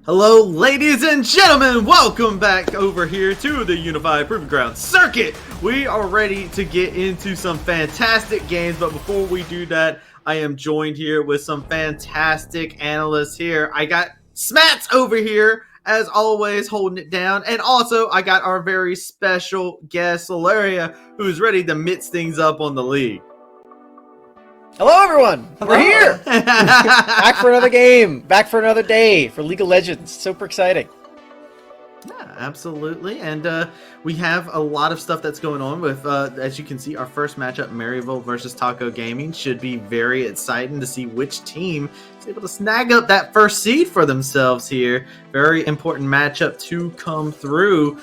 Hello, ladies and gentlemen! Welcome back over here to the Unified Proving Ground Circuit! We are ready to get into some fantastic games, but before we do that, I am joined here with some fantastic analysts here. I got Smats over here, as always, holding it down, and also I got our very special guest, Solaria, who's ready to mix things up on the league. Hello, everyone! Hello. We're here! Back for another game! Back for another day for League of Legends. Super exciting. Yeah, absolutely. And we have a lot of stuff that's going on with, as you can see, our first matchup, Maryville versus Taco Gaming. Should be very exciting to see which team is able to snag up that first seed for themselves here. Very important matchup to come through.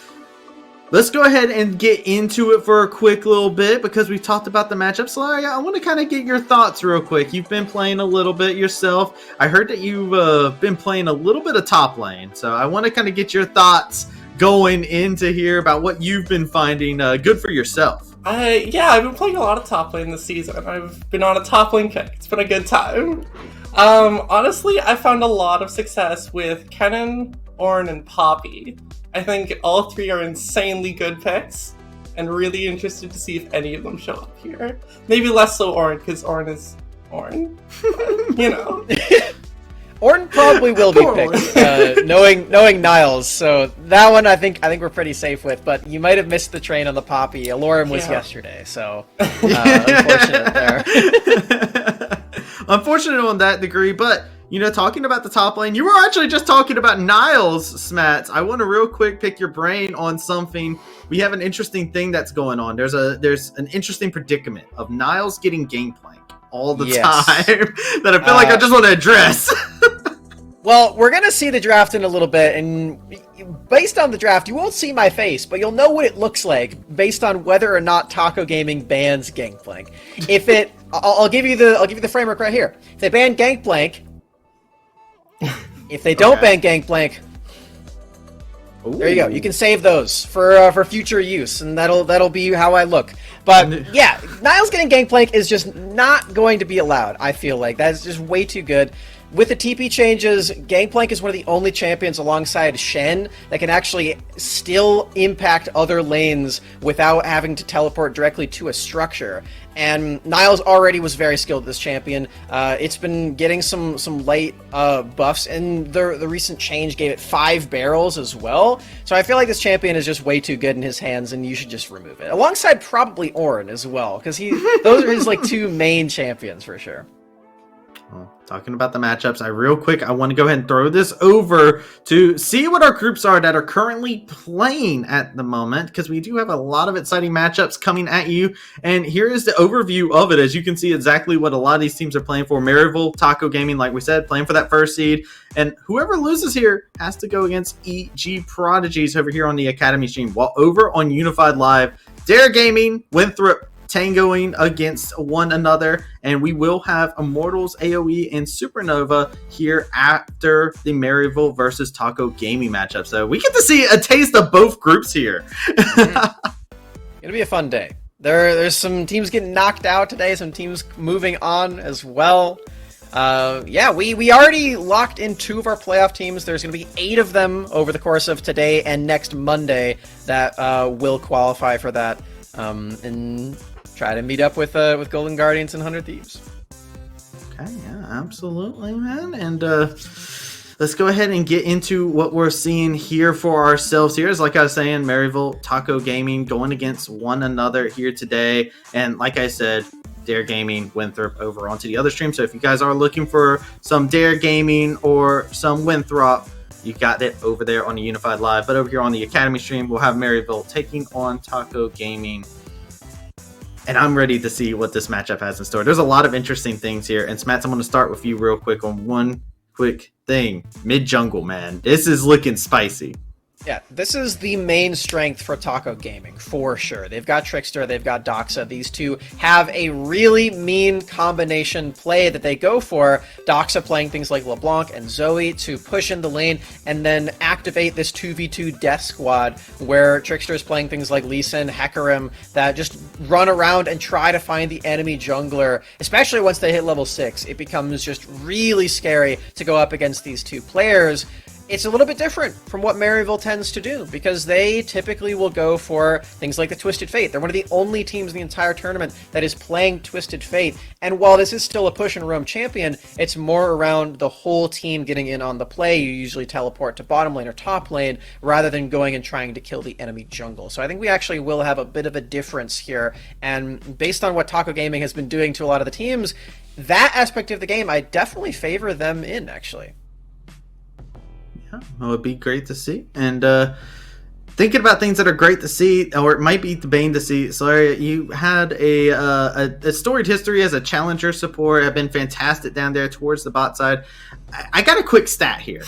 Let's go ahead and get into it for a quick little bit because we talked about the matchup. Solaria, I want to kind of get your thoughts real quick. You've been playing a little bit yourself. I heard that you've been playing a little bit of top lane. So I want to kind of get your thoughts going into here about what you've been finding good for yourself. Yeah, I've been playing a lot of top lane this season. I've been on a top lane kick. It's been a good time. Honestly, I found a lot of success with Kennen, Ornn, and Poppy. I think all three are insanely good picks, and really interested to see if any of them show up here. Maybe less so Ornn, because Ornn is Ornn. You know. Ornn probably will be picked, knowing Niles. So that one I think we're pretty safe with. But you might have missed the train on the Poppy. Alorum was yesterday, so unfortunate there. Unfortunate on that degree, but. You know, talking about the top lane, you were actually just talking about Niles, Smats. I want to real quick pick your brain on something. We have an interesting thing that's going on. There's an interesting predicament of Niles getting Gangplank all the time that I feel like I just want to address. Well, we're going to see the draft in a little bit, and based on the draft, you won't see my face, but you'll know what it looks like based on whether or not Taco Gaming bans Gangplank. If it, I'll give you the framework right here. If they ban Gangplank, if they don't ban Gangplank, there you go. You can save those for future use, and that'll be how I look. But yeah, Niles getting Gangplank is just not going to be allowed. I feel like that's just way too good. With the TP changes, Gangplank is one of the only champions alongside Shen that can actually still impact other lanes without having to teleport directly to a structure. And Niles already was very skilled at this champion. It's been getting some light buffs, and the recent change gave it 5 barrels as well. So I feel like this champion is just way too good in his hands, and you should just remove it. Alongside probably Ornn as well, because those are his like 2 main champions for sure. Well, talking about the matchups, I want to go ahead and throw this over to see what our groups are that are currently playing at the moment, because we do have a lot of exciting matchups coming at you. And here is the overview of it. As you can see exactly what a lot of these teams are playing for. Maryville, Taco Gaming, like we said, playing for that first seed. And whoever loses here has to go against EG Prodigies over here on the Academy stream. While over on Unified Live, Dare Gaming, Winthrop, tangoing against one another, and we will have Immortals, AoE, and Supernova here after the Maryville versus Taco Gaming matchup. So we get to see a taste of both groups here. Gonna be a fun day. There's some teams getting knocked out today, some teams moving on as well. Yeah, we already locked in 2 of our playoff teams. There's going to be 8 of them over the course of today and next Monday that will qualify for that. And try to meet up with Golden Guardians and 100 Thieves. Okay, yeah, absolutely, man. And let's go ahead and get into what we're seeing here for ourselves here. As like I was saying, Maryville, Taco Gaming going against one another here today. And like I said, Dare Gaming, Winthrop over onto the other stream. So if you guys are looking for some Dare Gaming or some Winthrop, you got it over there on the Unified Live. But over here on the Academy stream, we'll have Maryville taking on Taco Gaming. And I'm ready to see what this matchup has in store. There's a lot of interesting things here. And Smats, I'm going to start with you real quick on one quick thing. Mid-jungle, man. This is looking spicy. Yeah, this is the main strength for Taco Gaming, for sure. They've got Trickster, they've got Doxa. These two have a really mean combination play that they go for. Doxa playing things like LeBlanc and Zoe to push in the lane and then activate this 2v2 death squad where Trickster is playing things like Lee Sin, Hecarim that just run around and try to find the enemy jungler, especially once they hit level 6. It becomes just really scary to go up against these two players. it's a little bit different from what Maryville tends to do, because they typically will go for things like the Twisted Fate. They're one of the only teams in the entire tournament that is playing Twisted Fate, and while this is still a push and roam champion, it's more around the whole team getting in on the play. You usually teleport to bottom lane or top lane, rather than going and trying to kill the enemy jungle. So I think we actually will have a bit of a difference here, and based on what Taco Gaming has been doing to a lot of the teams, that aspect of the game, I definitely favor them in, actually. Yeah, it would be great to see. And thinking about things that are great to see, or it might be the bane to see, Solaria, you had a storied history as a challenger support, have been fantastic down there towards the bot side. I got a quick stat here.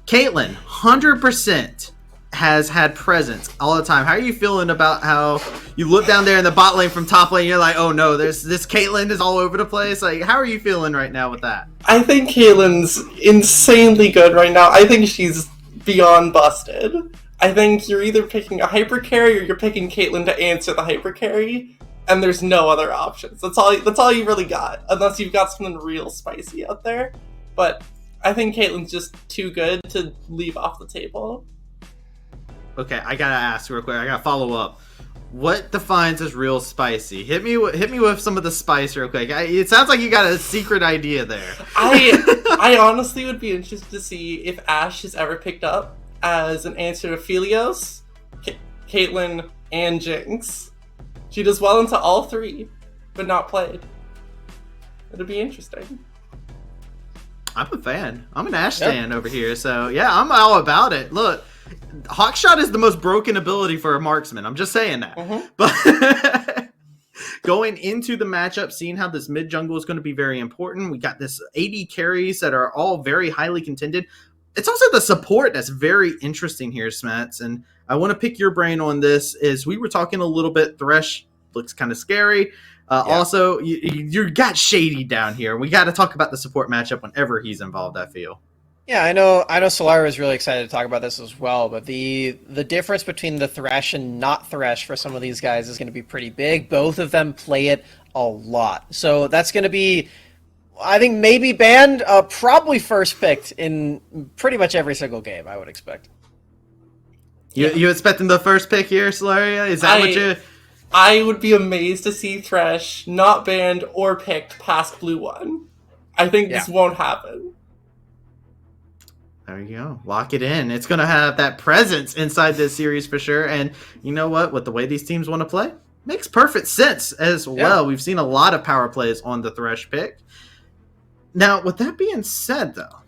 Caitlyn, 100% has had presence all the time. How are you feeling about how you look down there in the bot lane from top lane, you're like, oh no, this Caitlyn is all over the place? Like, how are you feeling right now with that? I think Caitlyn's insanely good right now. I think she's beyond busted. I think you're either picking a hyper carry or you're picking Caitlyn to answer the hyper carry, and there's no other options. That's all you really got, unless you've got something real spicy out there. But I think Caitlyn's just too good to leave off the table. Okay, I gotta ask real quick. I gotta follow up. What defines as real spicy? Hit me with some of the spice real quick. It sounds like you got a secret idea there. I honestly would be interested to see if Ashe is ever picked up as an answer to Phelios, Caitlyn, and Jinx. She does well into all three, but not played. It'll be interesting. I'm a fan. I'm an Ashe fan over here, so yeah, I'm all about it. Look, Hawkshot is the most broken ability for a marksman. I'm just saying that. Mm-hmm. But going into the matchup, seeing how this mid jungle is going to be very important. We got this AD carries that are all very highly contended. It's also the support that's very interesting here, Smets. And I want to pick your brain on this. Is we were talking a little bit, Thresh looks kind of scary. Also, you got Shady down here. We got to talk about the support matchup whenever he's involved, I feel. Yeah, I know Solaria is really excited to talk about this as well, but the difference between the Thresh and not Thresh for some of these guys is going to be pretty big. Both of them play it a lot. So that's going to be, I think, maybe banned, probably first picked in pretty much every single game, I would expect. You expecting the first pick here, Solaria? Is that what you... I would be amazed to see Thresh not banned or picked past Blue 1. I think this won't happen. There you go. Lock it in. It's going to have that presence inside this series for sure. And you know what? With the way these teams want to play, makes perfect sense as well. We've seen a lot of power plays on the Thresh pick. Now, with that being said, though,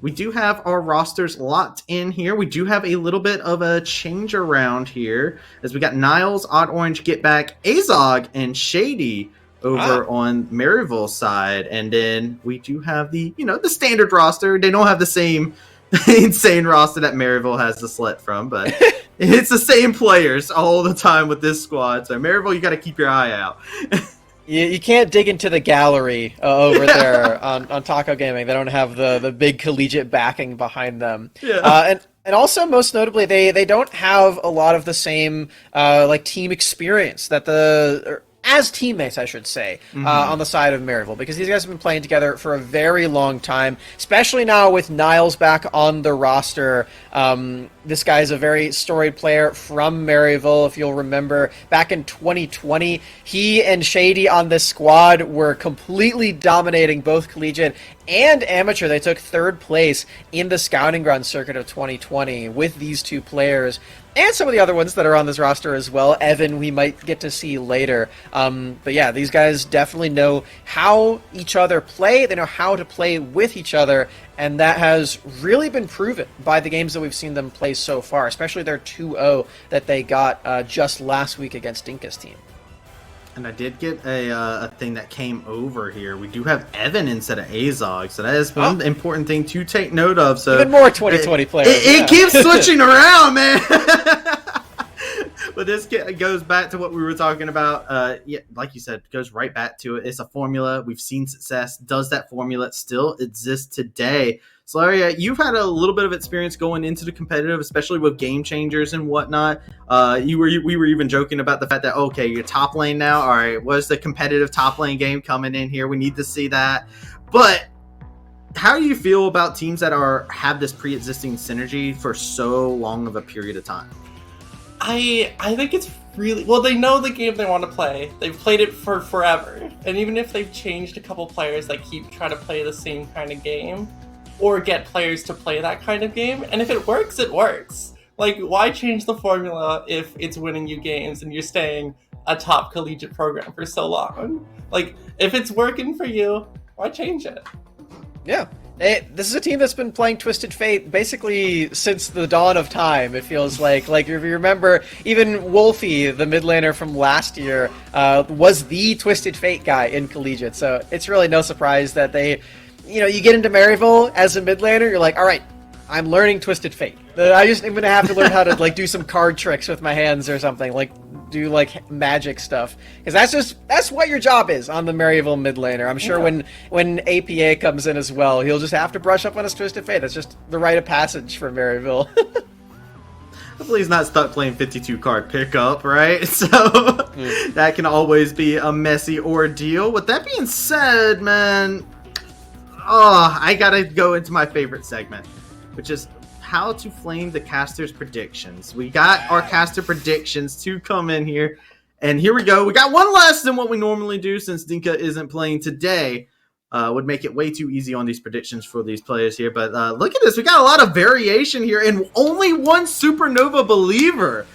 we do have our rosters locked in here. We do have a little bit of a change around here as we got Niles, Odd Orange, Get Back, Azog, and Shady over on Maryville's side. And then we do have the standard roster. They don't have the same insane roster that Maryville has to select from, but it's the same players all the time with this squad. So Maryville, you got to keep your eye out. You can't dig into the gallery over there on Taco Gaming. They don't have the big collegiate backing behind them. Yeah. And also, most notably, they don't have a lot of the same team experience that as teammates, I should say, on the side of Maryville, because these guys have been playing together for a very long time, especially now with Niles back on the roster. This guy is a very storied player from Maryville. If you'll remember, back in 2020, he and Shady on this squad were completely dominating both collegiate and amateur. They took third place in the scouting ground circuit of 2020 with these two players. And some of the other ones that are on this roster as well. Evan, we might get to see later. But yeah, these guys definitely know how each other play. They know how to play with each other. And that has really been proven by the games that we've seen them play so far, especially their 2-0 that they got just last week against Dinka's team. And I did get a thing that came over here. We do have Evan instead of Azog, so that is one important thing to take note of. So even more 2020 players. It keeps switching around, man. But this goes back to what we were talking about. Like you said, it goes right back to it. It's a formula. We've seen success. Does that formula still exist today? Solaria, you've had a little bit of experience going into the competitive, especially with game changers and whatnot. We were even joking about the fact that, okay, you're top lane now. All right, what's the competitive top lane game coming in here? We need to see that. But how do you feel about teams that have this pre-existing synergy for so long of a period of time? I think it's really well. They know the game they want to play. They've played it for forever, and even if they've changed a couple players, they keep trying to play the same kind of game, or get players to play that kind of game. And if it works, it works. Like, why change the formula if it's winning you games and you're staying a top collegiate program for so long? Like, if it's working for you, why change it? Yeah. This is a team that's been playing Twisted Fate basically since the dawn of time, it feels like. Like, if you remember, even Wolfie, the mid laner from last year, was the Twisted Fate guy in Collegiate. So it's really no surprise that they, you get into Maryville as a mid laner, you're like, all right, I'm learning Twisted Fate. I'm going to have to learn how to, like, do some card tricks with my hands or something, like, do, like, magic stuff. Because that's what your job is on the Maryville mid laner. I'm sure when APA comes in as well, he'll just have to brush up on his Twisted Fate. That's just the rite of passage for Maryville. Hopefully he's not stuck playing 52 card pickup, right? So that can always be a messy ordeal. With that being said, man, I gotta go into my favorite segment, which is how to flame the caster's predictions. We got our caster predictions to come in here, and here we go. We got one less than what we normally do since Dinka isn't playing today. Would make it way too easy on these predictions for these players here, but look at this. We got a lot of variation here, and only one Supernova believer.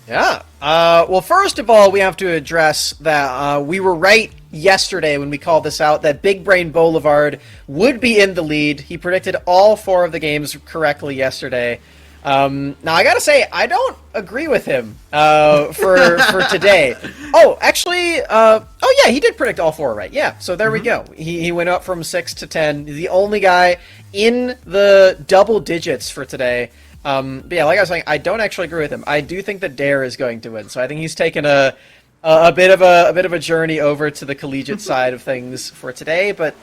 Yeah. Well, first of all, we have to address that we were right yesterday when we called this out, that Big Brain Boulevard would be in the lead. He predicted all 4 of the games correctly yesterday. Now, I gotta say, I don't agree with him for today. Oh, actually, yeah, he did predict all 4 right. Yeah, so there we go. He went up from 6 to 10. He's the only guy in the double digits for today. But yeah, like I was saying, I don't actually agree with him. I do think that Dare is going to win, so I think he's taken a bit of a journey over to the collegiate side of things for today. But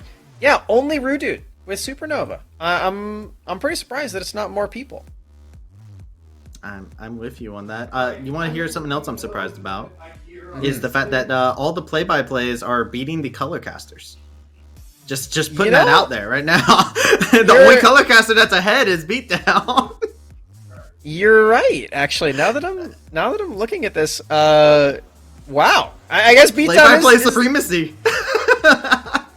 yeah, only Rudude with Supernova. I'm pretty surprised that it's not more people. I'm with you on that. You want to hear something else I'm surprised about? Is the fact that all the play-by-plays are beating the color casters. Just putting that out there right now. The only color caster that's ahead is Beatdown. You're right, actually. Now that I'm looking at this, wow. I guess Beatdown play supremacy.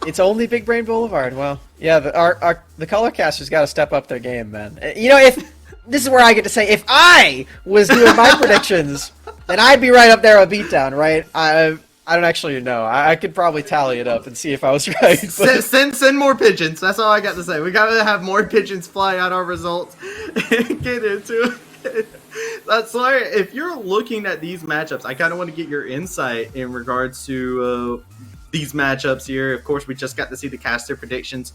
It's only Big Brain Boulevard. Well, yeah, the color casters got to step up their game, man. If this is where I get to say, if I was doing my predictions, then I'd be right up there with Beatdown, right? I don't actually know. I could probably tally it up and see if I was right. But... Send more pigeons. That's all I got to say. We got to have more pigeons fly out our results and get into it. That's why, if you're looking at these matchups, I kind of want to get your insight in regards to these matchups here. Of course, we just got to see the caster predictions.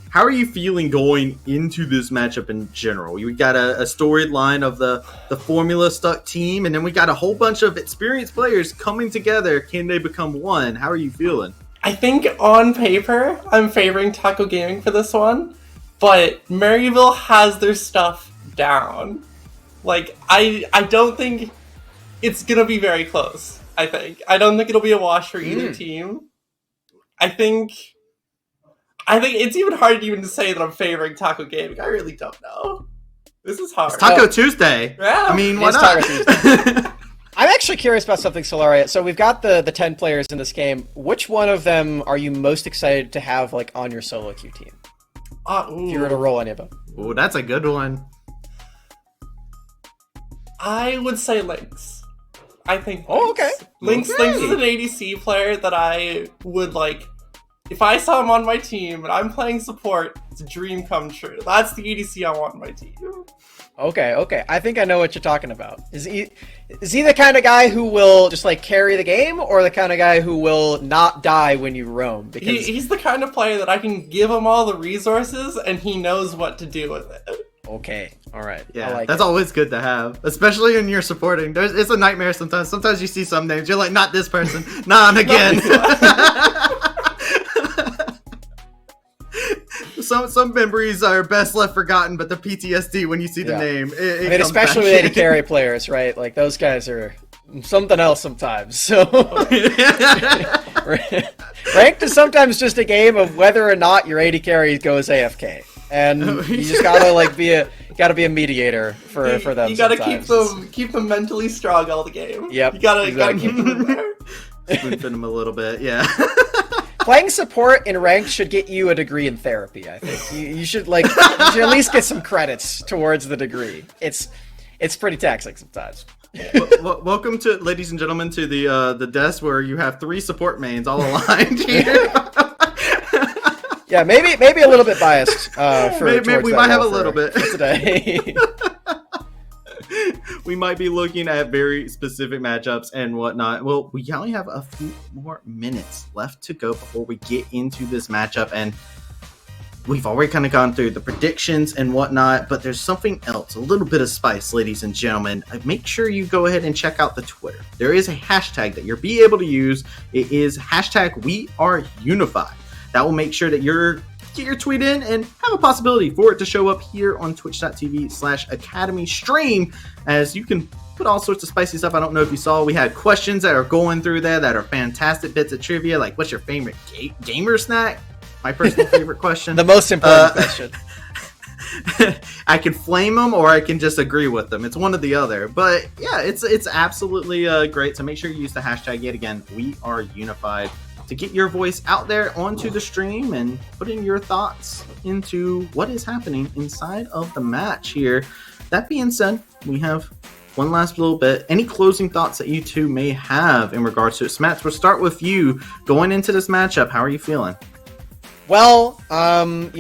How are you feeling going into this matchup in general? We got a storyline of the formula stuck team, and then we got a whole bunch of experienced players coming together. Can they become one? How are you feeling? I think on paper, I'm favoring Taco Gaming for this one, but Maryville has their stuff down. Like, I don't think it's going to be very close, I don't think it'll be a wash for either team. I think it's even hard even to say that I'm favoring Taco Gaming. I really don't know. This is hard. It's Taco Tuesday. Yeah. I mean, why not? Taco Tuesday. I'm actually curious about something, Solaria. So we've got the 10 players in this game. Which one of them are you most excited to have, like, on your solo queue team? If you were to roll any of them. Ooh, that's a good one. I would say Lynx. I think Lynx. Oh, okay. Lynx is an ADC player that I would, like... If I saw him on my team and I'm playing support, it's a dream come true. That's the EDC I want on my team. Okay. I think I know what you're talking about. Is he the kind of guy who will just, like, carry the game, or the kind of guy who will not die when you roam? Because he's the kind of player that I can give him all the resources and he knows what to do with it. Okay, all right. Yeah, that's always good to have, especially when you're supporting. It's a nightmare sometimes. Sometimes you see some names, you're like, not this person, not again. Some memories are best left forgotten, but the PTSD when you see the name, it comes especially back. with AD carry players, right? Like, those guys are something else sometimes. So Ranked is sometimes just a game of whether or not your AD carry goes AFK, and you just gotta be a mediator for them. You gotta sometimes. keep them mentally strong all the game. Yep, you gotta exactly. keep them in there. Spoon feed them a little bit, yeah. Playing support in ranked should get you a degree in therapy. I think you should at least get some credits towards the degree. It's pretty taxing sometimes. Welcome to, ladies and gentlemen, to the desk where you have 3 support mains all aligned here. Yeah, maybe a little bit biased. Maybe we might have a little bit today. We might be looking at very specific matchups and whatnot. Well, we only have a few more minutes left to go before we get into this matchup, and we've already kind of gone through the predictions and whatnot, but there's something else, a little bit of spice, ladies and gentlemen. Make sure you go ahead and check out the Twitter. There is a hashtag that you'll be able to use. It is hashtag #WeAreUnified. That will make sure that get your tweet in and have a possibility for it to show up here on twitch.tv/Academy stream, as you can put all sorts of spicy stuff. I don't know if you saw, we had questions that are going through there that are fantastic bits of trivia, like what's your favorite gamer snack? My personal favorite question. The most important question. I can flame them or I can just agree with them. It's one or the other. But yeah, it's absolutely great. So make sure you use the hashtag yet again, #WeAreUnified, to get your voice out there onto the stream and put in your thoughts into what is happening inside of the match here. That being said, we have one last little bit. Any closing thoughts that you two may have in regards to it? Smats, we'll start with you. Going into this matchup, how are you feeling? Well, on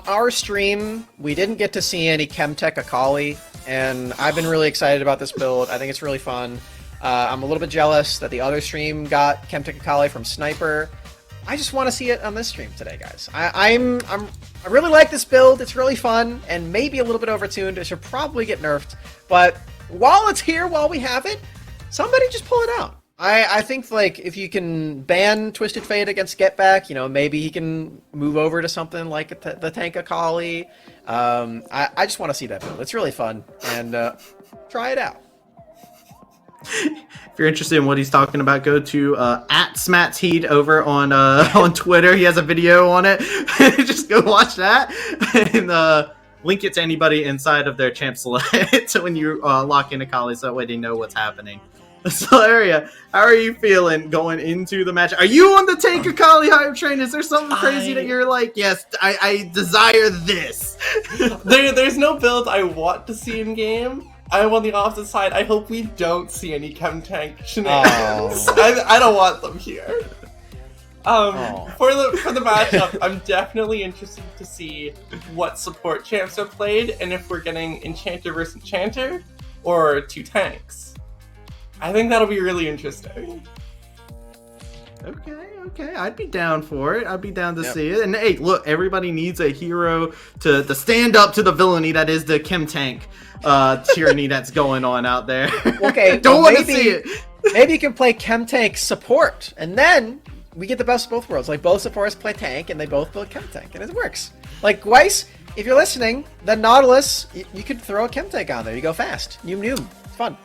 our stream, we didn't get to see any Chemtech Akali, and I've been really excited about this build. I think it's really fun. I'm a little bit jealous that the other stream got Chemtech Akali from Sniper. I just want to see it on this stream today, guys. I really like this build. It's really fun, and maybe a little bit overtuned. It should probably get nerfed, but while it's here, while we have it, somebody just pull it out. I think if you can ban Twisted Fate against Get Back, maybe he can move over to something like the Tank Akali. I just want to see that build. It's really fun, and try it out. If you're interested in what he's talking about, go to @SmatsHeat over on Twitter. He has a video on it. Just go watch that and link it to anybody inside of their champ select so when you lock in Akali, so that way they know what's happening. Solaria, how are you feeling going into the match? Are you on the Tank Akali hype train? Is there something crazy that you're like, yes, I desire this? There's no build I want to see in game. I'm on the opposite side. I hope we don't see any Chemtank shenanigans. I don't want them here. For the matchup, I'm definitely interested to see what support champs are played and if we're getting Enchanter versus Enchanter or 2 tanks. I think that'll be really interesting. Okay, I'd be down for it. I'd be down to see it. And hey, look, everybody needs a hero to stand up to the villainy that is the Chemtank tyranny that's going on out there. Okay, don't want to see it. Maybe you can play Chemtank support, and then we get the best of both worlds. Both supports play tank, and they both build Chemtank, and it works. Weiss, if you're listening, the Nautilus, you could throw a Chemtank on there. You go fast. Noom. It's fun.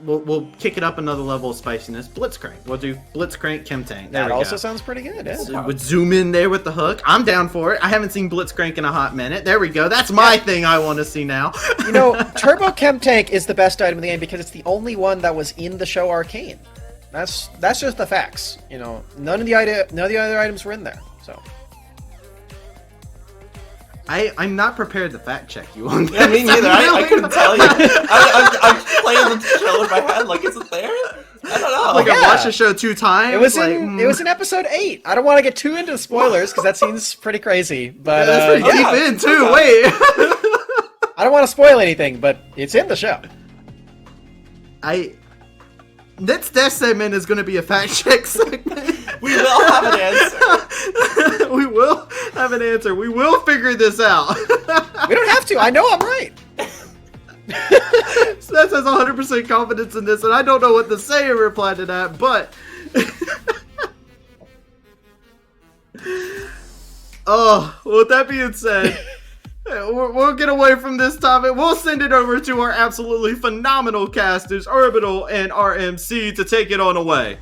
We'll kick it up another level of spiciness. Blitzcrank. We'll do Blitzcrank Chemtank. That also sounds pretty good. Yeah. Would zoom in there with the hook. I'm down for it. I haven't seen Blitzcrank in a hot minute. There we go. That's my thing I want to see now. Turbo Chemtank is the best item in the game because it's the only one that was in the show Arcane. That's just the facts. None of the other items were in there. So. I'm not prepared to fact check you on that. Yeah, me neither. I couldn't tell you. I'm playing the show in my head. Is it there? I don't know. I watched the show 2 times. It was in episode 8. I don't want to get too into spoilers because that seems pretty crazy. But that's pretty deep in too. Wait. I don't want to spoil anything, but it's in the show. This segment is going to be a fact check segment. We will have an answer. We will have an answer. We will figure this out. We don't have to. I know I'm right. So that says 100% confidence in this, and I don't know what to say in reply to that, but... with that being said... We'll get away from this topic. We'll send it over to our absolutely phenomenal casters, Orbital and RMC, to take it on away.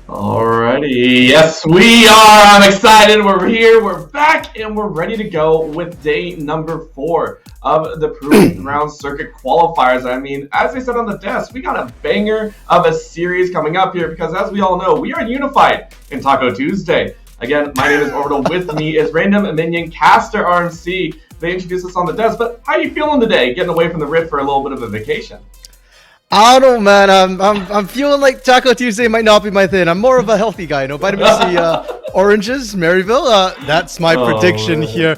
Alrighty, yes we are. I'm excited. We're here, we're back, and we're ready to go with day number 4 of the Proving Ground Circuit qualifiers. I mean, as I said on the desk, we got a banger of a series coming up here because, as we all know, we are unified in Taco Tuesday. Again, my name is Orbital. With me is Random Minion Caster RMC. They introduced us on the desk, but how are you feeling today? Getting away from the Rift for a little bit of a vacation. I don't know, man. I'm feeling like Taco Tuesday might not be my thing. I'm more of a healthy guy, vitamin C, oranges, Maryville. That's my prediction here.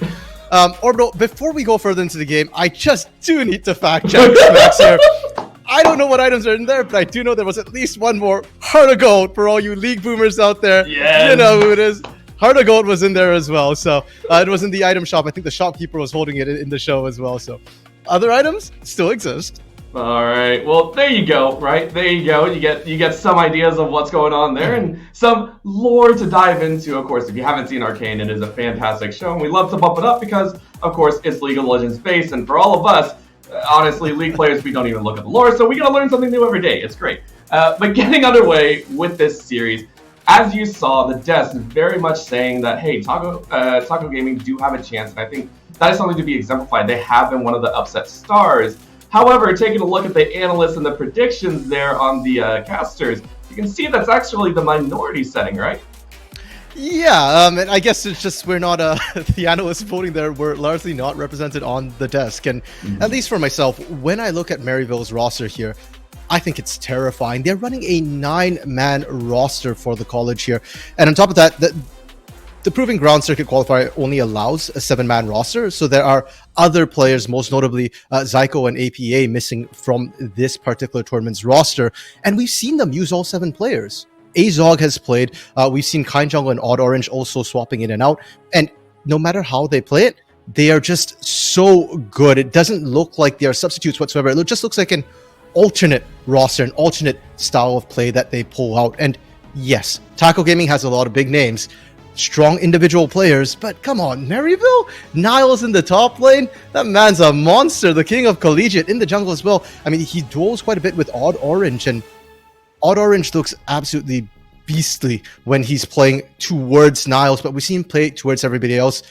Orbital, before we go further into the game, I just do need to fact check Max here. I don't know what items are in there, but I do know there was at least one more Heart of Gold for all you League boomers out there. Yes. You know who it is. Heart of Gold was in there as well. So it was in the item shop. I think the shopkeeper was holding it in the show as well. So other items still exist. All right. Well, there you go. Right there you go. You get some ideas of what's going on there and some lore to dive into. Of course, if you haven't seen Arcane, it is a fantastic show, and we love to bump it up because, of course, it's League of Legends based, and for all of us, honestly, League players, we don't even look at the lore, so we gotta learn something new every day. It's great. But getting underway with this series, as you saw, the desk is very much saying that, hey, Taco Gaming do have a chance, and I think that is something to be exemplified. They have been one of the upset stars. However, taking a look at the analysts and the predictions there on the casters, you can see that's actually the minority setting, right? Yeah, and I guess it's just we're not the analysts voting there. We're largely not represented on the desk, and at least for myself, when I look at Maryville's roster here, I think it's terrifying. They're running a 9-man roster for the college here, and on top of that, the Proving Ground Circuit qualifier only allows a 7-man roster, so there are other players, most notably Zyko and APA, missing from this particular tournament's roster, and we've seen them use all 7 players. Azog has played, we've seen Kind Jungle and Odd Orange also swapping in and out, and no matter how they play it, they are just so good. It doesn't look like they are substitutes whatsoever. It just looks like an alternate roster, an alternate style of play that they pull out. And yes, Taco Gaming has a lot of big names, strong individual players, but come on, Maryville? Niles in the top lane? That man's a monster, the king of collegiate in the jungle as well. I mean, he duels quite a bit with Odd Orange, and Odd Orange looks absolutely beastly when he's playing towards Niles, but we see him play towards everybody else.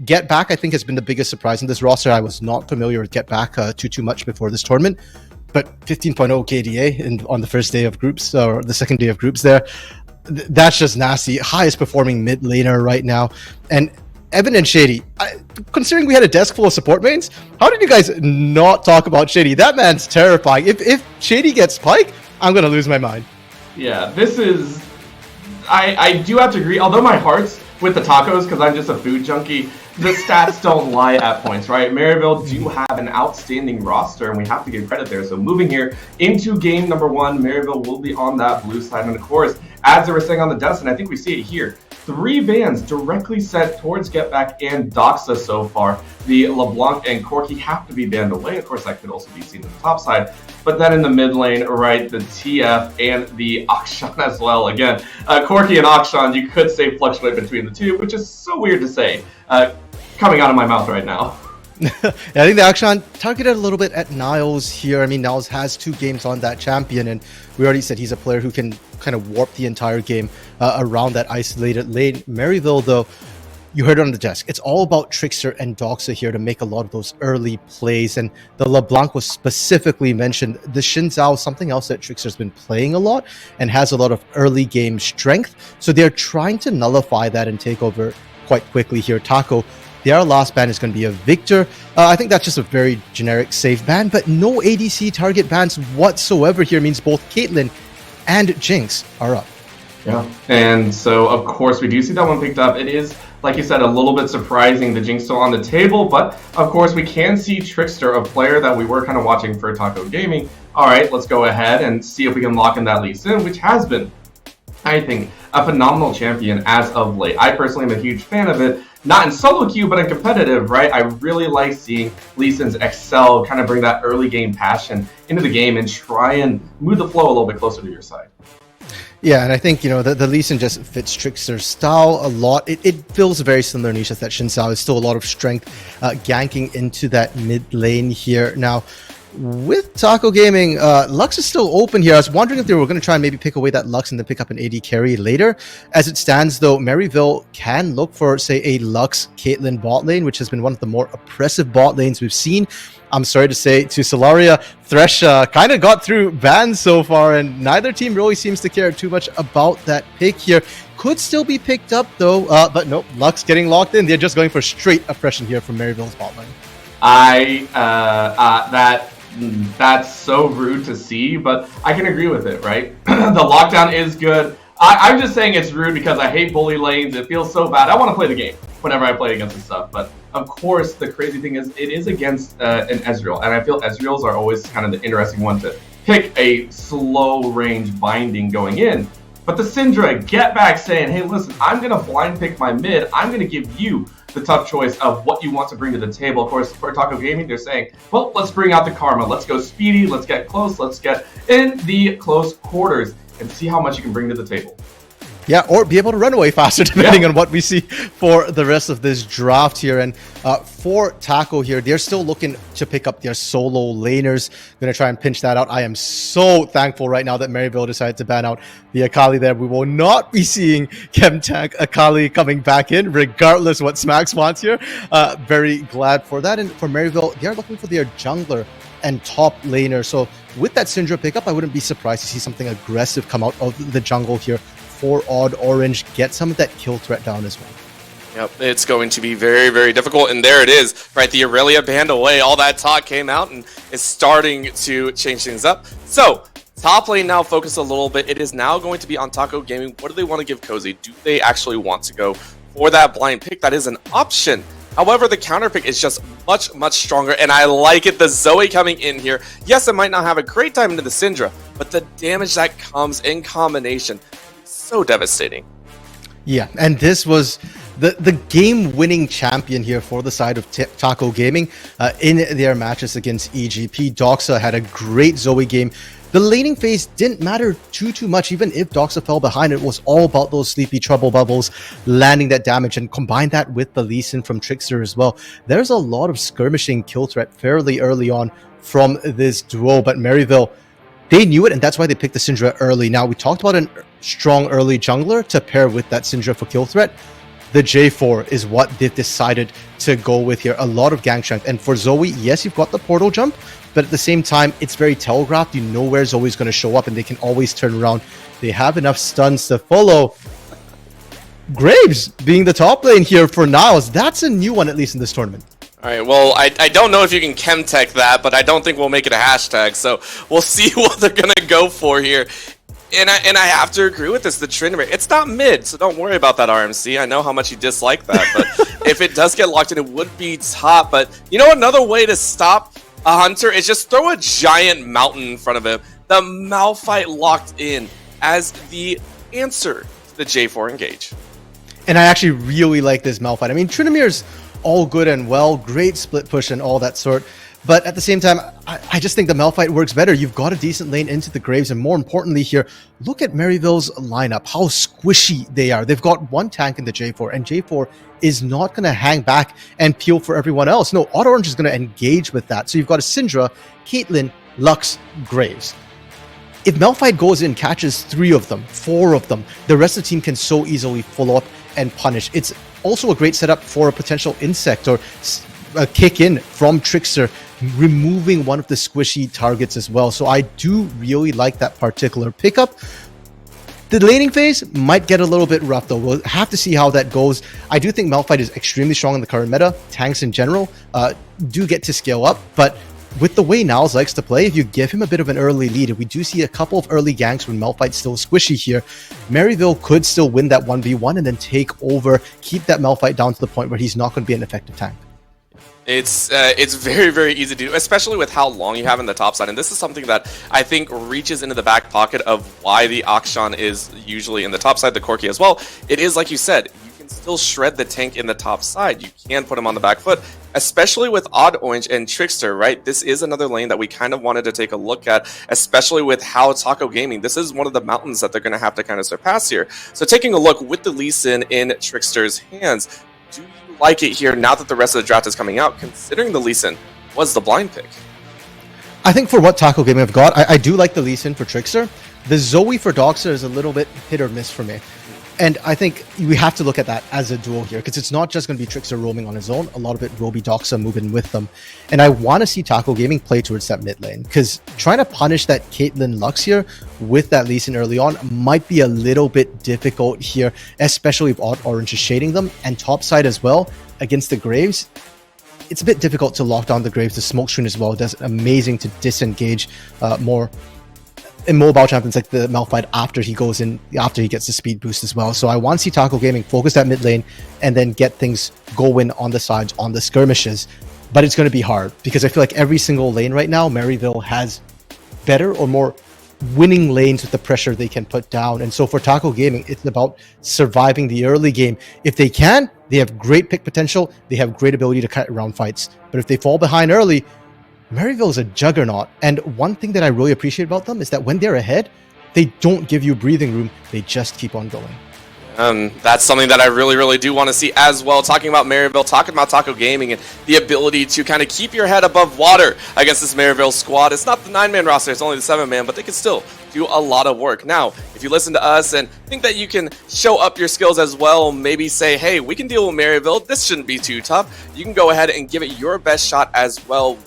Get Back, I think, has been the biggest surprise in this roster. I was not familiar with Get Back too much before this tournament, but 15.0 KDA on the first day of groups, or the second day of groups there, that's just nasty. Highest performing mid laner right now. And Evan and Shady, considering we had a desk full of support mains, how did you guys not talk about Shady? That man's terrifying. If Shady gets Pike, I'm going to lose my mind. Yeah, this is... I do have to agree, although my heart's with the tacos because I'm just a food junkie, the stats don't lie at points, right? Maryville do have an outstanding roster, and we have to give credit there. So moving here into game number 1, Maryville will be on that blue side. And of course, as they were saying on the desk, and I think we see it here, 3 bans directly set towards Get Back and Doxa so far. The LeBlanc and Corki have to be banned away. Of course, that could also be seen on the top side. But then in the mid lane, right, the TF and the Akshan as well. Again, Corki and Akshan, you could say fluctuate between the two, which is so weird to say coming out of my mouth right now. Yeah, I think the Akshan targeted a little bit at Niles here. I mean, Niles has 2 games on that champion, and we already said he's a player who can kind of warp the entire game around that isolated lane. Maryville, though, you heard it on the desk. It's all about Trickster and Doxa here to make a lot of those early plays, and the LeBlanc was specifically mentioned. The Xin Zhao, something else that Trickster's been playing a lot and has a lot of early game strength, so they're trying to nullify that and take over quite quickly here. Taco, their last ban is going to be a Victor. I think that's just a very generic safe ban, but no ADC target bans whatsoever here means both Caitlyn and Jinx are up. Yeah, and so of course we do see that one picked up. It is, like you said, a little bit surprising the Jinx still on the table, but of course we can see Trickster, a player that we were kind of watching for Taco Gaming. All right, let's go ahead and see if we can lock in that Lee Sin, which has been, I think, a phenomenal champion as of late. I personally am a huge fan of it. Not in solo queue, but in competitive, right? I really like seeing Lee Sin's excel, kind of bring that early game passion into the game and try and move the flow a little bit closer to your side. Yeah, and I think, the Lee Sin just fits Trickster's style a lot. It fills a very similar niche as that Xin Zhao. Is still a lot of strength ganking into that mid lane here. Now, with Taco Gaming, Lux is still open here. I was wondering if they were going to try and maybe pick away that Lux and then pick up an AD carry later. As it stands, though, Maryville can look for, say, a Lux Caitlyn bot lane, which has been one of the more oppressive bot lanes we've seen. I'm sorry to say, to Solaria, Thresh kind of got through bans so far, and neither team really seems to care too much about that pick here. Could still be picked up, though, but nope, Lux getting locked in. They're just going for straight oppression here from Maryville's bot lane. That's so rude to see, but I can agree with it, right? The lockdown is good. I'm just saying it's rude because I hate bully lanes. It feels so bad. I want to play the game whenever I play against this stuff, but of course, the crazy thing is it is against an Ezreal, and I feel Ezreals are always kind of the interesting one to pick a slow range binding going in. But the Syndra get back saying, hey, listen, I'm going to blind pick my mid. I'm going to give you the tough choice of what you want to bring to the table. Of course, for Taco Gaming, they're saying, well, let's bring out the Karma. Let's go speedy. Let's get close. Let's get in the close quarters and see how much you can bring to the table. Yeah, or be able to run away faster, depending on what we see for the rest of this draft here. And for Taco here, they're still looking to pick up their solo laners. Going to try and pinch that out. I am so thankful right now that Maryville decided to ban out the Akali there. We will not be seeing Chemtech Akali coming back in, regardless what Smax wants here. Very glad for that. And for Maryville, they're looking for their jungler and top laner. So with that Syndra pickup, I wouldn't be surprised to see something aggressive come out of the jungle here. For Odd Orange, get some of that kill threat down as well. Yep, it's going to be very, very difficult, and there it is, right? The Aurelia banned away, all that talk came out, and is starting to change things up. So, top lane now focus a little bit. It is now going to be on Taco Gaming. What do they want to give Cozy? Do they actually want to go for that blind pick? That is an option. However, the counter pick is just much, much stronger, and I like it. The Zoe coming in here. Yes, it might not have a great time into the Syndra, but the damage that comes in combination, so devastating. Yeah, and this was the game-winning champion here for the side of Taco Gaming in their matches against EGP. Doxa had a great Zoe game. The laning phase didn't matter too much. Even if Doxa fell behind, it was all about those sleepy trouble bubbles, landing that damage, and combine that with the Lee Sin from Trickster as well. There's a lot of skirmishing kill threat fairly early on from this duo, but Maryville, they knew it, and that's why they picked the Syndra early. Now, we talked about a strong early jungler to pair with that Syndra for kill threat. The J4 is what they've decided to go with here. A lot of gang strength. And for Zoe, yes, you've got the portal jump, but at the same time, it's very telegraphed. You know where Zoe's going to show up, and they can always turn around. They have enough stuns to follow. Graves being the top lane here for Niles. That's a new one, at least in this tournament. All right, well, I don't know if you can chemtech that, but I don't think we'll make it a hashtag, so we'll see what they're going to go for here. And I have to agree with this, the Trinity. It's not mid, so don't worry about that, RMC. I know how much you dislike that, but if it does get locked in, it would be top. But you know, another way to stop a Hunter is just throw a giant mountain in front of him. The Malphite locked in as the answer to the J4 engage. And I actually really like this Malphite. I mean, Trinimir's all good and well, great split push and all that sort. But at the same time, I just think the Malphite works better. You've got a decent lane into the Graves, and more importantly here, look at Maryville's lineup, how squishy they are. They've got one tank in the J4, and J4 is not going to hang back and peel for everyone else. No, Odd Orange is going to engage with that. So you've got a Syndra, Caitlyn, Lux, Graves. If Malphite goes in, catches 3 of them, 4 of them, the rest of the team can so easily follow up and punish. It's also a great setup for a potential insect or a kick in from Trickster, removing one of the squishy targets as well. So I do really like that particular pickup. The laning phase might get a little bit rough though. We'll have to see how that goes. I do think Malphite is extremely strong in the current meta. Tanks in general do get to scale up, but with the way Niles likes to play, if you give him a bit of an early lead, if we do see a couple of early ganks when Malphite's still squishy here, Maryville could still win that 1v1 and then take over, keep that Malphite down to the point where he's not going to be an effective tank. It's very, very easy to do, especially with how long you have in the top side. And this is something that I think reaches into the back pocket of why the Akshan is usually in the top side, the Corki as well. It is, like you said, you can still shred the tank in the top side. You can put him on the back foot, especially with Odd Orange and Trickster, right? This is another lane that we kind of wanted to take a look at, especially with how Taco Gaming, this is one of the mountains that they're going to have to kind of surpass here. So taking a look with the Lee Sin in Trickster's hands, do you like it here now that the rest of the draft is coming out, considering the Lee Sin was the blind pick? I think for what Taco Gaming have got, I do like the Lee Sin for Trickster. The Zoe for Doxa is a little bit hit or miss for me. And I think we have to look at that as a duo here, because it's not just going to be Trickster roaming on his own. A lot of it will be Doxa moving with them. And I want to see Taco Gaming play towards that mid lane, because trying to punish that Caitlyn Lux here with that Lee Sin early on might be a little bit difficult here, especially if Orange is shading them. And topside as well, against the Graves, it's a bit difficult to lock down the Graves. The smoke screen as well does amazing to disengage more immobile champions like the Malphite after he goes in, after he gets the speed boost as well. So I want to see Taco Gaming focus that mid lane and then get things going on the sides, on the skirmishes. But it's going to be hard, because I feel like every single lane right now, Maryville has better or more winning lanes with the pressure they can put down. And so for Taco Gaming, it's about surviving the early game. If they can, they have great pick potential. They have great ability to cut around fights. But if they fall behind early, Maryville is a juggernaut. And one thing that I really appreciate about them is that when they're ahead, they don't give you breathing room. They just keep on going. That's something that I really do want to see as well. Talking about Maryville, talking about Taco Gaming, and the ability to kind of keep your head above water against this Maryville squad. It's not the 9-man roster, it's only the 7-man, but they can still do a lot of work. Now, if you listen to us and think that you can show up your skills as well, maybe say, hey, we can deal with Maryville, this shouldn't be too tough, you can go ahead and give it your best shot as well.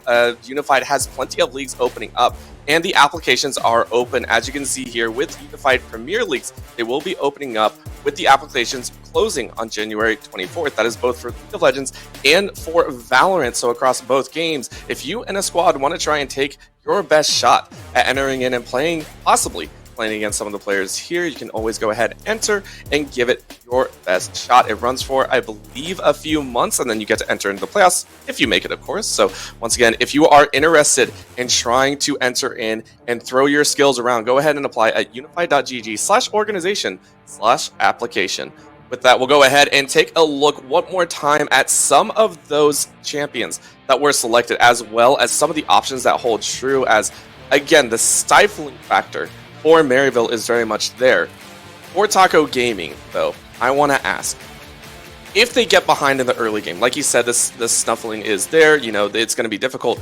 Unified has plenty of leagues opening up, and the applications are open. As you can see here with Unified Premier Leagues, they will be opening up with the applications closing on January 24th. That is both for League of Legends and for Valorant. So across both games, if you and a squad want to try and take your best shot at entering in and playing, possibly playing against some of the players here, you can always go ahead, enter, and give it your best shot. It runs for, I believe, a few months, and then you get to enter into the playoffs, if you make it, of course. So once again, if you are interested in trying to enter in and throw your skills around, go ahead and apply at unified.gg/organization/application. With that, we'll go ahead and take a look one more time at some of those champions that were selected, as well as some of the options that hold true, as, again, the stifling factor for Maryville is very much there. For Taco Gaming, though, I want to ask, if they get behind in the early game, like you said, this snuffling is there, you know, it's going to be difficult.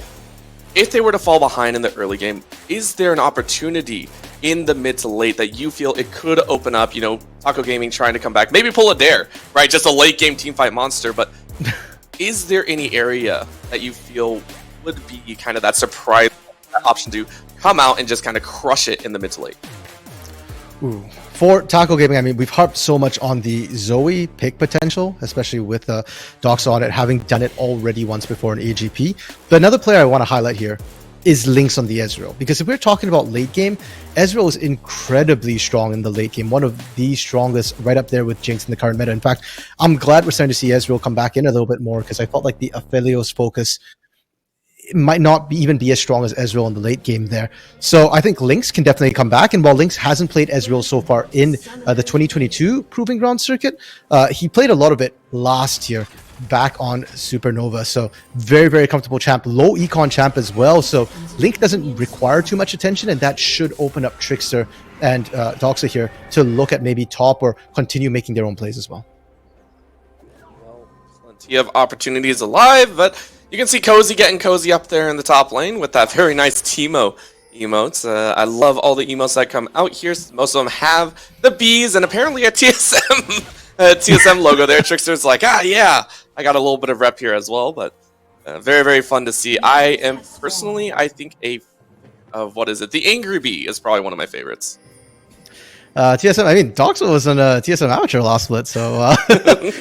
If they were to fall behind in the early game, is there an opportunity in the mid to late that you feel it could open up, you know, Taco Gaming trying to come back, maybe pull a dare, right? Just a late game teamfight monster, but is there any area that you feel would be kind of that surprise option to come out and just kind of crush it in the mid to late? Ooh. For Taco Gaming, I mean, we've harped so much on the Zoe pick potential, especially with Doxa on it, having done it already once before in AGP. But another player I want to highlight here is Lynx on the Ezreal. Because if we're talking about late game, Ezreal is incredibly strong in the late game. One of the strongest, right up there with Jinx in the current meta. In fact, I'm glad we're starting to see Ezreal come back in a little bit more, because I felt like the Aphelios focus might not even be as strong as Ezreal in the late game there. So I think Lynx can definitely come back. And while Lynx hasn't played Ezreal so far in the 2022 Proving Ground circuit, he played a lot of it last year back on Supernova. So very comfortable champ, low econ champ as well. So Link doesn't require too much attention, and that should open up Trickster and Doxa here to look at maybe top or continue making their own plays as well. Well, plenty of opportunities alive, but you can see Cozy getting cozy up there in the top lane with that very nice Teemo emotes. I love all the emotes that come out here. Most of them have the bees and apparently a TSM TSM logo there. Trickster's like, yeah, I got a little bit of rep here as well, but very fun to see. I am personally, I think what is it? The Angry Bee is probably one of my favorites. TSM, I mean, Doxa was on a TSM Amateur last split, so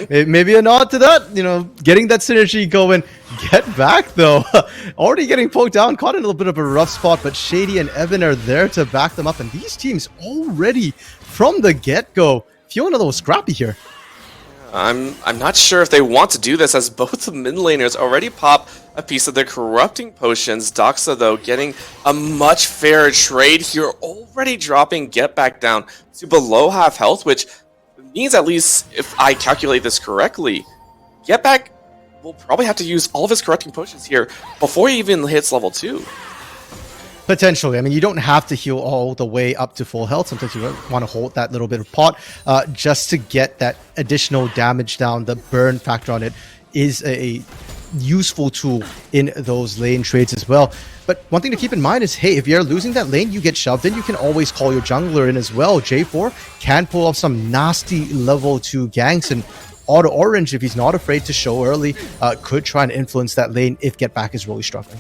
maybe a nod to that, you know, getting that synergy going. Get back, though. Already getting poked down, caught in a little bit of a rough spot, but Shady and Evan are there to back them up, and these teams already, from the get-go, feeling a little scrappy here. I'm not sure if they want to do this, as both the mid laners already pop a piece of their corrupting potions. Doxa, though, getting a much fairer trade here, already dropping Get Back down to below half health, which means, at least if I calculate this correctly, Get Back will probably have to use all of his corrupting potions here before he even hits level 2. Potentially. I mean, you don't have to heal all the way up to full health. Sometimes you want to hold that little bit of pot just to get that additional damage down. The burn factor on it is a useful tool in those lane trades as well. But one thing to keep in mind is, hey, if you're losing that lane, you get shoved in, you can always call your jungler in as well. J4 can pull off some nasty level 2 ganks, and Auto Orange, if he's not afraid to show early, could try and influence that lane if Get Back is really struggling.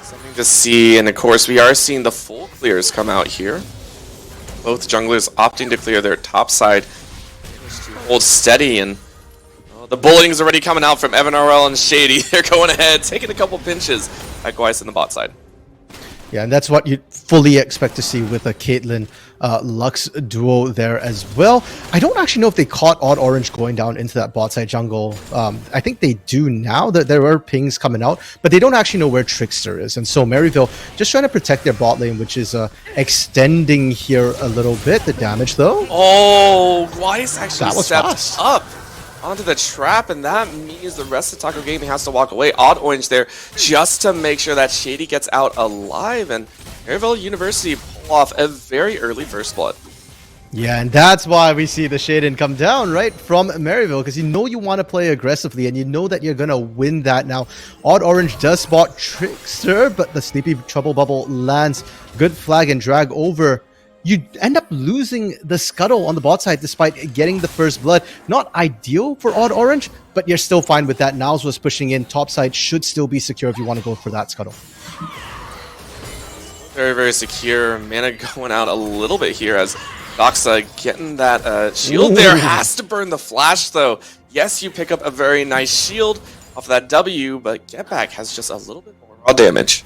Something to see, and of course we are seeing the full clears come out here. Both junglers opting to clear their top side, hold steady, and the bullying's already coming out from Evan RL and Shady. They're going ahead, taking a couple pinches at Gweiss in the bot side. Yeah, and that's what you'd fully expect to see with a Caitlyn Lux duo there as well. I don't actually know if they caught Odd Orange going down into that bot side jungle. I think they do now. There are pings coming out, but they don't actually know where Trickster is. And so Maryville just trying to protect their bot lane, which is extending here a little bit. The damage, though. Oh, Gweiss actually That was stepped fast. up onto the trap, and that means the rest of Taco Gaming has to walk away. Odd Orange there just to make sure that Shady gets out alive, and Maryville University pull off a very early first blood. Yeah, and that's why we see the Shaden come down, right, from Maryville, because you know you want to play aggressively, and you know that you're going to win that now. Odd Orange does spot Trickster, but the Sleepy Trouble Bubble lands. Good flag and drag over. You end up losing the Scuttle on the bot side despite getting the first blood. Not ideal for Odd Orange, but you're still fine with that. Niles was pushing in. Top side should still be secure if you want to go for that Scuttle. Very, very secure. Mana going out a little bit here as Doxa getting that shield there. Has to burn the flash, though. Yes, you pick up a very nice shield off that W, but Get Back has just a little bit more raw damage.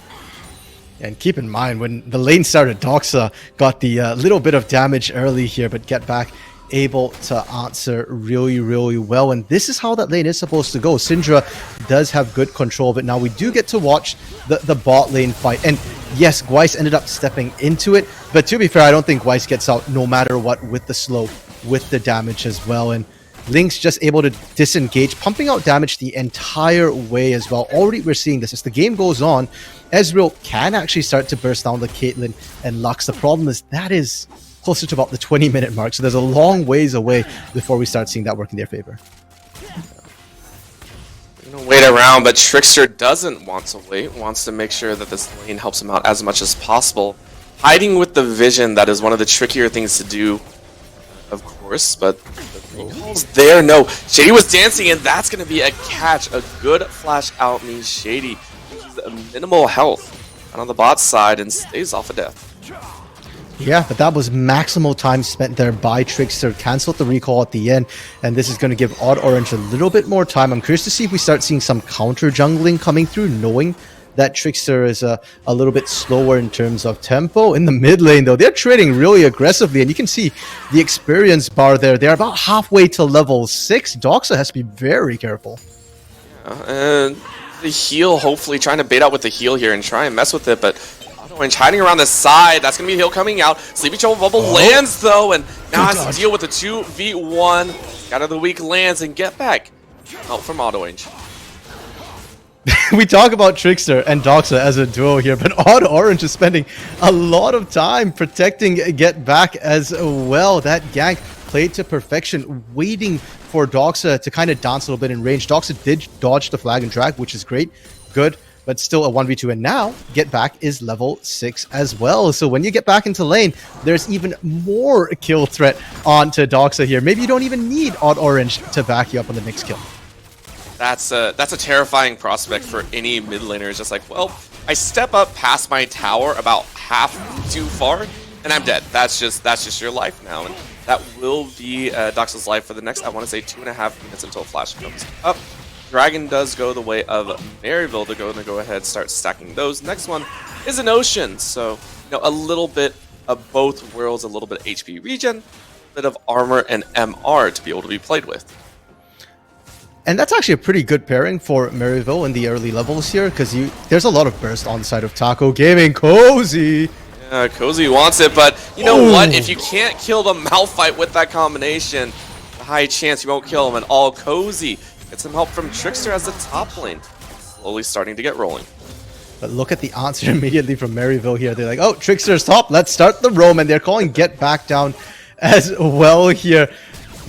And keep in mind, when the lane started, Doxa got the little bit of damage early here, but Get Back able to answer really, really well. And this is how that lane is supposed to go. Syndra does have good control of it. Now, we do get to watch the bot lane fight. And yes, Gweiss ended up stepping into it. But to be fair, I don't think Gweiss gets out no matter what with the slow, with the damage as well. And Link's just able to disengage, pumping out damage the entire way as well. Already we're seeing this. As the game goes on, Ezreal can actually start to burst down the Caitlyn and Lux. The problem is that is closer to about the 20-minute mark, so there's a long ways away before we start seeing that work in their favor. Gonna wait around, but Trickster doesn't want to wait, wants to make sure that this lane helps him out as much as possible. Hiding with the vision, that is one of the trickier things to do, of course, but the recall's there. No, Shady was dancing, and that's going to be a catch. A good flash out means Shady uses a minimal health on the bot side and stays off of death. Yeah, but that was maximal time spent there by Trickster. Canceled the recall at the end, and this is going to give Odd Orange a little bit more time. I'm curious to see if we start seeing some counter jungling coming through, knowing that Trickster is a little bit slower in terms of tempo. In the mid lane, though, they're trading really aggressively, and you can see the experience bar there. They're about halfway to level 6. Doxa has to be very careful. And the heal, hopefully trying to bait out with the heal here and try and mess with it, but Orange hiding around the side. That's going to be a heal coming out. Sleepy Trouble Bubble lands, though, and now has to deal with the 2v1. Out of the weak lands and Get Back. Out from Odd Orange. We talk about Trickster and Doxa as a duo here, but Odd Orange is spending a lot of time protecting Get Back as well. That gank played to perfection, waiting for Doxa to kind of dance a little bit in range. Doxa did dodge the flag and drag, which is great. Good. But still a 1v2, and now Get Back is level 6 as well. So when you get back into lane, there's even more kill threat onto Doxa here. Maybe you don't even need Odd Orange to back you up on the next kill. That's a terrifying prospect for any mid laner. It's just like, well, I step up past my tower about half too far, and I'm dead. That's just your life now, and that will be Doxa's life for the next, I want to say, 2.5 minutes until Flash comes up. Dragon does go the way of Maryville. They're going to go ahead and start stacking those. Next one is an Ocean. So, a little bit of both worlds, a little bit of HP regen, a bit of armor and MR to be able to be played with. And that's actually a pretty good pairing for Maryville in the early levels here, because there's a lot of burst on the side of Taco Gaming. Cozy! Yeah, Cozy wants it, but you know what? If you can't kill the Malphite with that combination, a high chance you won't kill him. And all Cozy get some help from Trickster as the top lane slowly starting to get rolling. But look at the answer immediately from Maryville here. They're like, oh, Trickster's top, let's start the roam. And they're calling Get Back down as well here.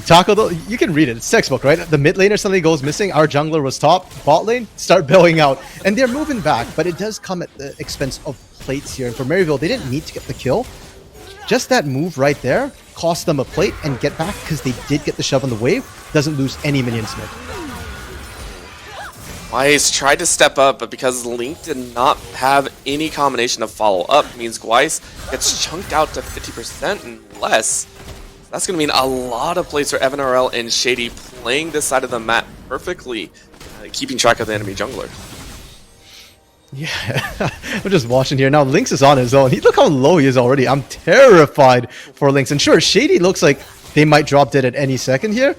Taco, though, you can read it. It's textbook, right? The mid laner suddenly goes missing. Our jungler was top. Bot lane, start bailing out. And they're moving back, but it does come at the expense of plates here. And for Maryville, they didn't need to get the kill. Just that move right there cost them a plate and get back because they did get the shove on the wave. Doesn't lose any minions mid. Gweiss tried to step up, but because Link did not have any combination of follow-up, means Gweiss gets chunked out to 50% and less. That's going to mean a lot of plays for Evan RL and Shady playing this side of the map perfectly, keeping track of the enemy jungler. Yeah, I'm just watching here. Now, Lynx is on his own. Look how low he is already. I'm terrified for Lynx. And sure, Shady looks like they might drop dead at any second here.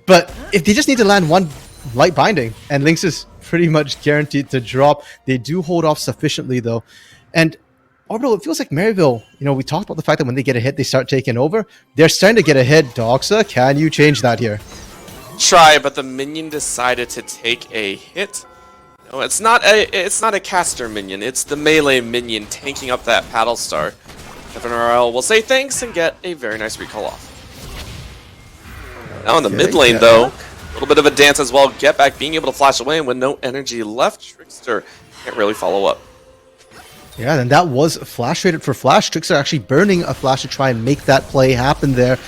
But if they just need to land one light binding, and Lynx is pretty much guaranteed to drop, they do hold off sufficiently, though. And Orbital, it feels like Maryville, we talked about the fact that when they get a hit, they start taking over. They're starting to get a hit. Doxa, can you change that here? Try, but the minion decided to take a hit. No, it's not a caster minion. It's the melee minion tanking up that paddle star. FNRL will say thanks and get a very nice recall off. Now in the mid lane, though, a little bit of a dance as well. Get back, being able to flash away, and with no energy left, Trickster can't really follow up. Yeah, and that was flash rated for flash. Trickster actually burning a flash to try and make that play happen there.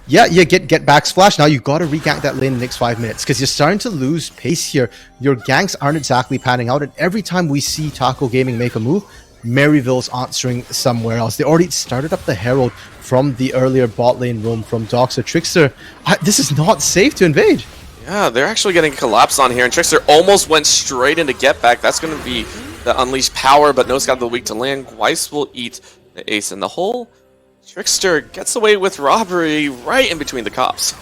Yeah, you get back splash. Now you got to regank that lane in the next 5 minutes because you're starting to lose pace here. Your ganks aren't exactly panning out, and every time we see Taco Gaming make a move, Maryville's answering somewhere else. They already started up the Herald from the earlier bot lane roam from Doxa. Trickster, this is not safe to invade. Yeah, they're actually getting collapse on here, and Trickster almost went straight into get back. That's going to be the unleashed power, but no Scout the weak to land. Gweiss will eat the ace in the hole. Trickster gets away with robbery right in between the cops.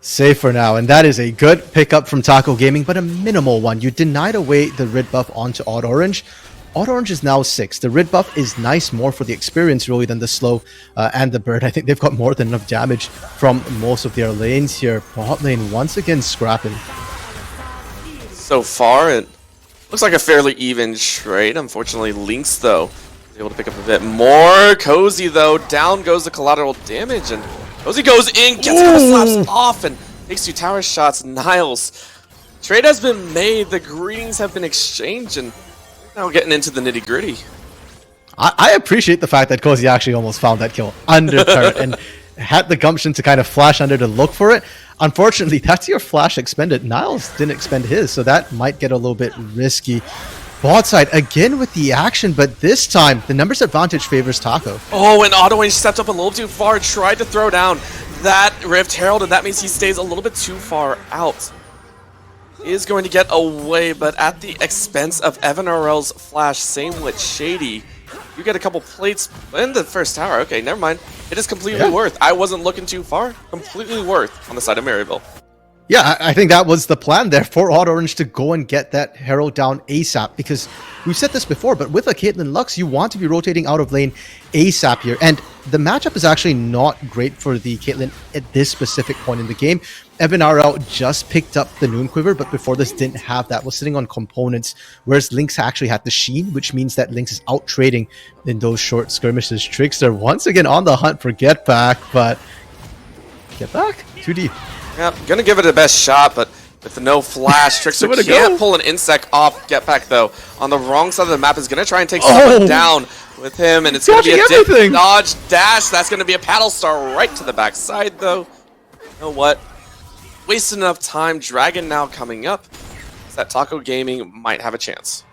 Safe for now, and that is a good pickup from Taco Gaming, but a minimal one. You denied away the red buff onto Odd Orange. Odd Orange is now 6. The red buff is nice more for the experience really than the slow and the bird. I think they've got more than enough damage from most of their lanes here. Bot lane once again scrapping. So far, it looks like a fairly even trade. Unfortunately, Lynx, though, is able to pick up a bit more. Cozy, though, down goes the collateral damage, and Cozy goes in, gets a couple slaps off, and takes 2 tower shots. Niles, trade has been made, the greetings have been exchanged, and now getting into the nitty-gritty. I appreciate the fact that Cozy actually almost found that kill under turret and had the gumption to kind of flash under to look for it. Unfortunately, that's your flash expended. Niles didn't expend his, so that might get a little bit risky. Bot side again with the action, but this time the numbers advantage favors Taco. Oh, and Auto Range stepped up a little too far, tried to throw down that Rift Herald, and that means he stays a little bit too far out. He is going to get away, but at the expense of Evan RL's flash. Same with Shady. You get a couple plates in the first tower. Okay, never mind. It is completely worth. I wasn't looking too far. Completely worth on the side of Maryville. Yeah, I think that was the plan there for Odd Orange to go and get that Herald down ASAP, because we've said this before, but with a Caitlyn Lux, you want to be rotating out of lane ASAP here, and the matchup is actually not great for the Caitlyn at this specific point in the game. Evan RL just picked up the Noon Quiver, but before this didn't have that, was sitting on components, whereas Lynx actually had the Sheen, which means that Lynx is out trading in those short skirmishes. Trickster once again on the hunt for Get Back, but Get Back? Too deep. Yeah, gonna give it a best shot, but with the no flash, Trickster can't pull an insect off Get Back, though. On the wrong side of the map is gonna try and take someone down with him, and it's gonna be a dip, dodge, dash. That's gonna be a paddle star right to the backside, though. You know what? Wasted enough time. Dragon now coming up. That Taco Gaming might have a chance.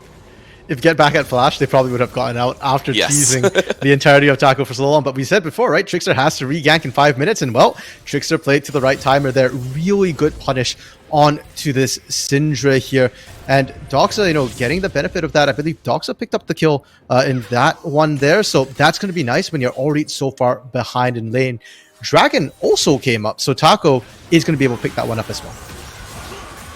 If Get Back at Flash, they probably would have gotten out after teasing the entirety of Taco for so long. But we said before, right? Trickster has to regank in 5 minutes. And, well, Trickster played to the right timer there. Really good punish on to this Syndra here. And Doxa, getting the benefit of that. I believe Doxa picked up the kill in that one there. So that's going to be nice when you're already so far behind in lane. Dragon also came up. So Taco is going to be able to pick that one up as well.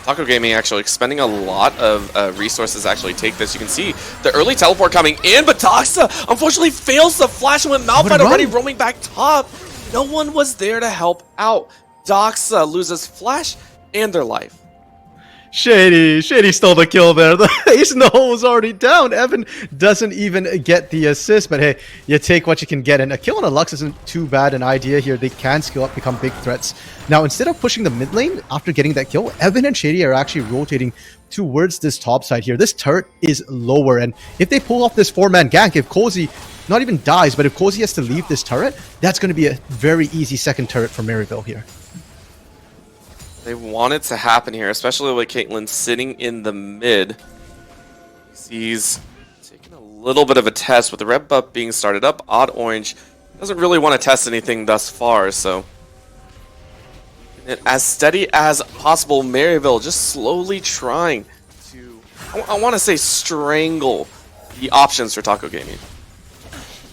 Taco Gaming actually expending a lot of resources to actually take this. You can see the early teleport coming in, but Doxa unfortunately fails to flash with Malphite already roaming back top. No one was there to help out. Doxa loses flash and their life. Shady stole the kill there. The ace in the hole was already down. Evan doesn't even get the assist, but hey, you take what you can get. And a kill on a Lux isn't too bad an idea here. They can skill up, become big threats. Now, instead of pushing the mid lane after getting that kill, Evan and Shady are actually rotating towards this top side here. This turret is lower, and if they pull off this 4-man gank, if Cozy not even dies, but if Cozy has to leave this turret, that's going to be a very easy second turret for Maryville here. They want it to happen here, especially with Caitlyn sitting in the mid. He's taking a little bit of a test with the red buff being started up. Odd Orange doesn't really want to test anything thus far, so as steady as possible. Maryville just slowly trying to, I want to say, strangle the options for Taco Gaming.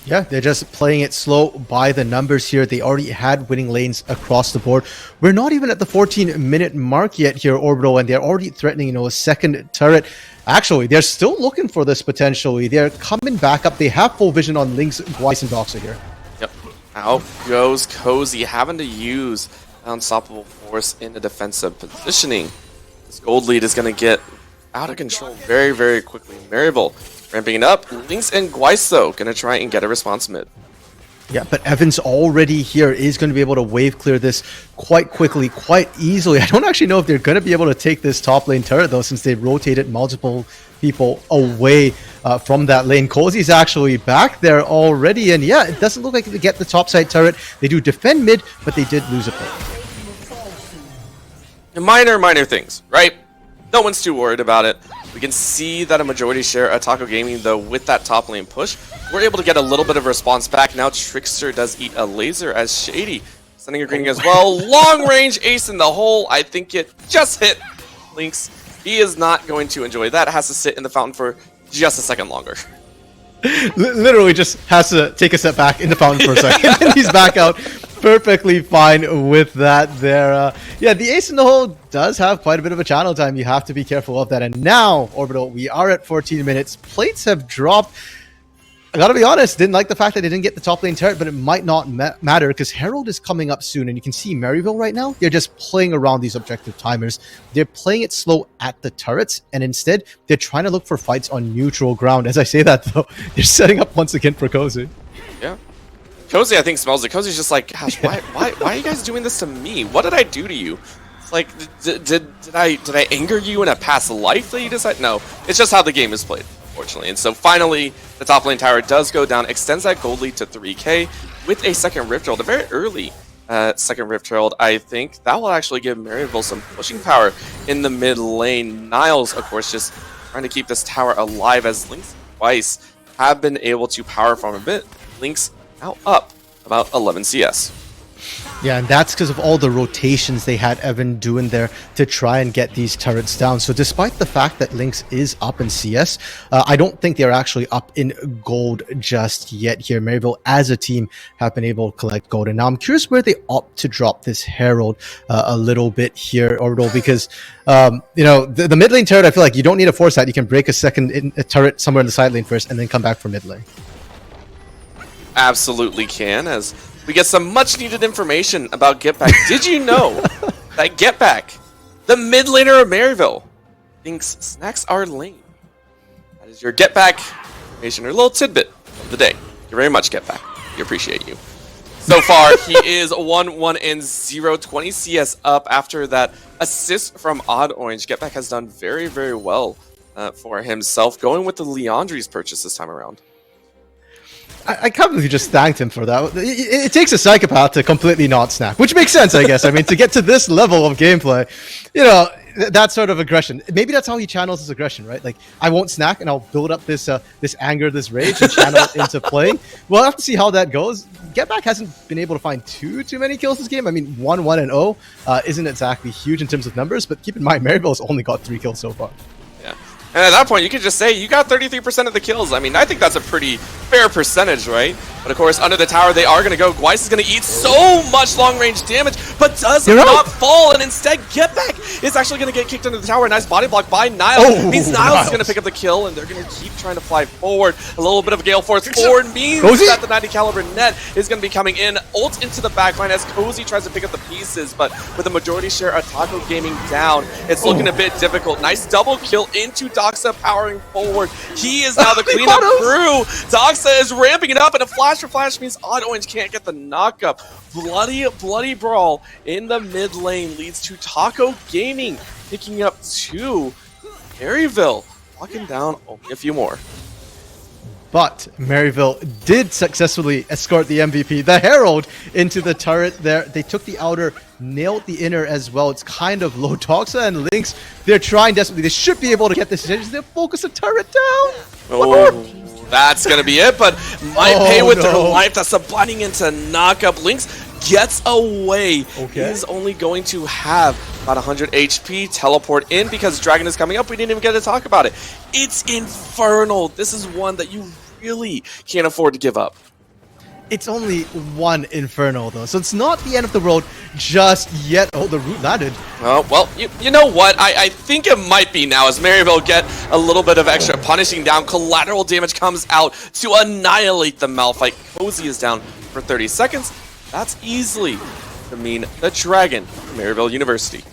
Yeah, they're just playing it slow by the numbers here. They already had winning lanes across the board. We're not even at the 14-minute mark yet here, Orbital, and they're already threatening, a second turret. Actually, they're still looking for this potentially. They're coming back up. They have full vision on Lynx, Gweiss, and Doxa here. Yep. Out goes Cozy, having to use Unstoppable Force in a defensive positioning. This gold lead is going to get out of control very, very quickly. Maryville ramping it up. Lynx and Gweiss, though, going to try and get a response mid. Yeah, but Evans already here is going to be able to wave clear this quite quickly, quite easily. I don't actually know if they're going to be able to take this top lane turret, though, since they've rotated multiple people away from that lane. Cozy's actually back there already, and yeah, it doesn't look like they get the top side turret. They do defend mid, but they did lose a play. Minor things, right? No one's too worried about it. We can see that a majority share of Taco Gaming, though, with that top lane push. We're able to get a little bit of response back. Now Trickster does eat a laser as Shady sending a greeting as well. Long range ace in the hole. I think it just hit Lynx. He is not going to enjoy that. Has to sit in the fountain for just a second longer. Literally just has to take a step back in the fountain for a second, and he's back out perfectly fine with that there. Yeah, the ace in the hole does have quite a bit of a channel time. You have to be careful of that. And now, Orbital, we are at 14 minutes. Plates have dropped. I gotta be honest, didn't like the fact that they didn't get the top lane turret, but it might not matter because Herald is coming up soon, and you can see Maryville right now, they're just playing around these objective timers. They're playing it slow at the turrets, and instead, they're trying to look for fights on neutral ground. As I say that, though, they're setting up once again for Cozy. Yeah. Cozy, I think, smells it. Cozy's just like, gosh, why are you guys doing this to me? What did I do to you? It's like, did I anger you in a past life that you decide? No, it's just how the game is played. Fortunately. And so finally, the top lane tower does go down, extends that gold lead to 3k with a second Rift Herald, a very early second Rift Herald. I think that will actually give Maryville some pushing power in the mid lane. Niles, of course, just trying to keep this tower alive as Lynx and Gweiss have been able to power farm a bit. Lynx now up about 11 CS. Yeah, and that's because of all the rotations they had Evan doing there to try and get these turrets down. So despite the fact that Lynx is up in CS, I don't think they're actually up in gold just yet here. Maryville as a team have been able to collect gold. And now I'm curious where they opt to drop this Herald a little bit here, Orbital, because the mid lane turret, I feel like you don't need a force that. You can break a turret somewhere in the side lane first and then come back for mid lane. Absolutely can, as we get some much needed information about Get Back. Did you know that Get Back, the mid laner of Maryville, thinks snacks are lame? That is your Get Back information, or little tidbit of the day. Thank you very much, Get Back. We appreciate you. So far, he is 1-1-0, 20 CS up after that assist from Odd Orange. Get Back has done very, very well for himself, going with the Leandri's purchase this time around. I can't believe you just thanked him for that. It takes a psychopath to completely not snack, which makes sense, I guess. I mean, to get to this level of gameplay, that sort of aggression. Maybe that's how he channels his aggression, right? Like, I won't snack, and I'll build up this anger, this rage, and channel it into playing. We'll have to see how that goes. Get Back hasn't been able to find too many kills this game. I mean, 1-1-0 isn't exactly huge in terms of numbers, but keep in mind, Maryville's only got 3 kills so far. Yeah. And at that point, you could just say you got 33% of the kills. I mean, I think that's a pretty fair percentage, right? But of course, under the tower, they are going to go. Gweiss is going to eat so much long-range damage, but does You're not out. fall, and instead, Get Back is actually going to get kicked under the tower. Nice body block by Niles. Oh, Means Niles is Niles. going to pick up the kill, and they're going to keep trying to fly forward. A little bit of a gale force forward means Cozy? that the 90 caliber net is going to be coming in. Ult into the backline as Cozy tries to pick up the pieces, but with a majority share of Taco Gaming down, it's looking a bit difficult. Nice double kill into Doxa powering forward. He is now the They cleanup got crew. Doxa is ramping it up, and a flash for flash means Odd Orange can't get the knockup. Bloody brawl in the mid lane leads to Taco Gaming picking up 2. Maryville locking down only a few more. But Maryville did successfully escort the MVP, the Herald, into the turret there. They took the outer, nailed the inner as well. It's kind of low. Doxa and Lynx, they're trying desperately. They should be able to get this. They're focus the turret down. Oh, that's going to be it, but might pay with their no. life. That's a blinding into knockup. Lynx gets away. Okay. He's only going to have about 100 HP. Teleport in because Dragon is coming up. We didn't even get to talk about it. It's Infernal. This is one that you really can't afford to give up. It's only one Inferno though, so it's not the end of the road just yet. Oh, the root landed. Oh, well, you know what? I think it might be now as Maryville get a little bit of extra punishing down. Collateral damage comes out to annihilate the Malphite. Cozy is down for 30 seconds. That's easily to mean the Dragon from Maryville University.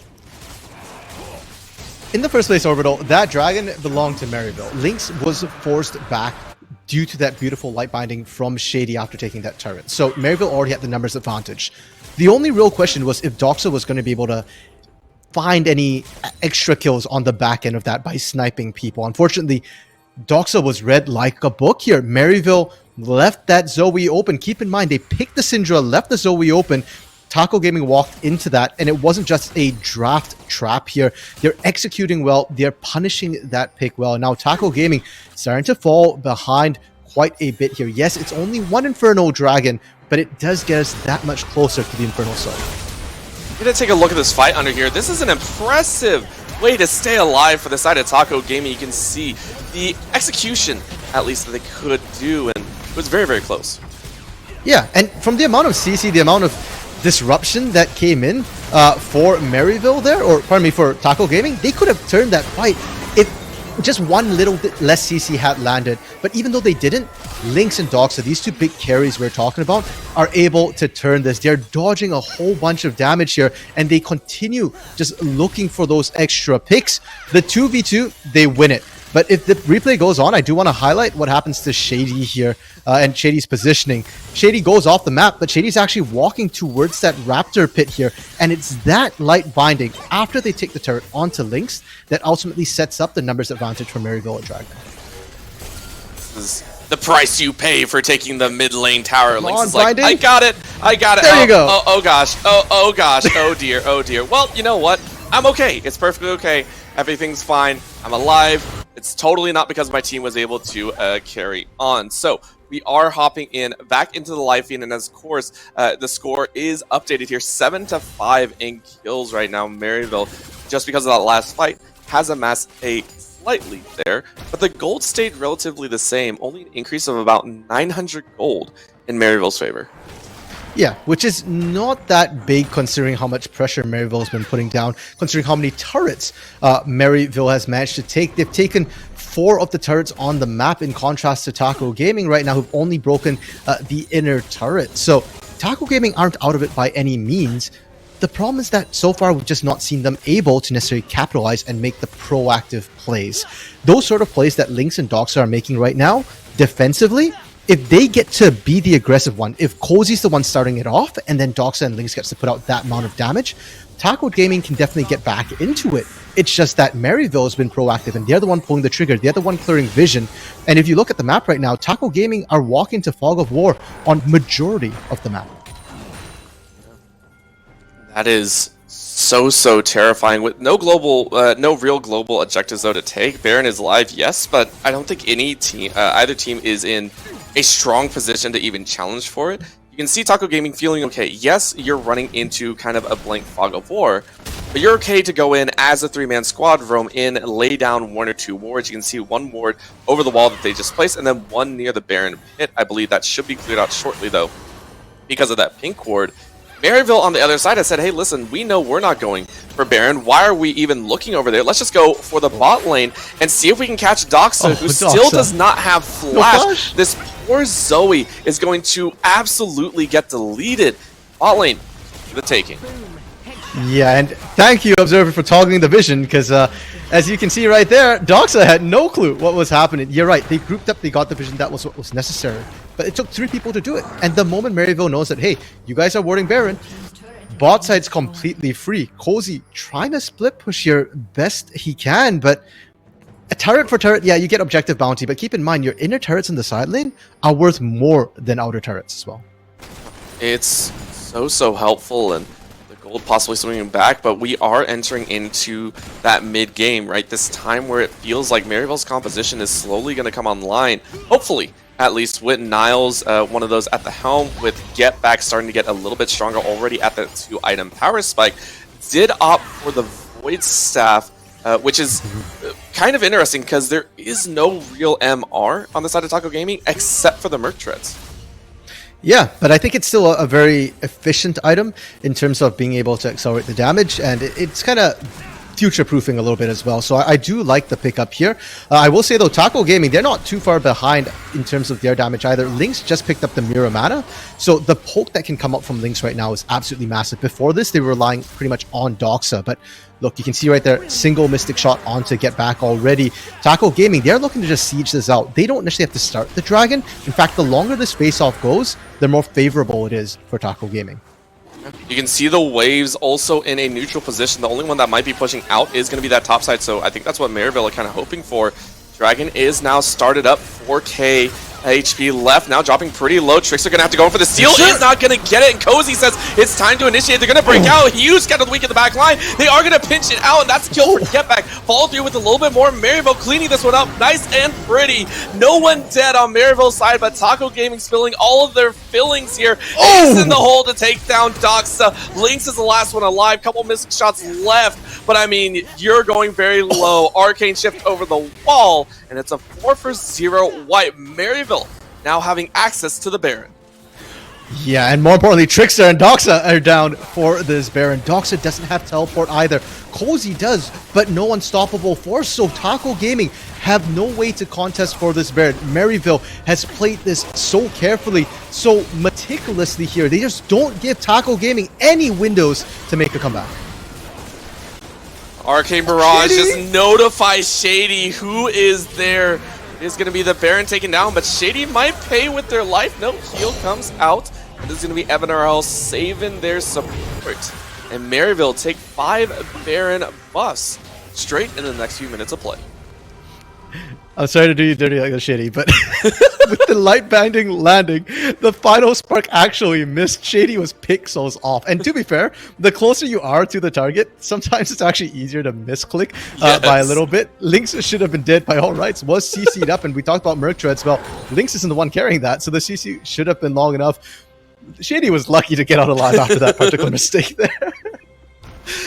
In the first place, Orbital, that dragon belonged to Maryville. Lynx was forced back due to that beautiful light binding from Shady after taking that turret. So Maryville already had the numbers advantage. The only real question was if Doxa was going to be able to find any extra kills on the back end of that by sniping people. Unfortunately, Doxa was read like a book here. Maryville left that Zoe open. Keep in mind, they picked the Syndra, left the Zoe open. Taco Gaming walked into that, and it wasn't just a draft trap here. They're executing well. They're punishing that pick well. Now, Taco Gaming starting to fall behind quite a bit here. Yes, it's only one Inferno Dragon, but it does get us that much closer to the Infernal Soul. We're going to take a look at this fight under here. This is an impressive way to stay alive for the side of Taco Gaming. You can see the execution, at least, that they could do, and it was very, very close. Yeah, and from the amount of CC, the amount of disruption that came in for Maryville there, or pardon me, for Taco Gaming, they could have turned that fight if just one little bit less CC had landed. But even though they didn't, Lynx and Doxa, these two big carries we're talking about, are able to turn this. They're dodging a whole bunch of damage here, and they continue just looking for those extra picks. The 2v2, they win it. But if the replay goes on, I do want to highlight what happens to Shady here and Shady's positioning. Shady goes off the map, but Shady's actually walking towards that Raptor pit here. And it's that light binding after they take the turret onto Lynx that ultimately sets up the numbers advantage for Maryville and Dragon. This is the price you pay for taking the mid lane tower. Lynx on, is like, Binding. I got it. There you go. Oh gosh. Oh gosh. Oh dear. Oh dear. Well, you know what? I'm okay. It's perfectly okay. Everything's fine. I'm alive. It's totally not because my team was able to carry on. So we are hopping in back into the live feed, and of course, the score is updated here, 7-5 in kills right now. Maryville, just because of that last fight, has amassed a slight lead there, but the gold stayed relatively the same, only an increase of about 900 gold in Maryville's favor. Yeah, which is not that big considering how much pressure Maryville has been putting down, considering how many turrets Maryville has managed to take. They've taken 4 of the turrets on the map in contrast to Taco Gaming right now, who've only broken the inner turret. So Taco Gaming aren't out of it by any means. The problem is that so far we've just not seen them able to necessarily capitalize and make the proactive plays. Those sort of plays that Lynx and Doxa are making right now, defensively, if they get to be the aggressive one, if Cozy's the one starting it off, and then Doxa and Lynx gets to put out that amount of damage, Taco Gaming can definitely get back into it. It's just that Maryville has been proactive, and they're the one pulling the trigger, they're the one clearing vision. And if you look at the map right now, Taco Gaming are walking to Fog of War on majority of the map. That is so terrifying with no real global objectives though to take. Baron is live, yes, but I don't think any team, either team is in a strong position to even challenge for it. You can see Taco Gaming feeling okay. Yes, you're running into kind of a blank Fog of War, But you're okay to go in as a 3-man squad, roam in, lay down 1 or 2 wards. You can see 1 ward over the wall that they just placed, and then 1 near the Baron pit. I believe that should be cleared out shortly, though, because of that pink ward. Maryville on the other side has said, hey, listen, we know we're not going for Baron. Why are we even looking over there? Let's just go for the bot lane and see if we can catch Doxa, who still does not have flash. This poor Zoe is going to absolutely get deleted. Bot lane for the taking. Yeah, and thank you, Observer, for toggling the vision, because as you can see right there, Doxa had no clue what was happening. You're right, they grouped up, they got the vision, that was what was necessary. But it took 3 people to do it. And the moment Maryville knows that, hey, you guys are warding Baron, bot side's completely free. Cozy trying to split push here best he can, but a turret for turret, yeah, you get objective bounty, but keep in mind, your inner turrets in the side lane are worth more than outer turrets as well. It's so helpful, and gold possibly swinging back, but we are entering into that mid game, right? This time where it feels like Maryville's composition is slowly going to come online. Hopefully, at least with Niles, one of those at the helm, with Get Back starting to get a little bit stronger already at the 2-item power spike, did opt for the Void Staff, which is kind of interesting because there is no real MR on the side of Taco Gaming except for the Merc Treads. Yeah, but I think it's still a very efficient item in terms of being able to accelerate the damage, and it's kind of future-proofing a little bit as well. So I do like the pickup here. I will say, though, Taco Gaming, they're not too far behind in terms of their damage either. Lynx just picked up the Mirror Mana, so the poke that can come up from Lynx right now is absolutely massive. Before this, they were relying pretty much on Doxa, but look, you can see right there, single Mystic Shot onto Get Back already. Taco Gaming, they're looking to just siege this out. They don't necessarily have to start the Dragon. In fact, the longer this face-off goes, the more favorable it is for Taco Gaming. You can see the waves also in a neutral position. The only one that might be pushing out is going to be that top side, so I think that's what Maryville are kind of hoping for. Dragon is now started up, 4k HP left, now dropping pretty low. Tricks are going to have to go for the steal. Is not going to get it, and Cozy says it's time to initiate. They're going to break out. Huge kind of the weak in the back line. They are going to pinch it out, and that's a kill for Get Back. Follow through with a little bit more. Maryville cleaning this one up nice and pretty. No one dead on Maryville's side, but Taco Gaming spilling all of their fillings here. Ace in the hole to take down Doxa. Lynx is the last one alive. Couple missed shots left, but I mean, you're going very low. Arcane shift over the wall, and it's a 4-for-0 wipe. Maryville now having access to the Baron. Yeah, and more importantly, Trickster and Doxa are down for this Baron. Doxa doesn't have teleport either. Cozy does, but no unstoppable force, so Taco Gaming have no way to contest for this Baron. Maryville has played this so carefully, so meticulously here. They just don't give Taco Gaming any windows to make a comeback. Arcane Barrage just notifies Shady who is there. It is going to be the Baron taken down, but Shady might pay with their life. No, heal comes out. This is going to be Evan RL saving their support. And Maryville take 5 Baron buffs straight in the next few minutes of play. I'm sorry to do you dirty like a Shady, but with the light binding landing, the final spark actually missed. Shady was pixels off. And to be fair, the closer you are to the target, sometimes it's actually easier to misclick by a little bit. Lynx should have been dead by all rights, was CC'd up, and we talked about Merc Treads. Well, Lynx isn't the one carrying that, so the CC should have been long enough. Shady was lucky to get out alive after that particular mistake there.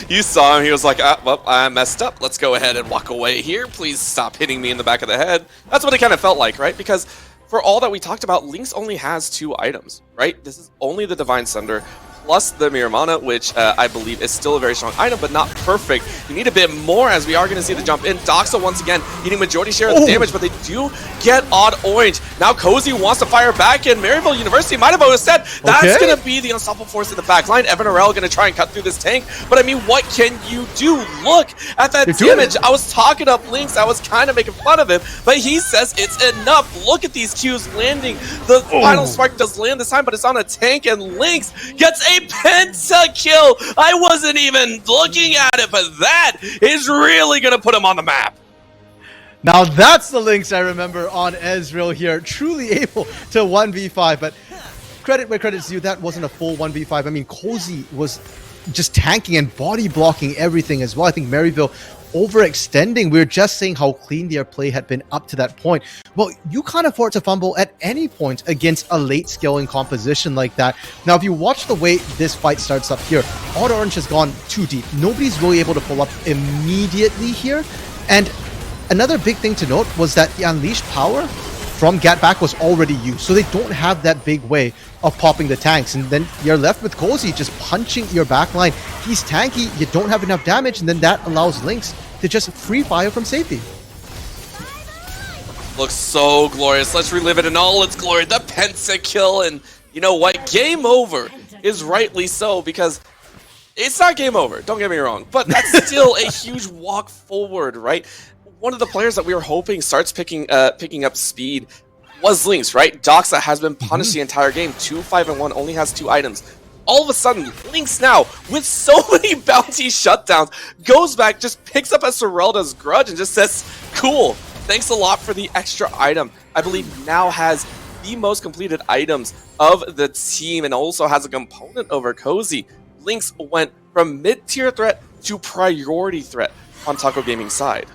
You saw him, he was like, well, I messed up. Let's go ahead and walk away here. Please stop hitting me in the back of the head. That's what it kind of felt like, right? Because for all that we talked about, Lynx only has 2 items, right? This is only the Divine Sunder plus the Mirror Mana, which I believe is still a very strong item, but not perfect. You need a bit more, as we are going to see the jump in. Doxa once again eating majority share of the damage, but they do get odd orange. Now Cozy wants to fire back in. Maryville University might have always said that's going to be the unstoppable force in the back line. Evan RL going to try and cut through this tank, but I mean, what can you do? Look at that damage. I was talking up Lynx. I was kind of making fun of him, but he says it's enough. Look at these Qs landing. The final spark does land this time, but it's on a tank, and Lynx gets a penta-kill. I wasn't even looking at it, but that is really going to put him on the map. Now that's the Lynx I remember on Ezreal here, truly able to 1v5, but credit where credit's due, that wasn't a full 1v5. I mean, Cozy was just tanking and body blocking everything as well. I think Maryville overextending. We were just saying how clean their play had been up to that point. Well, you can't afford to fumble at any point against a late scaling composition like that. Now, if you watch the way this fight starts up here, Odd Orange has gone too deep. Nobody's really able to pull up immediately here. And another big thing to note was that the unleashed power from Get Back was already used, so they don't have that big way of popping the tanks. And then you're left with Cozy just punching your backline. He's tanky, you don't have enough damage, and then that allows Lynx to just free fire from safety. Looks so glorious. Let's relive it in all its glory. The pentakill, and you know what? Game over is rightly so, because it's not game over, don't get me wrong, but that's still a huge walk forward, right? One of the players that we were hoping starts picking up speed was Lynx, right? Doxa has been punished the entire game. 2-5-1, only has 2 items. All of a sudden, Lynx now, with so many bounty shutdowns, goes back, just picks up a Sorelda's grudge and just says, cool, thanks a lot for the extra item. I believe now has the most completed items of the team and also has a component over Cozy. Lynx went from mid-tier threat to priority threat on Taco Gaming's side.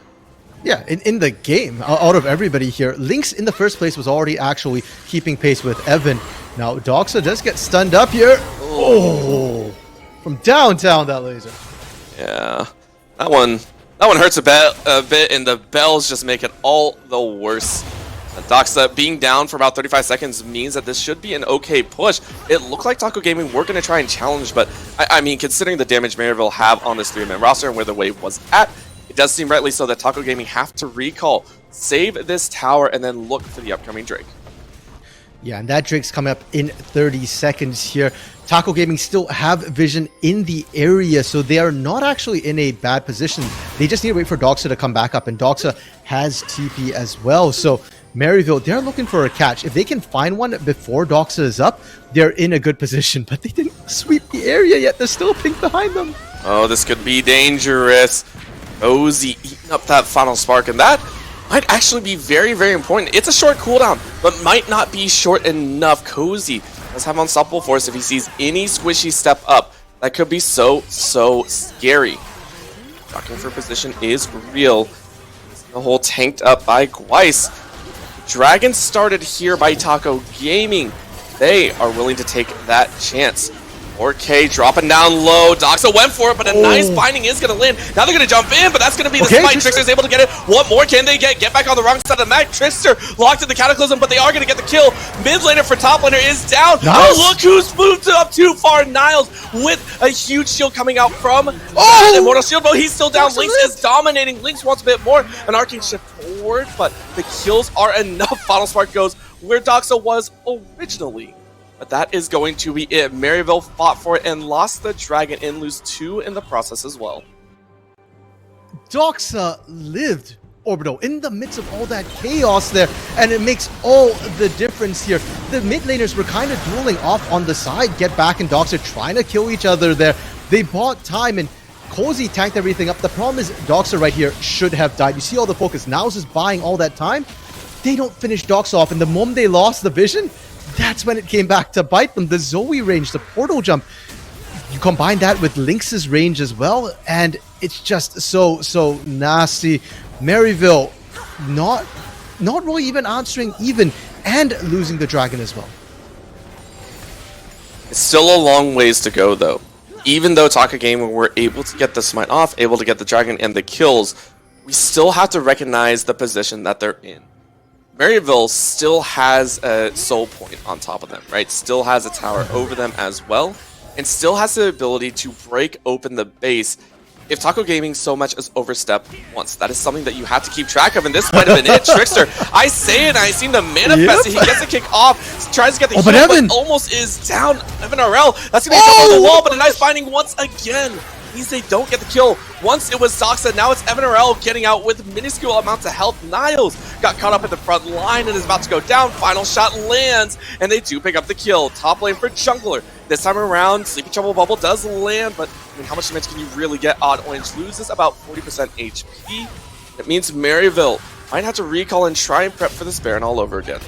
Yeah, in the game, out of everybody here, Lynx in the first place was already actually keeping pace with Evan. Now, Doxa does get stunned up here. Oh, from downtown, that laser. Yeah, that one hurts a bit, and the bells just make it all the worse. Doxa being down for about 35 seconds means that this should be an okay push. It looked like Taco Gaming were going to try and challenge, but I mean, considering the damage Maryville have on this 3-man roster and where the wave was at, it does seem rightly so that Taco Gaming have to recall, save this tower, and then look for the upcoming Drake. Yeah, and that Drake's coming up in 30 seconds here. Taco Gaming still have vision in the area, so they are not actually in a bad position. They just need to wait for Doxa to come back up, and Doxa has TP as well. So Maryville, they're looking for a catch. If they can find one before Doxa is up, they're in a good position, but they didn't sweep the area yet. There's still a pink behind them. Oh, this could be dangerous. Cozy eating up that final spark, and that might actually be very, very important. It's a short cooldown, but might not be short enough. Cozy does have unstoppable force if he sees any squishy step up. That could be so scary. Jockeying for position is real. The whole tanked up by Gweiss. Dragon started here by Taco Gaming. They are willing to take that chance. 4K dropping down low. Doxa went for it, but a nice binding is going to land. Now they're going to jump in, but that's going to be the spike. Trickster's able to get it. What more can they get? Get back on the wrong side of the map. Trickster locked in the Cataclysm, but they are going to get the kill. Mid laner for top laner is down. Nice. Oh, look who's moved up too far. Niles with a huge shield coming out from Immortal Shield, but he's still down. Lynx is dominating. Lynx wants a bit more. An arcane shift forward, but the kills are enough. Final Spark goes where Doxa was originally. But that is going to be it. Maryville fought for it and lost the Dragon and lose 2 in the process as well. Doxa lived Orbital in the midst of all that chaos there, and it makes all the difference here. The mid laners were kind of dueling off on the side. Get Back and Doxa trying to kill each other there. They bought time, and Cozy tanked everything up. The problem is Doxa right here should have died. You see all the focus. Now's just buying all that time. They don't finish Doxa off, and the moment they lost the vision, that's when it came back to bite them. The Zoe range, the portal jump. You combine that with Lynx's range as well, and it's just so nasty. Maryville not really even answering even, and losing the Dragon as well. It's still a long ways to go though. Even though Taco Gaming were able to get the smite off, able to get the Dragon and the kills, we still have to recognize the position that they're in. Maryville still has a soul point on top of them, right? Still has a tower over them as well, and still has the ability to break open the base if Taco Gaming so much as overstep once. That is something that you have to keep track of, and this might have been it. Trickster, I say it, I seem to manifest it. He gets a kick off, tries to get the heal, but almost is down. Evan RL, that's going to be a jump on the wall, but a nice binding once again. Means they don't get the kill. Once it was Doxa, now it's Evan RL getting out with minuscule amounts of health. Niles got caught up in the front line and is about to go down. Final shot lands, and they do pick up the kill. Top lane for Jungler. This time around, Sleepy Trouble Bubble does land, but I mean, how much damage can you really get? Odd Orange loses about 40% HP. It means Maryville might have to recall and try and prep for this Baron all over again.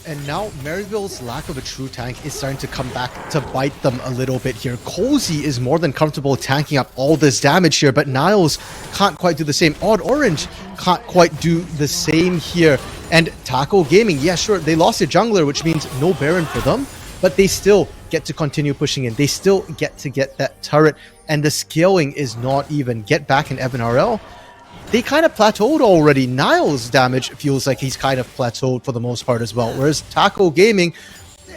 And now Maryville's lack of a true tank is starting to come back to bite them a little bit here. Cozy is more than comfortable tanking up all this damage here, but Niles can't quite do the same. Odd Orange can't quite do the same here. And Taco Gaming, yeah, sure, they lost their jungler, which means no Baron for them, but they still get to continue pushing in. They still get to get that turret, and the scaling is not even. Get back in Evan RL. They kind of plateaued already. Niles' damage feels like he's kind of plateaued for the most part as well. Whereas Taco Gaming,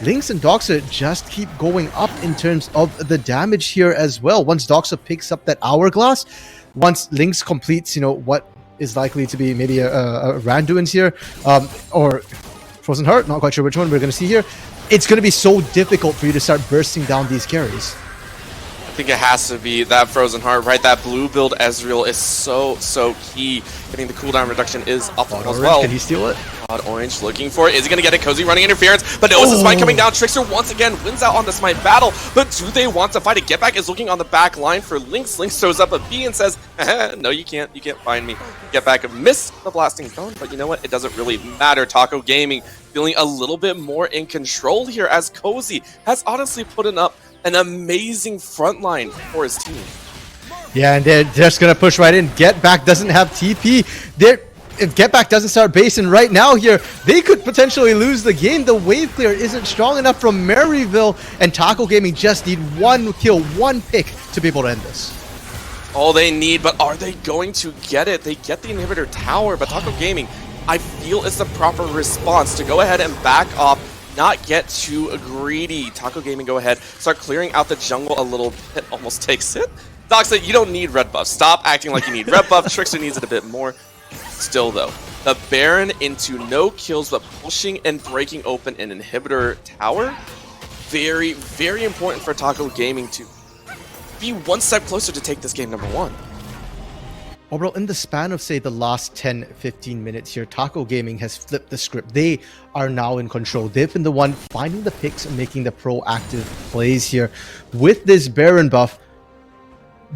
Lynx and Doxa just keep going up in terms of the damage here as well. Once Doxa picks up that Hourglass, once Lynx completes, what is likely to be maybe a Randuin's here, or Frozen Heart, not quite sure which one we're going to see here, it's going to be so difficult for you to start bursting down these carries. I think it has to be that Frozen Heart, right? That blue build Ezreal is so key. Getting the cooldown reduction is up as well. Can he steal it? Odd Orange looking for it. Is he going to get it? Cozy running interference, but no, it's a smite coming down. Trickster once again wins out on the smite battle, but do they want to fight it? Get Back is looking on the back line for Lynx. Lynx throws up a B and says, no, you can't find me. Get Back missed the blasting zone, but you know what? It doesn't really matter. Taco Gaming feeling a little bit more in control here as Cozy has honestly put up an amazing front line for his team. Yeah, and they're just going to push right in. Get Back doesn't have TP. If Get Back doesn't start basing right now here, they could potentially lose the game. The wave clear isn't strong enough from Maryville, and Taco Gaming just need one kill, one pick to be able to end this. All they need, but are they going to get it? They get the inhibitor tower, but Taco Gaming, I feel is the proper response to go ahead and back off, not get too greedy. Taco Gaming go ahead, start clearing out the jungle a little bit, almost takes it. Doxa, you don't need red buff. Stop acting like you need red buff. Trickster needs it a bit more. Still though, the Baron into no kills, but pushing and breaking open an inhibitor tower. Very, very important for Taco Gaming to be one step closer to take this game number one. Overall, in the span of, say, the last 10-15 minutes here, Taco Gaming has flipped the script. They are now in control. They've been the one finding the picks and making the proactive plays here. With this Baron buff,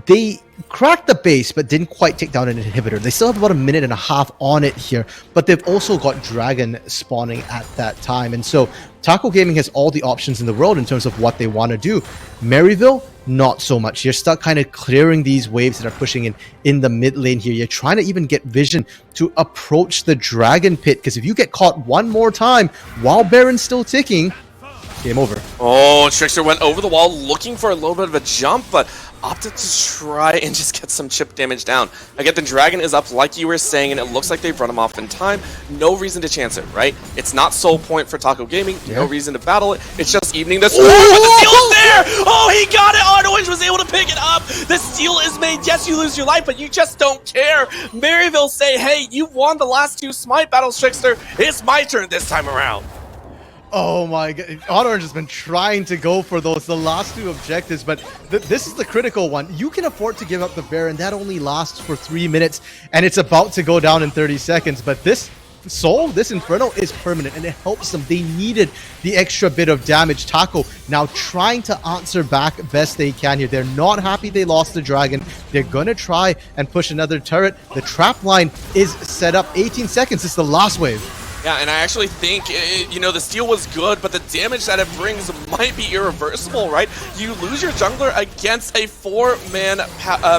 they cracked the base, but didn't quite take down an inhibitor. They still have about a minute and a half on it here, but they've also got Dragon spawning at that time. And so Taco Gaming has all the options in the world in terms of what they want to do. Maryville, not so much. You're stuck kind of clearing these waves that are pushing in the mid lane here. You're trying to even get vision to approach the Dragon Pit, because if you get caught one more time while Baron's still ticking, game over. Oh, Trickster went over the wall looking for a little bit of a jump, but opted to try and just get some chip damage down. Again, the Dragon is up like you were saying, and it looks like they've run him off in time. No reason to chance it, right? It's not soul point for Taco Gaming. No reason to battle it. It's just evening the storm, but the steal is there! Oh, he got it! Odd Orange was able to pick it up! The steal is made. Yes, you lose your life, but you just don't care. Maryville say, hey, you won the last two smite battles, Trickster. It's my turn this time around. Oh my god, Odd Orange has been trying to go for the last two objectives, but this is the critical one. You can afford to give up the Baron. That only lasts for 3 minutes, and it's about to go down in 30 seconds, but this Soul, this Inferno is permanent, and it helps them. They needed the extra bit of damage. Taco now trying to answer back best they can here. They're not happy they lost the Dragon. They're gonna try and push another turret. The trap line is set up. 18 seconds is the last wave. Yeah, and I actually think, the steal was good, but the damage that it brings might be irreversible, right? You lose your jungler against a 4-man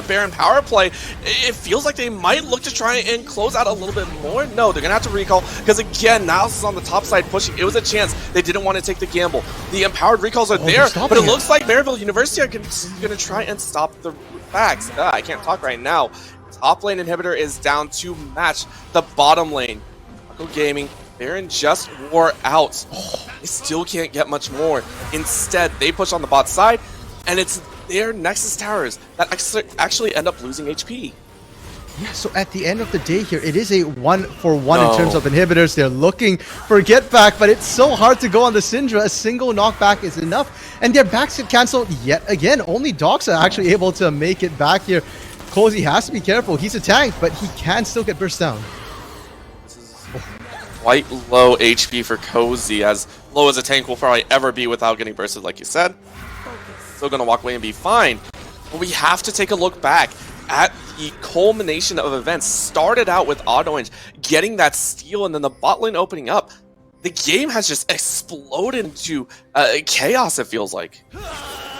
Baron power play. It feels like they might look to try and close out a little bit more. No, they're going to have to recall, because again, Niles is on the top side pushing. It was a chance. They didn't want to take the gamble. The empowered recalls are there, but it looks like Maryville University are going to try and stop the backs. I can't talk right now. Top lane inhibitor is down to match the bottom lane. Gaming, Baron just wore out. They still can't get much more. Instead, they push on the bot side, and it's their Nexus towers that actually end up losing HP. Yeah, so at the end of the day here, it is a 1-for-1 in terms of inhibitors. They're looking for get back, but it's so hard to go on the Syndra. A single knockback is enough, and their backs get cancelled yet again. Only Doxa actually able to make it back here. Cozy has to be careful. He's a tank, but he can still get burst down. Quite low HP for Cozy, as low as a tank will probably ever be without getting bursted, like you said. Still gonna walk away and be fine. But we have to take a look back at the culmination of events. Started out with Odd Orange getting that steal, and then the bot lane opening up. the game has just exploded into chaos, it feels like.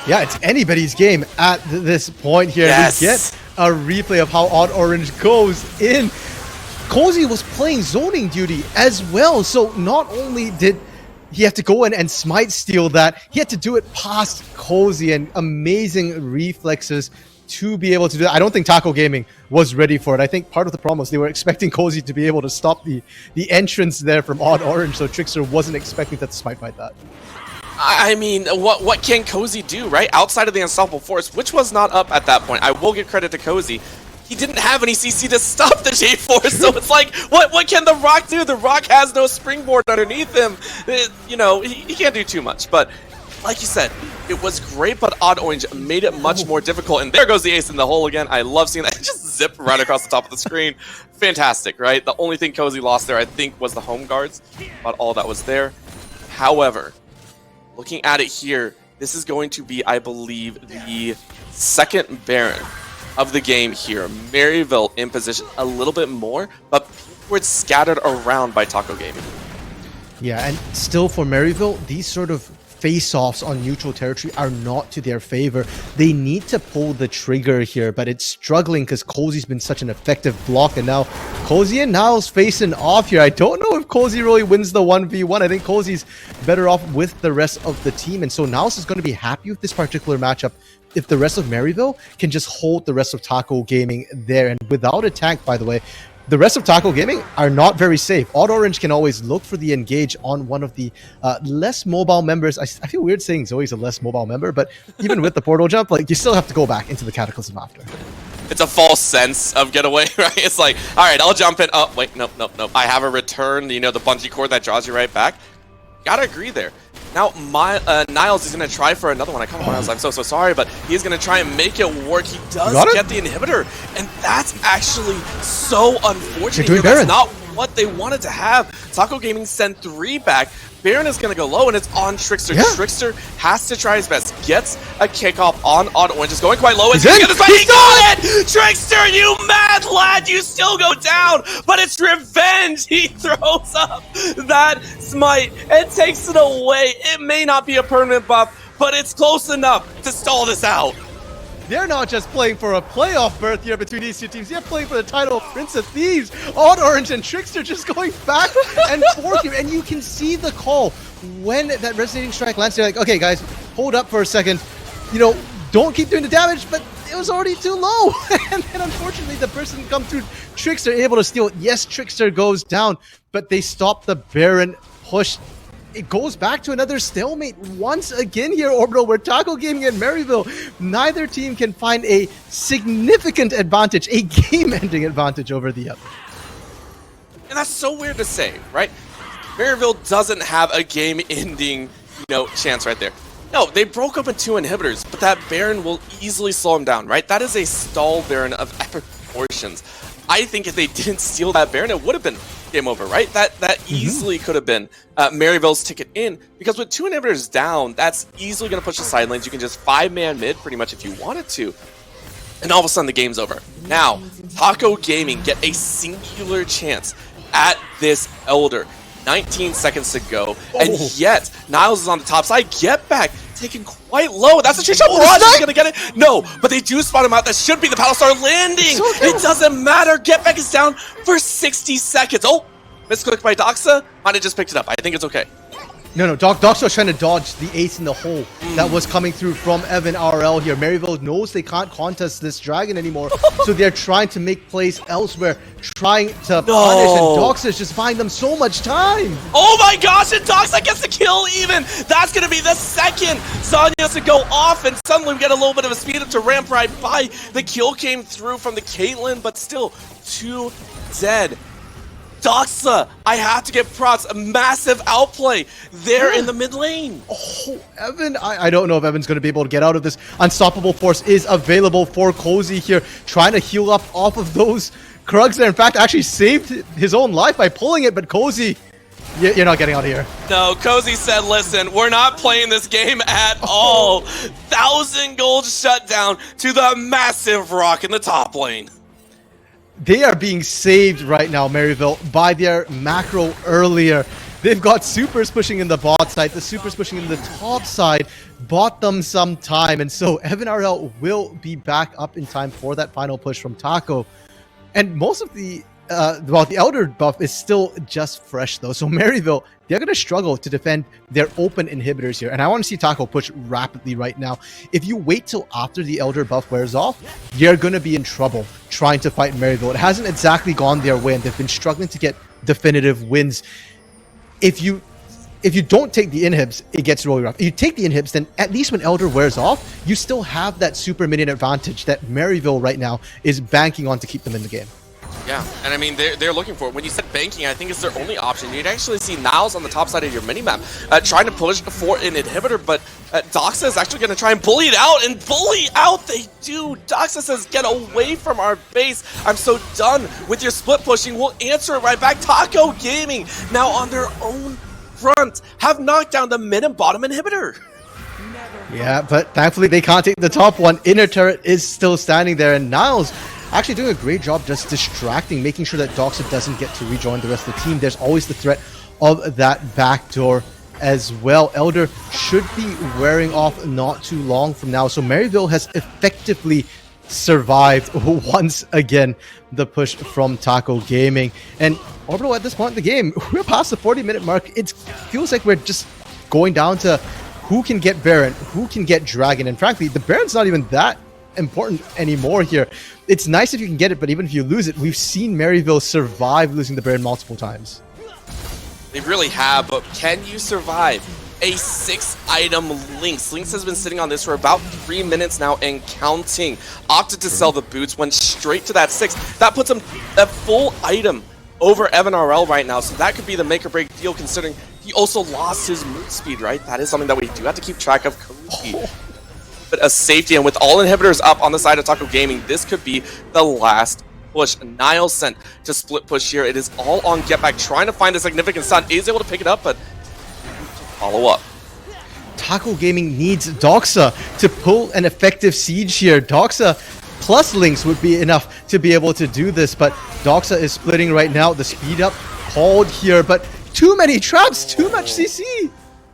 Yeah, it's anybody's game at this point here. Yes. We get a replay of how Odd Orange goes in. Cozy was playing zoning duty as well, so not only did he have to go in and smite steal that, he had to do it past Cozy, and amazing reflexes to be able to do that. I don't think Taco Gaming was ready for it. I think part of the problem was they were expecting Cozy to be able to stop the entrance there from Odd Orange, so Trickster wasn't expecting that to smite fight that. I mean, what can Cozy do, right? Outside of the Unstoppable Force, which was not up at that point. I will give credit to Cozy. He didn't have any CC to stop the J-Force, so it's like, what can the Rock do? The Rock has no springboard underneath him. You know, he can't do too much, but like you said, it was great, but Odd Orange made it much more difficult, and there goes the ace in the hole again. I love seeing that just zip right across the top of the screen. Fantastic, right? The only thing Cozy lost there, I think, was the home guards, but all that was there. However, looking at it here, this is going to be, I believe, the second Baron of the game here. Maryville in position a little bit more, but where it's scattered around by Taco Gaming. Yeah, and still for Maryville, these sort of face-offs on neutral territory are not to their favor. They need to pull the trigger here, but it's struggling because Cozy's been such an effective block, and now Cozy and Niles facing off here. I don't know if Cozy really wins the 1v1. I think Cozy's better off with the rest of the team, and so Niles is going to be happy with this particular matchup if the rest of Maryville can just hold the rest of Taco Gaming there. And without a tank, by the way, the rest of Taco Gaming are not very safe. Odd Orange can always look for the engage on one of the less mobile members. I feel weird saying Zoe's a less mobile member, but even with the portal jump, like, you still have to go back into the Cataclysm after. It's a false sense of getaway, right? It's like, all right, I'll jump in. Oh, wait, nope. I have a return, you know, the bungee cord that draws you right back. Gotta agree there. Now, Niles is going to try for another one. I come on, Niles, I'm so sorry, but he's going to try and make it work. He does get the inhibitor, and that's actually so unfortunate. That's not what they wanted to have. Taco Gaming sent 3 back. Baron is going to go low, and it's on Trickster. Yeah. Trickster has to try his best. Gets a kickoff on Odd Orange. Is going quite low. He's going to fight. He got it! Trickster, you mad lad! You still go down, but it's revenge. He throws up that smite and takes it away. It may not be a permanent buff, but it's close enough to stall this out. They're not just playing for a playoff berth here between these two teams. They're playing for the title of Prince of Thieves. Odd Orange and Trickster just going back and forth here. And you can see the call when that resonating strike lands. They're like, okay, guys, hold up for a second. You know, don't keep doing the damage, but it was already too low. And then unfortunately, the person come through Trickster able to steal it. Yes, Trickster goes down, but they stop the Baron push. It goes back to another stalemate once again here, Orbital, where Taco Gaming and Maryville, neither team can find a significant advantage, a game-ending advantage over the other. And that's so weird to say, right? Maryville doesn't have a game-ending, chance right there. No, they broke up in 2 inhibitors, but that Baron will easily slow him down, right? That is a stall Baron of epic proportions. I think if they didn't steal that Baron, it would have been game over, right? That easily could have been Maryville's ticket in, because with 2 inhibitors down, that's easily going to push the side lanes. You can just 5-man mid pretty much if you wanted to, and all of a sudden the game's over. Now, Taco Gaming get a singular chance at this Elder. 19 seconds to go, and yet Niles is on the top side. Get back, taken quite low. That's a trick shot. Raj is gonna get it. No, but they do spot him out. That should be the Paddle Star landing. It doesn't matter. Get back is down for 60 seconds. Oh, misclick by Doxa. Might have just picked it up. I think it's okay. No, Doxa was trying to dodge the ace in the hole that was coming through from Evan RL here. Maryville knows they can't contest this dragon anymore, so they're trying to make plays elsewhere, trying to punish, and Doxa is just buying them so much time. Oh my gosh, and Doxa gets the kill even. That's going to be the second Zanya to go off, and suddenly we get a little bit of a speed up to ramp right by. The kill came through from the Caitlyn, but still 2 dead. Doxa, I have to give props. A massive outplay there in the mid lane. Oh, Evan, I don't know if Evan's going to be able to get out of this. Unstoppable Force is available for Cozy here, trying to heal up off of those Krugs there. In fact, actually saved his own life by pulling it, but Cozy, you're not getting out of here. No, Cozy said, listen, we're not playing this game at all. 1,000 gold shutdown to the massive rock in the top lane. They are being saved right now, Maryville, by their macro earlier. They've got supers pushing in the bot side, the supers pushing in the top side, bought them some time, and so Evan RL will be back up in time for that final push from Taco. And most of the the Elder buff is still just fresh though, so Maryville, they're going to struggle to defend their open inhibitors here, and I want to see Taco push rapidly right now. If you wait till after the Elder buff wears off, you're going to be in trouble trying to fight Maryville. It hasn't exactly gone their way, and they've been struggling to get definitive wins. If you don't take the inhibs, it gets really rough. If you take the inhibs, then at least when Elder wears off, you still have that super minion advantage that Maryville right now is banking on to keep them in the game. Yeah, and I mean, they're looking for it. When you said banking, I think it's their only option. You'd actually see Niles on the top side of your minimap trying to push for an inhibitor, but Doxa is actually going to try and bully it out, and bully out they do. Doxa says, get away from our base. I'm so done with your split pushing. We'll answer it right back. Taco Gaming, now on their own front, have knocked down the mid and bottom inhibitor. Yeah, but thankfully they can't take the top one. Inner turret is still standing there, and Niles actually doing a great job just distracting, making sure that Doxa doesn't get to rejoin the rest of the team. There's always the threat of that backdoor as well. Elder should be wearing off not too long from now, so Maryville has effectively survived once again the push from Taco Gaming. And Orbital, at this point in the game, we're past the 40-minute mark. It feels like we're just going down to who can get Baron, who can get Dragon, and frankly, the Baron's not even that important anymore here. It's nice if you can get it, but even if you lose it, we've seen Maryville survive losing the Baron multiple times. They really have, but can you survive a 6-item Lynx? Lynx has been sitting on this for about 3 minutes now and counting. Opted to sell the boots, went straight to that 6. That puts him a full item over Evan RL right now, so that could be the make or break deal considering he also lost his move speed, right? That is something that we do have to keep track of. But a safety, and with all inhibitors up on the side of Taco Gaming, this could be the last push. Niles sent to split push here. It is all on Get Back, trying to find a significant stun. Is able to pick it up, but follow up. Taco Gaming needs Doxa to pull an effective siege here. Doxa plus Lynx would be enough to be able to do this, but Doxa is splitting right now. The speed up called here, but too many traps, too much CC.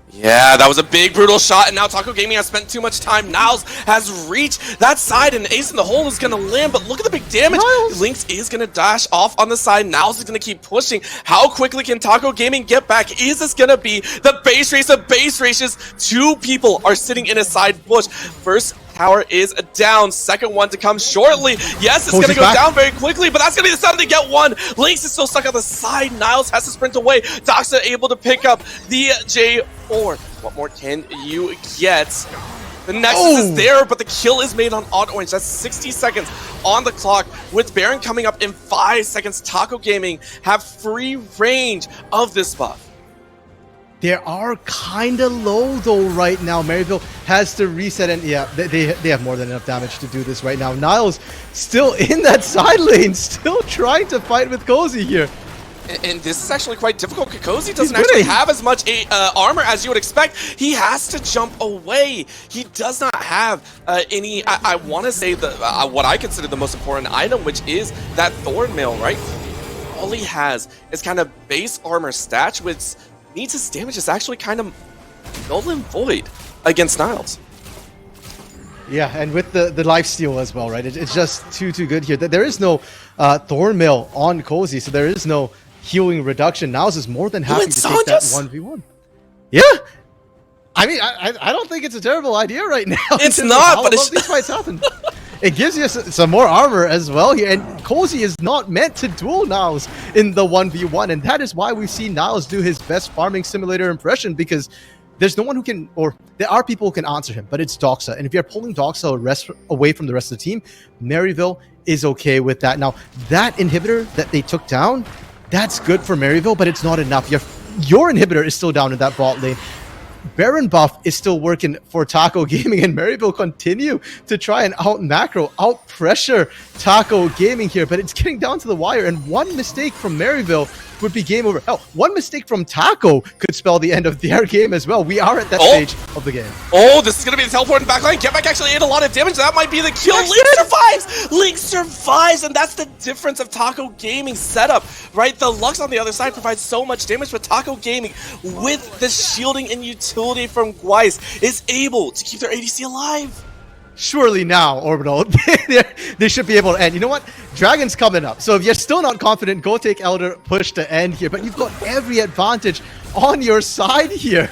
Yeah, that was a big, brutal shot, and now Taco Gaming has spent too much time. Niles has reached that side, and Ace in the hole is going to land, but look at the big damage. Niles. Lynx is going to dash off on the side. Niles is going to keep pushing. How quickly can Taco Gaming get back? Is this going to be the base race of base races? 2 people are sitting in a side push. First tower is down. Second one to come shortly. Yes, it's going to go down very quickly, but that's going to be the time to get one. Lynx is still stuck on the side. Niles has to sprint away. Doxa able to pick up the J4. What more can you get? The Nexus is there, but the kill is made on Odd Orange. That's 60 seconds on the clock. With Baron coming up in 5 seconds, Taco Gaming have free range of this buff. They are kind of low though right now. Maryville has to reset, and yeah, they have more than enough damage to do this right now. Niles still in that side lane, still trying to fight with Cozy here. And this is actually quite difficult. Kokozi doesn't actually have as much armor as you would expect. He has to jump away. He does not have any, I want to say, what I consider the most important item, which is that Thorn Mail, right? All he has is kind of base armor stats, which means his damage is actually kind of null and void against Niles. Yeah, and with the lifesteal as well, right? It's just too good here. There is no Thorn Mail on Cozy, so there is no healing reduction. Niles is more than happy to take that 1v1. Yeah, I mean, I don't think it's a terrible idea right now. It's not, but these fights happen. It gives you some more armor as well here, and Cozy is not meant to duel Niles in the 1v1, and that is why we've seen Niles do his best farming simulator impression, because there's no one who can, or there are people who can answer him, but it's Doxa, and if you're pulling Doxa away from the rest of the team, Maryville is okay with that. Now, that inhibitor that they took down, that's good for Maryville, but it's not enough. Your inhibitor is still down in that bot lane. Baron buff is still working for Taco Gaming, and Maryville continue to try and out pressure Taco Gaming here, but it's getting down to the wire, and one mistake from Maryville would be game over. Hell, one mistake from Taco could spell the end of their game as well. We are at that stage of the game. Oh, this is going to be the teleport in the backline. Get back actually ate a lot of damage. That might be the kill. Link survives! Link survives, and that's the difference of Taco Gaming setup, right? The Lux on the other side provides so much damage, but Taco Gaming, with the shielding and utility from Gweiss, is able to keep their ADC alive. Surely now, Orbital, they should be able to end. You know what? Dragon's coming up. So if you're still not confident, go take Elder, push to end here. But you've got every advantage on your side here.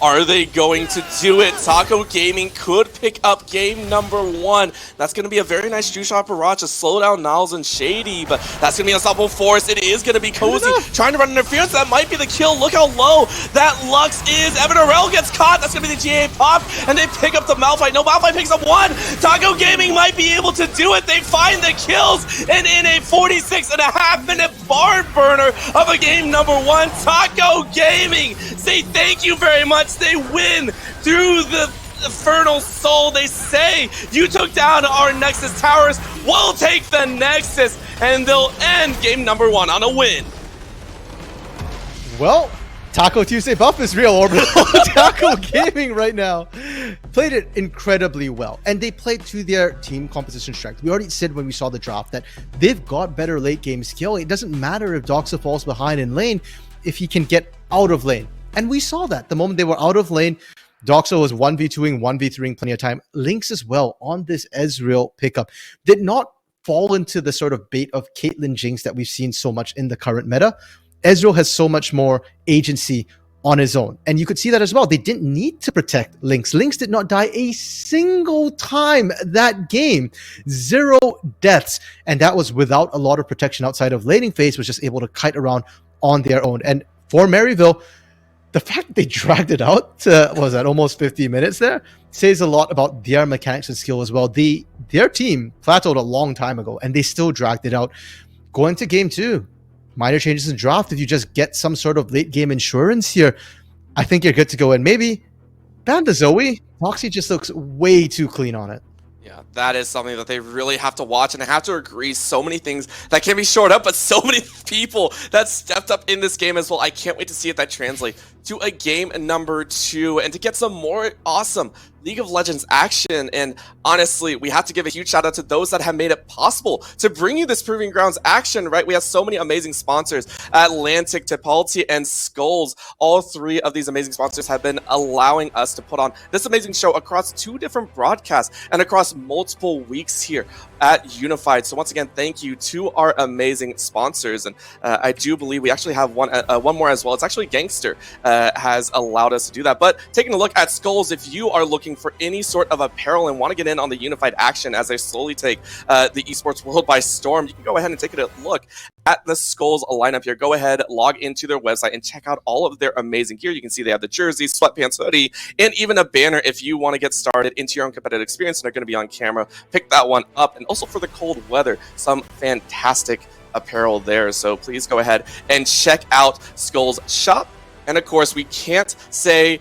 Are they going to do it? Taco Gaming could pick up game number 1. That's going to be a very nice juice shot barrage to slow down Niles and Shady, but that's going to be unstoppable force. It is going to be Cozy trying to run interference. That might be the kill. Look how low that Lux is. Evan Arel gets caught. That's going to be the GA pop, and they pick up the Malphite. No, Malphite picks up 1. Taco Gaming might be able to do it. They find the kills, and in a 46.5-minute barn burner of a game number 1, Taco Gaming say thank you very much. They win through the Infernal Soul. They say, you took down our Nexus towers, we'll take the Nexus, and they'll end game number 1 on a win. Well, Taco Tuesday buff is real, Orbital. Taco Gaming right now played it incredibly well, and they played to their team composition strength. We already said when we saw the draft that they've got better late game skill. It doesn't matter if Doxa falls behind in lane if he can get out of lane. And we saw that the moment they were out of lane, Doxa was 1v2ing, 1v3ing plenty of time. Lynx as well on this Ezreal pickup did not fall into the sort of bait of Caitlyn Jinx that we've seen so much in the current meta. Ezreal has so much more agency on his own. And you could see that as well. They didn't need to protect Lynx. Lynx did not die a single time that game. 0 deaths. And that was without a lot of protection outside of laning phase, was just able to kite around on their own. And for Maryville, the fact that they dragged it out to, what was that, almost 50 minutes there, says a lot about their mechanics and skill as well. Their team plateaued a long time ago, and they still dragged it out. Going to game 2, minor changes in draft. If you just get some sort of late game insurance here, I think you're good to go. And maybe Banda Zoe, Foxy just looks way too clean on it. Yeah, that is something that they really have to watch, and I have to agree, so many things that can be shored up, but so many people that stepped up in this game as well. I can't wait to see if that translates to a game number 2 and to get some more awesome League of Legends action. And honestly, we have to give a huge shout out to those that have made it possible to bring you this Proving Grounds action, right? We have so many amazing sponsors, Atlantic, Tipalti, and Skulls. All 3 of these amazing sponsors have been allowing us to put on this amazing show across 2 different broadcasts and across multiple weeks here at Unified. So once again, thank you to our amazing sponsors. And I do believe we actually have one more as well. It's actually Gangster has allowed us to do that. But taking a look at Skulls, if you are looking for any sort of apparel and want to get in on the Unified action as they slowly take the esports world by storm, you can go ahead and take a look at the Skulls lineup here. Go ahead, log into their website and check out all of their amazing gear. You can see they have the jersey, sweatpants, hoodie, and even a banner if you want to get started into your own competitive experience and are going to be on camera. Pick that one up. And also for the cold weather, some fantastic apparel there. So please go ahead and check out Skulls shop. And of course, we can't say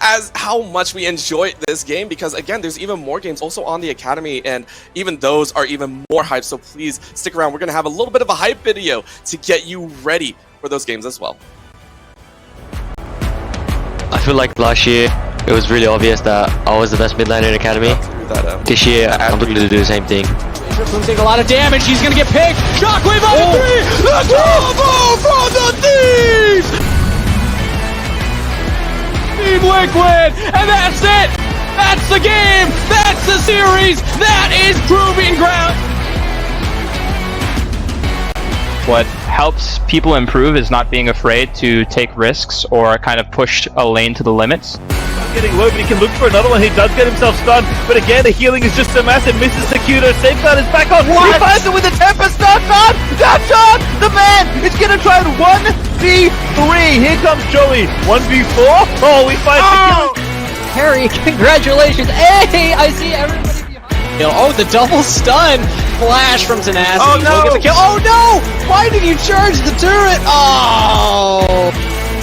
as how much we enjoy this game, because again, there's even more games also on the Academy, and even those are even more hype. So please stick around. We're going to have a little bit of a hype video to get you ready for those games as well. I feel like last year it was really obvious that I was the best mid laner in Academy. This year I'm looking to do the same thing. From taking a lot of damage, he's gonna get picked. Shockwave on the 3! The combo from the Thieves! Team Liquid, and that's it! That's the game! That's the series! That is Proving Ground! What helps people improve is not being afraid to take risks or kind of push a lane to the limits. Getting low, but he can look for another one. He does get himself stunned, but again, the healing is just so massive. Misses the Q-to. Safeguard is back on. What? He finds it with a Tempest. That's on! The man is going to try 1v3. Here comes Joey. 1v4. Oh, we find the Harry, congratulations! Hey, I see everybody behind you. Oh, the double stun! Flash from Tenacity. Oh, no! Get the kill. Oh no! Why did you charge the turret? Oh!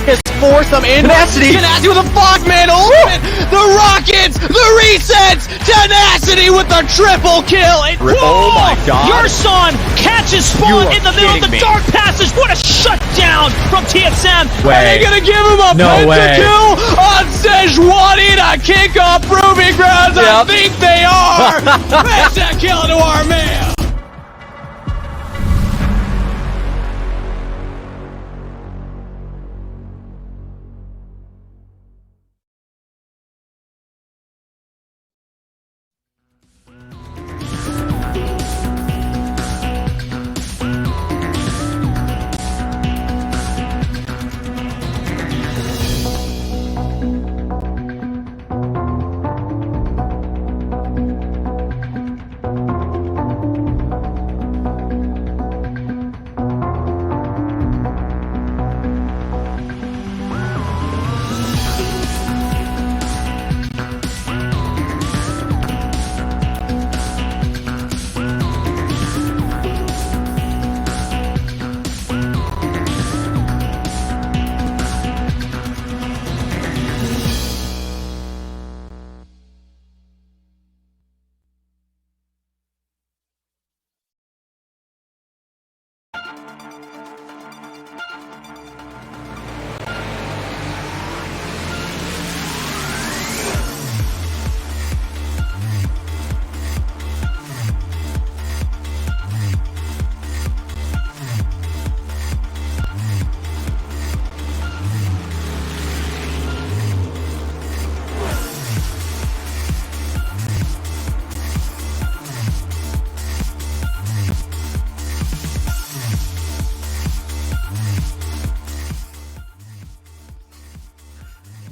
His for some tenacity. Tenacity with a Fogman ultimate. The Rockets, the resets. Tenacity with the triple kill. And Oh my god. your son catches Spawn in the middle of the dark passage. What a shutdown from TSM. Way. Are they gonna give him a No way. pentakill on Sejuani to kick off Proving Grounds? I think they are. Pentakill to our man.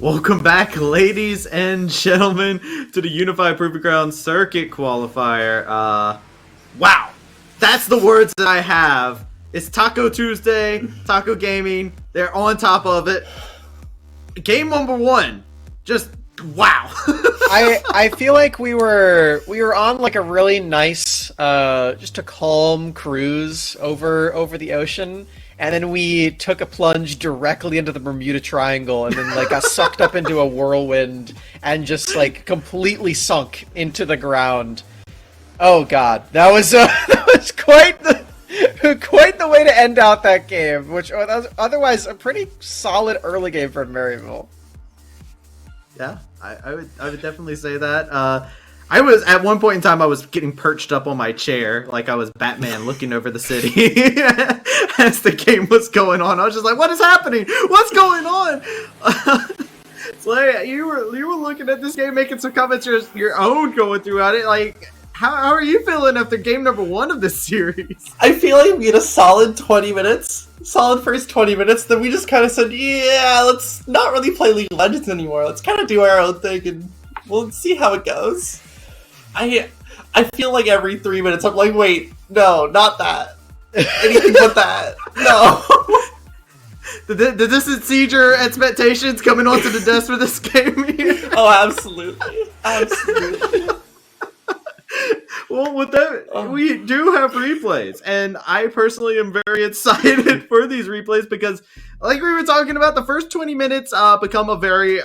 Welcome back, ladies and gentlemen, to the Unified Proving Grounds Circuit Qualifier. Wow, that's the words that I have. It's Taco Tuesday, Taco Gaming. They're on top of it. Game number one, just wow. I feel like we were on like a really nice, just a calm cruise over the ocean. And then we took a plunge directly into the Bermuda Triangle, and then like got sucked up into a whirlwind and just like completely sunk into the ground. Oh god, that was quite the way to end out that game, which was otherwise a pretty solid early game for Maryville. Yeah, I would definitely say that. I was at one point in time I was getting perched up on my chair like I was Batman looking over the city as the game was going on. I was just like, "What is happening? What's going on?" So like, you were looking at this game, making some comments your own going throughout it. Like, how are you feeling after game number one of this series? I feel like we had a solid 20 minutes, solid first 20 minutes. Then we just kind of said, "Yeah, let's not really play League of Legends anymore. Let's kind of do our own thing and we'll see how it goes." I feel like every 3 minutes I'm like, wait, no, not that. Anything but that. No. Did this exceed your expectations coming onto the desk for this game here? Oh, absolutely. Absolutely. Well, with that, we do have replays, and I personally am very excited for these replays because, like we were talking about, the first 20 minutes become a very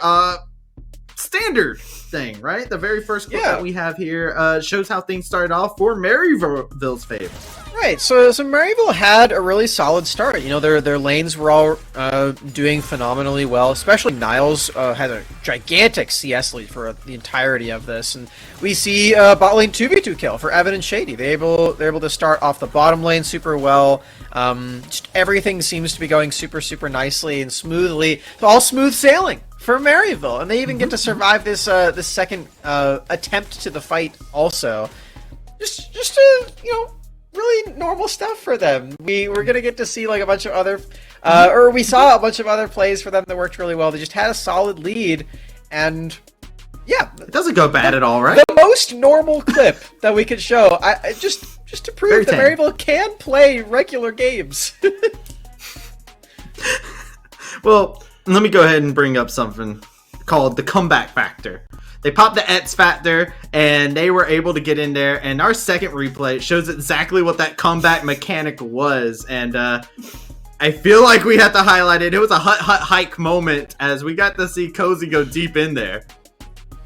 standard thing, right? The very first clip that we have here shows how things started off for Maryville's favor. Right, so Maryville had a really solid start. You know, their lanes were all doing phenomenally well. Especially Niles had a gigantic CS lead for the entirety of this, and we see bot lane 2v2 kill for Evan and Shady. They're able to start off the bottom lane super well. Just everything seems to be going super nicely and smoothly. All smooth sailing for Maryville, and they even get to survive this this second attempt to the fight. Also, just you know, really normal stuff for them. We're gonna get to see like a bunch of other, or we saw a bunch of other plays for them that worked really well. They just had a solid lead, and yeah, it doesn't go bad at all, right? The most normal clip that we could show, I just to prove that Maryville can play regular games. Well, let me go ahead and bring up something called the comeback factor. They popped the X factor, and they were able to get in there, and our second replay shows exactly what that comeback mechanic was, and I feel like we have to highlight it. It was a hut hike moment as we got to see Cozy go deep in there.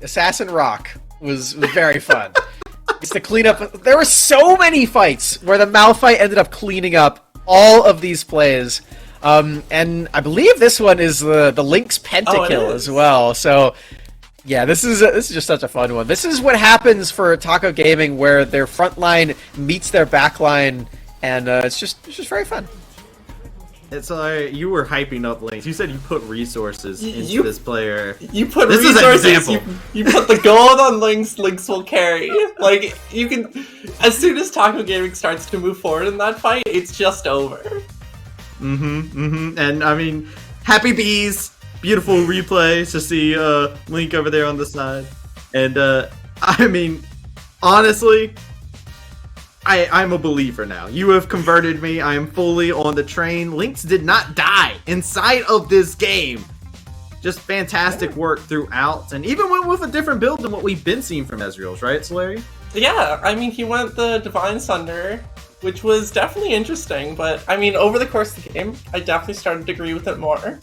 Assassin Rock was very fun. It's the cleanup. There were so many fights where the Malphite ended up cleaning up all of these plays. And I believe this one is the Lynx pentakill as well. So yeah, this is just such a fun one. This is what happens for Taco Gaming, where their front line meets their back line, and it's just very fun. It's you were hyping up Lynx. You said you put resources into this player. You put this resources. Is an example. You put the gold on Lynx. Lynx will carry. Like you can, as soon as Taco Gaming starts to move forward in that fight, it's just over. And I mean, happy bees. Beautiful replay to see Link over there on the side. And I mean, honestly, I'm a believer now. You have converted me. I am fully on the train. Lynx did not die inside of this game. Just fantastic work throughout. And even went with a different build than what we've been seeing from Ezreal's, right, Solari? Yeah, I mean, he went the Divine Sunder, which was definitely interesting. But, I mean, over the course of the game, I definitely started to agree with it more.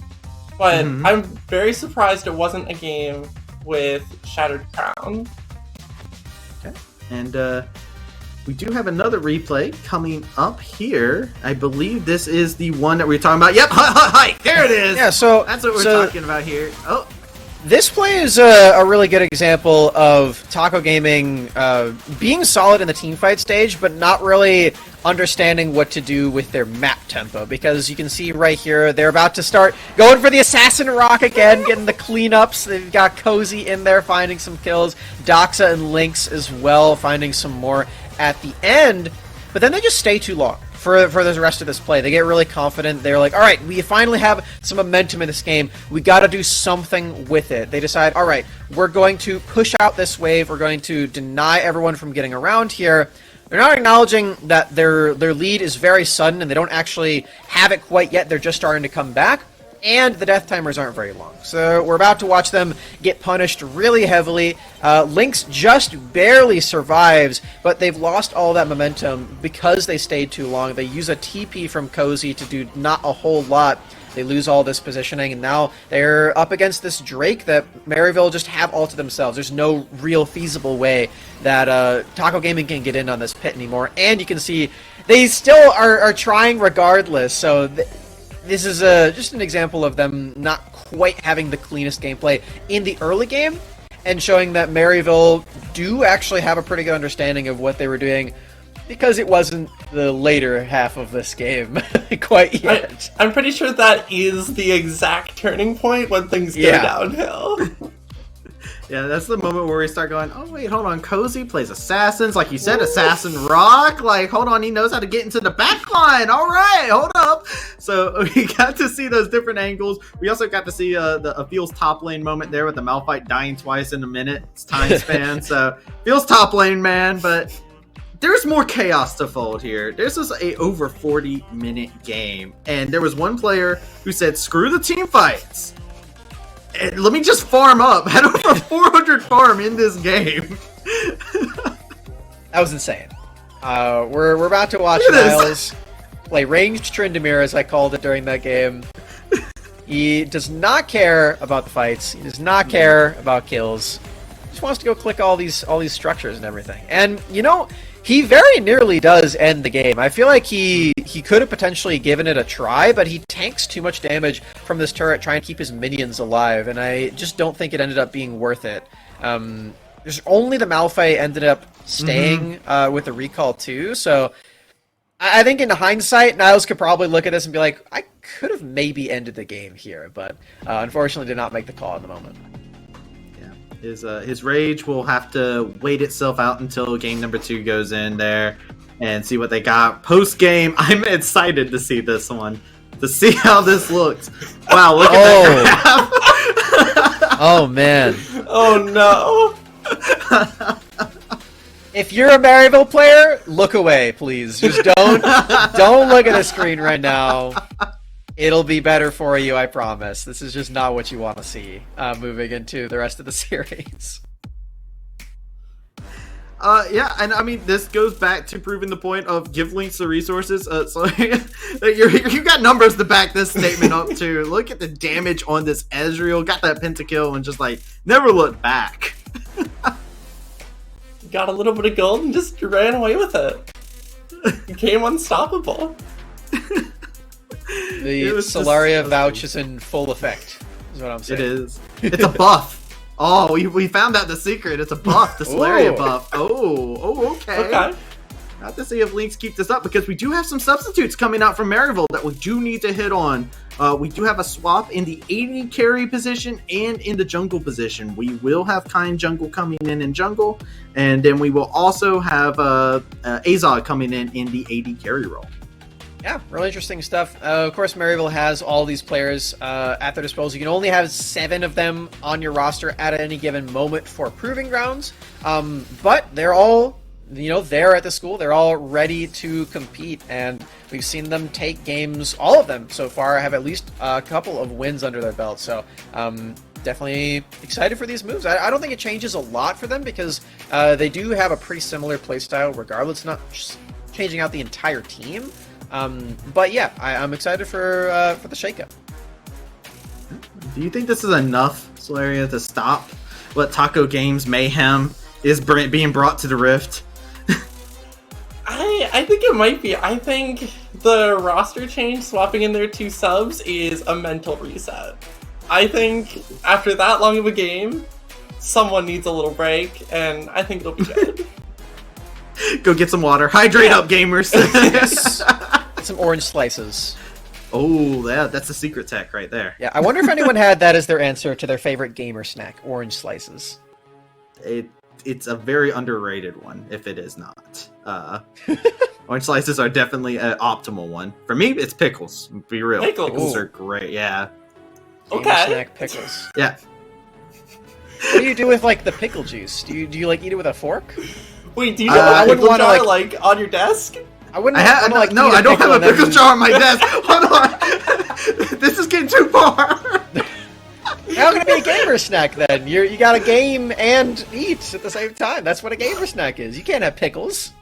But I'm very surprised it wasn't a game with Shattered Crown. Okay. And we do have another replay coming up here. I believe this is the one that we were talking about. Yep, hike. There it is. Yeah, so that's what we're talking about here. Oh. This play is a really good example of Taco Gaming being solid in the teamfight stage, but not really understanding what to do with their map tempo, because you can see right here, they're about to start going for the Assassin Rock again, getting the cleanups. They've got Cozy in there finding some kills, Doxa and Lynx as well finding some more at the end, but then they just stay too long for the rest of this play. They get really confident. They're like, all right, we finally have some momentum in this game. We got to do something with it. They decide, all right, we're going to push out this wave. We're going to deny everyone from getting around here. They're not acknowledging that their lead is very sudden and they don't actually have it quite yet. They're just starting to come back. And the death timers aren't very long. So we're about to watch them get punished really heavily. Lynx just barely survives, but they've lost all that momentum because they stayed too long. They use a TP from Cozy to do not a whole lot. They lose all this positioning, and now they're up against this Drake that Maryville just have all to themselves. There's no real feasible way that Taco Gaming can get in on this pit anymore. And you can see they still are trying regardless, so this is just an example of them not quite having the cleanest gameplay in the early game, and showing that Maryville do actually have a pretty good understanding of what they were doing, because it wasn't the later half of this game quite yet. I'm pretty sure that is the exact turning point when things go downhill. Yeah, that's the moment where we start going, oh wait, hold on, Cozy plays Assassins, like you said, Assassin Rock, like, hold on, he knows how to get into the back line, alright, hold up. So we got to see those different angles. We also got to see a Feels top lane moment there with the Malphite dying twice in a minute's time span, so Feels top lane, man, but there's more chaos to fold here. This is a over 40-minute game, and there was one player who said, screw the team fights. And let me just farm up. Had over 400 farm in this game. That was insane. We're about to watch Niles play ranged Tryndamere, as I called it during that game. He does not care about the fights. He does not care about kills. He just wants to go click all these structures and everything. And you know, he very nearly does end the game. I feel like he could have potentially given it a try, but he tanks too much damage from this turret trying to keep his minions alive, and I just don't think it ended up being worth it. There's only the Malphite ended up staying with the recall too, so I think in hindsight, Niles could probably look at this and be like, I could have maybe ended the game here, but unfortunately did not make the call in the moment. His rage will have to wait itself out until game number 2 goes in there and see what they got. Post game, I'm excited to see this one, to see how this looks. Wow, look at that. Oh man. Oh no. If you're a Maryville player, look away, please. Just don't look at the screen right now. It'll be better for you, I promise. This is just not what you want to see moving into the rest of the series. Yeah, and I mean, this goes back to proving the point of give Lynx the resources. So you got numbers to back this statement up too. Look at the damage on this Ezreal. Got that pentakill and just like never looked back. Got a little bit of gold and just ran away with it. Became unstoppable. The Solaria vouch is in full effect, is what I'm saying. It is. It's a buff. Oh, we found out the secret. It's a buff, the Solaria buff. Oh, okay. Have to see if Lynx keep this up, because we do have some substitutes coming out from Maryville that we do need to hit on. We do have a swap in the AD carry position and in the jungle position. We will have Kind Jungle coming in jungle, and then we will also have Azog coming in the AD carry role. Yeah, really interesting stuff. Of course, Maryville has all these players at their disposal. You can only have 7 of them on your roster at any given moment for proving grounds, but they're all, there at the school. They're all ready to compete, and we've seen them take games. All of them so far have at least a couple of wins under their belt. So definitely excited for these moves. I don't think it changes a lot for them, because they do have a pretty similar playstyle regardless, not just changing out the entire team. But yeah, I'm excited for the shakeup. Do you think this is enough, Solaria, to stop what Taco Games mayhem is being brought to the Rift? I think it might be. I think the roster change, swapping in their 2 subs, is a mental reset. I think after that long of a game, someone needs a little break, and I think it'll be good. Go get some water. Hydrate up, gamers. Yes. Some orange slices. Oh, that's a secret tech right there. Yeah, I wonder if anyone had that as their answer to their favorite gamer snack, orange slices. It's a very underrated one, if it is not. Orange slices are definitely an optimal one. For me, it's pickles. Be real. Pickles are great, yeah. Gamer snack pickles. Yeah. What do you do with, like, the pickle juice? Do you like, eat it with a fork? Wait, do you have a pickle jar, like, on your desk? I wouldn't. I don't have a pickle jar on my desk. Hold on. This is getting too far. How can it be a gamer snack then? You got to game and eat at the same time. That's what a gamer snack is. You can't have pickles.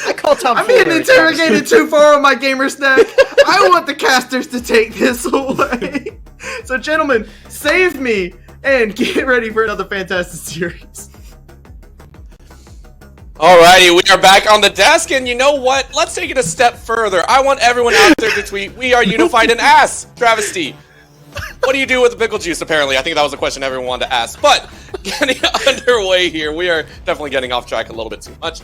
I call Tom. I'm being interrogated too far on my gamer snack. I want the casters to take this away. So, gentlemen, save me and get ready for another fantastic series. Alrighty, we are back on the desk, and you know what? Let's take it a step further. I want everyone out there to tweet, "We are unified in ass." Travesty. What do you do with the pickle juice, apparently? I think that was a question everyone wanted to ask. But getting underway here, we are definitely getting off track a little bit too much.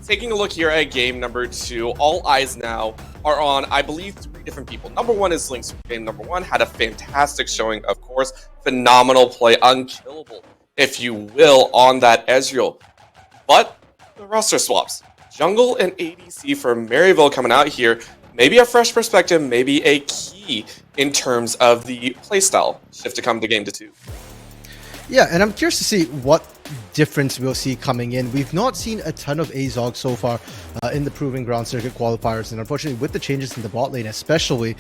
Taking a look here at game number 2, all eyes now are on, I believe, 3 different people. Number 1 is Lynx. Game number 1 had a fantastic showing, of course. Phenomenal play, unkillable, if you will, on that Ezreal. But the roster swaps. Jungle and ADC for Maryville coming out here. Maybe a fresh perspective, maybe a key in terms of the playstyle shift to come to game to 2. Yeah, and I'm curious to see what difference we'll see coming in. We've not seen a ton of Azog so far in the Proving Ground Circuit qualifiers, and unfortunately with the changes in the bot lane especially,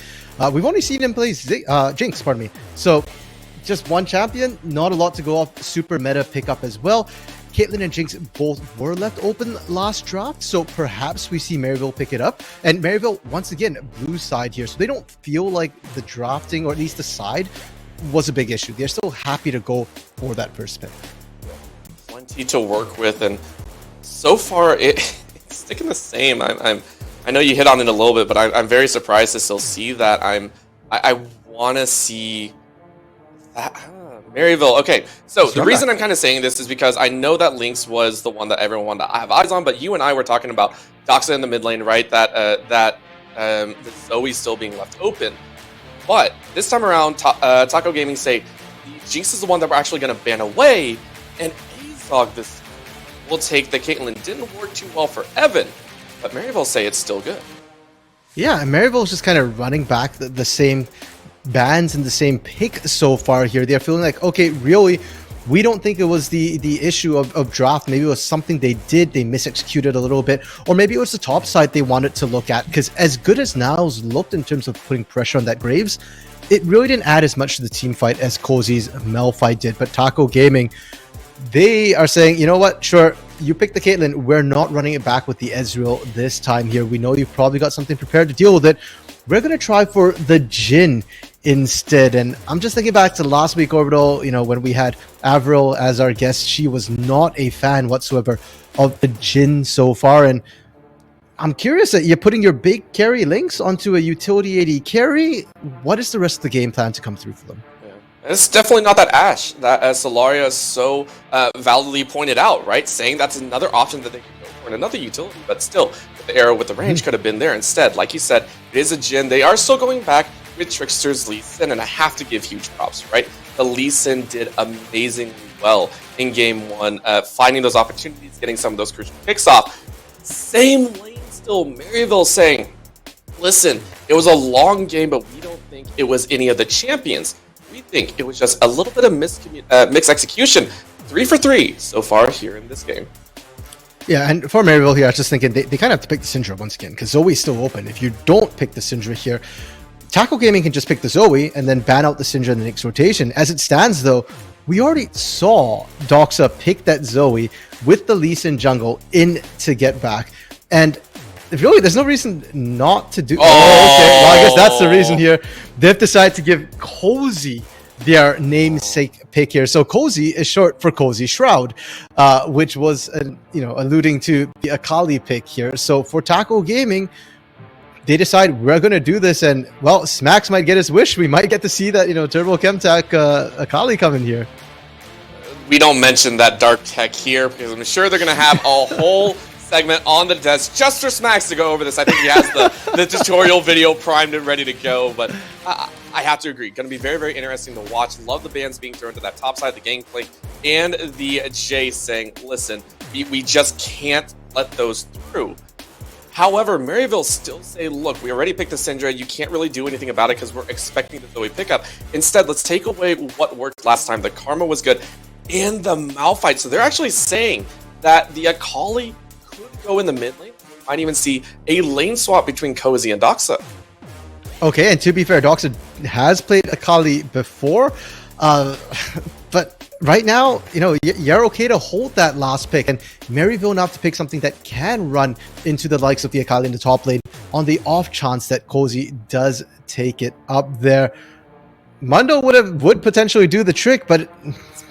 we've only seen him play Jinx, pardon me. So just one champion, not a lot to go off. Super meta pickup as well. Caitlyn and Jinx both were left open last draft, so perhaps we see Maryville pick it up. And Maryville, once again, blue side here, so they don't feel like the drafting, or at least the side, was a big issue. They're still happy to go for that first pick. Plenty to work with, and so far it's sticking the same. I know you hit on it a little bit, but I'm very surprised to still see that. I want to see that. Maryville. Okay, so the reason I'm kind of saying this is because I know that Lynx was the one that everyone wanted to have eyes on, but you and I were talking about Doxa in the mid lane, right? That Zoe still being left open. But this time around, Taco Gaming say Jinx is the one that we're actually going to ban away, and Azog this will take the Caitlyn. Didn't work too well for Evan, but Maryville say it's still good. Yeah, and Maryville's just kind of running back the same bans and the same pick so far here. They're feeling like, okay, really, we don't think it was the issue of draft. Maybe it was something they misexecuted a little bit, or maybe it was the top side they wanted to look at, because as good as Niles looked in terms of putting pressure on that Graves, it really didn't add as much to the team fight as Cozy's Mel fight did. But Taco Gaming they are saying, you know what, sure, you pick the Caitlyn, we're not running it back with the Ezreal this time here. We know you've probably got something prepared to deal with it. We're going to try for the Jhin instead. And I'm just thinking back to last week, Orbital, you know, when we had Avril as our guest, she was not a fan whatsoever of the Jhin so far. And I'm curious that you're putting your big carry links onto a utility AD carry. What is the rest of the game plan to come through for them? It's definitely not that Ashe that Solaria so validly pointed out, right? Saying that's another option that they can go for in another utility, but still, the arrow with the range could have been there instead. Like you said, it is a Jhin. They are still going back with Trickster's Lee Sin, and I have to give huge props, right? The Lee Sin did amazingly well in game one, finding those opportunities, getting some of those crucial picks off. Same lane still, Maryville saying, listen, it was a long game, but we don't think it was any of the champions. We think it was just a little bit of mixed execution. 3 for 3 so far here in this game. Yeah, and for Maryville here, I was just thinking they kind of have to pick the Syndra once again, because Zoe's still open. If you don't pick the Syndra here, Tackle Gaming can just pick the Zoe and then ban out the Syndra in the next rotation. As it stands, though, we already saw Doxa pick that Zoe with the Lee Sin jungle in to get back. And really, there's no reason not to do... Oh, okay. Well, I guess that's the reason here. They've decided to give Cozy their namesake pick here. So Cozy is short for Cozy Shroud, which was, alluding to the Akali pick here. So for Tackle Gaming, they decide we're going to do this, and, well, Smax might get his wish. We might get to see that, Turbo Chemtech Akali come in here. We don't mention that dark tech here, because I'm sure they're going to have a whole segment on the desk just for Smax to go over this. I think he has the tutorial video primed and ready to go, but I have to agree. Going to be very, very interesting to watch. Love the bans being thrown to that top side of the gangplank, and the Jay saying, listen, we just can't let those through. However, Maryville still say, look, we already picked the Syndra. You can't really do anything about it because we're expecting the Zoe pickup. Instead, let's take away what worked last time. The Karma was good, and the Malphite. So they're actually saying that the Akali could go in the mid lane. We might even see a lane swap between Cozy and Doxa. Okay, and to be fair, Doxa has played Akali before, but right now, you're okay to hold that last pick, and Maryville now have to pick something that can run into the likes of the Akali in the top lane on the off chance that Cozy does take it up there. Mundo would potentially do the trick, but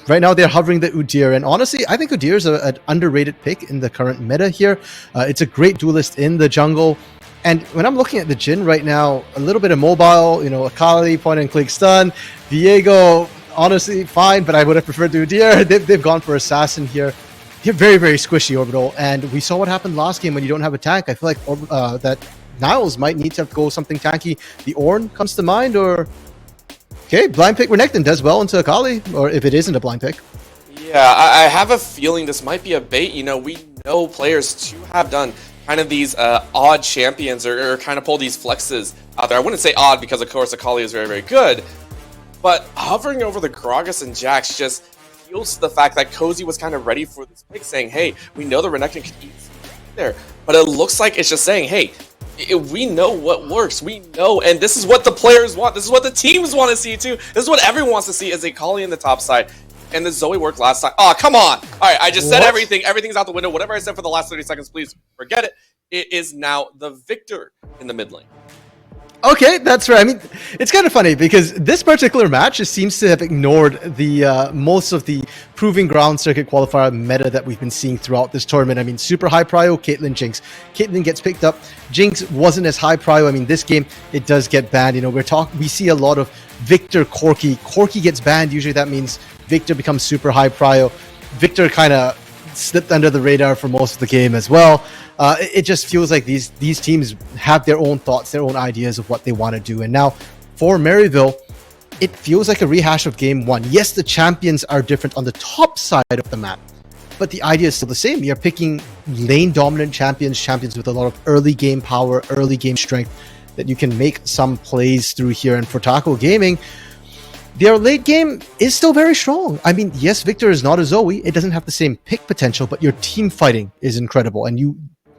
right now they're hovering the Udyr, and honestly, I think Udyr is an underrated pick in the current meta here. It's a great duelist in the jungle. And when I'm looking at the Jhin right now, a little bit of mobile, Akali, point and click stun, Viego, honestly, fine, but I would have preferred the Udyr. They've gone for Assassin here. They're very, very squishy, Orbital, and we saw what happened last game when you don't have a tank. I feel like that Niles might need to go something tanky. The Ornn comes to mind, or... Okay, blind pick Renekton does well into Akali, or if it isn't a blind pick. Yeah, I have a feeling this might be a bait. We know players to have done kind of these odd champions or kind of pull these flexes out there. I wouldn't say odd because, of course, Akali is very, very good. But hovering over the Gragas and Jax just feels the fact that Cozy was kind of ready for this pick, saying, hey, we know the Renekton can eat there. But it looks like it's just saying, hey, we know what works. We know, and this is what the players want. This is what the teams want to see, too. This is what everyone wants to see, is Akali in the top side. And the Zoe worked last time. Oh, come on. All right, I just said everything. Everything's out the window. Whatever I said for the last 30 seconds, please forget it. It is now the victor in the mid lane. Okay, that's right. I mean, it's kind of funny because this particular match just seems to have ignored the most of the Proving Ground Circuit Qualifier meta that we've been seeing throughout this tournament. I mean, super high prio, Caitlyn, Jinx. Caitlyn gets picked up. Jinx wasn't as high prio. I mean, this game, it does get banned. We see a lot of Victor, Corki. Corki gets banned. Usually that means Victor becomes super high prio. Victor kind of slipped under the radar for most of the game as well. It just feels like these teams have their own thoughts, their own ideas of what they want to do. And now for Maryville, it feels like a rehash of game one. Yes, the champions are different on the top side of the map, but the idea is still the same. You're picking lane dominant champions with a lot of early game power, early game strength that you can make some plays through here. And for Taco Gaming, their late game is still very strong. I mean, yes, Victor is not a Zoe. It doesn't have the same pick potential, but your team fighting is incredible. And you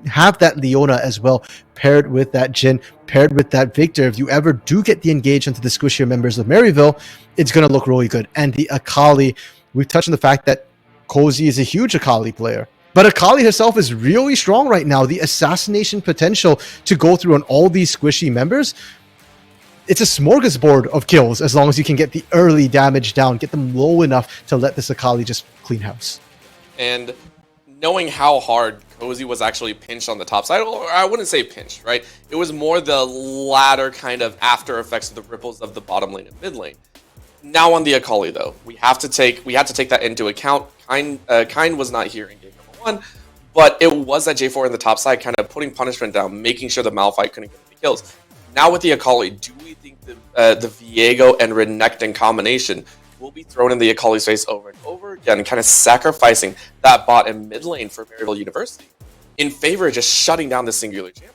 have that Leona as well, paired with that Jhin, paired with that Victor. If you ever do get the engage into the squishier members of Maryville, it's going to look really good. And the Akali, we've touched on the fact that Cozy is a huge Akali player. But Akali herself is really strong right now. The assassination potential to go through on all these squishy members, it's a smorgasbord of kills as long as you can get the early damage down, get them low enough to let this Akali just clean house. And knowing how hard Cozy was actually pinched on the top side, or I wouldn't say pinched, right? It was more the latter kind of after effects of the ripples of the bottom lane and mid lane. Now on the Akali though, we had to take that into account. Kind was not here in game number 1, but it was that J4 in the top side kind of putting punishment down, making sure the Malphite couldn't get any kills. Now with the Akali, do we think the Viego and Renekton combination will be thrown in the Akali's face over and over again, kind of sacrificing that bot and mid lane for Maryville University in favor of just shutting down the singular champion?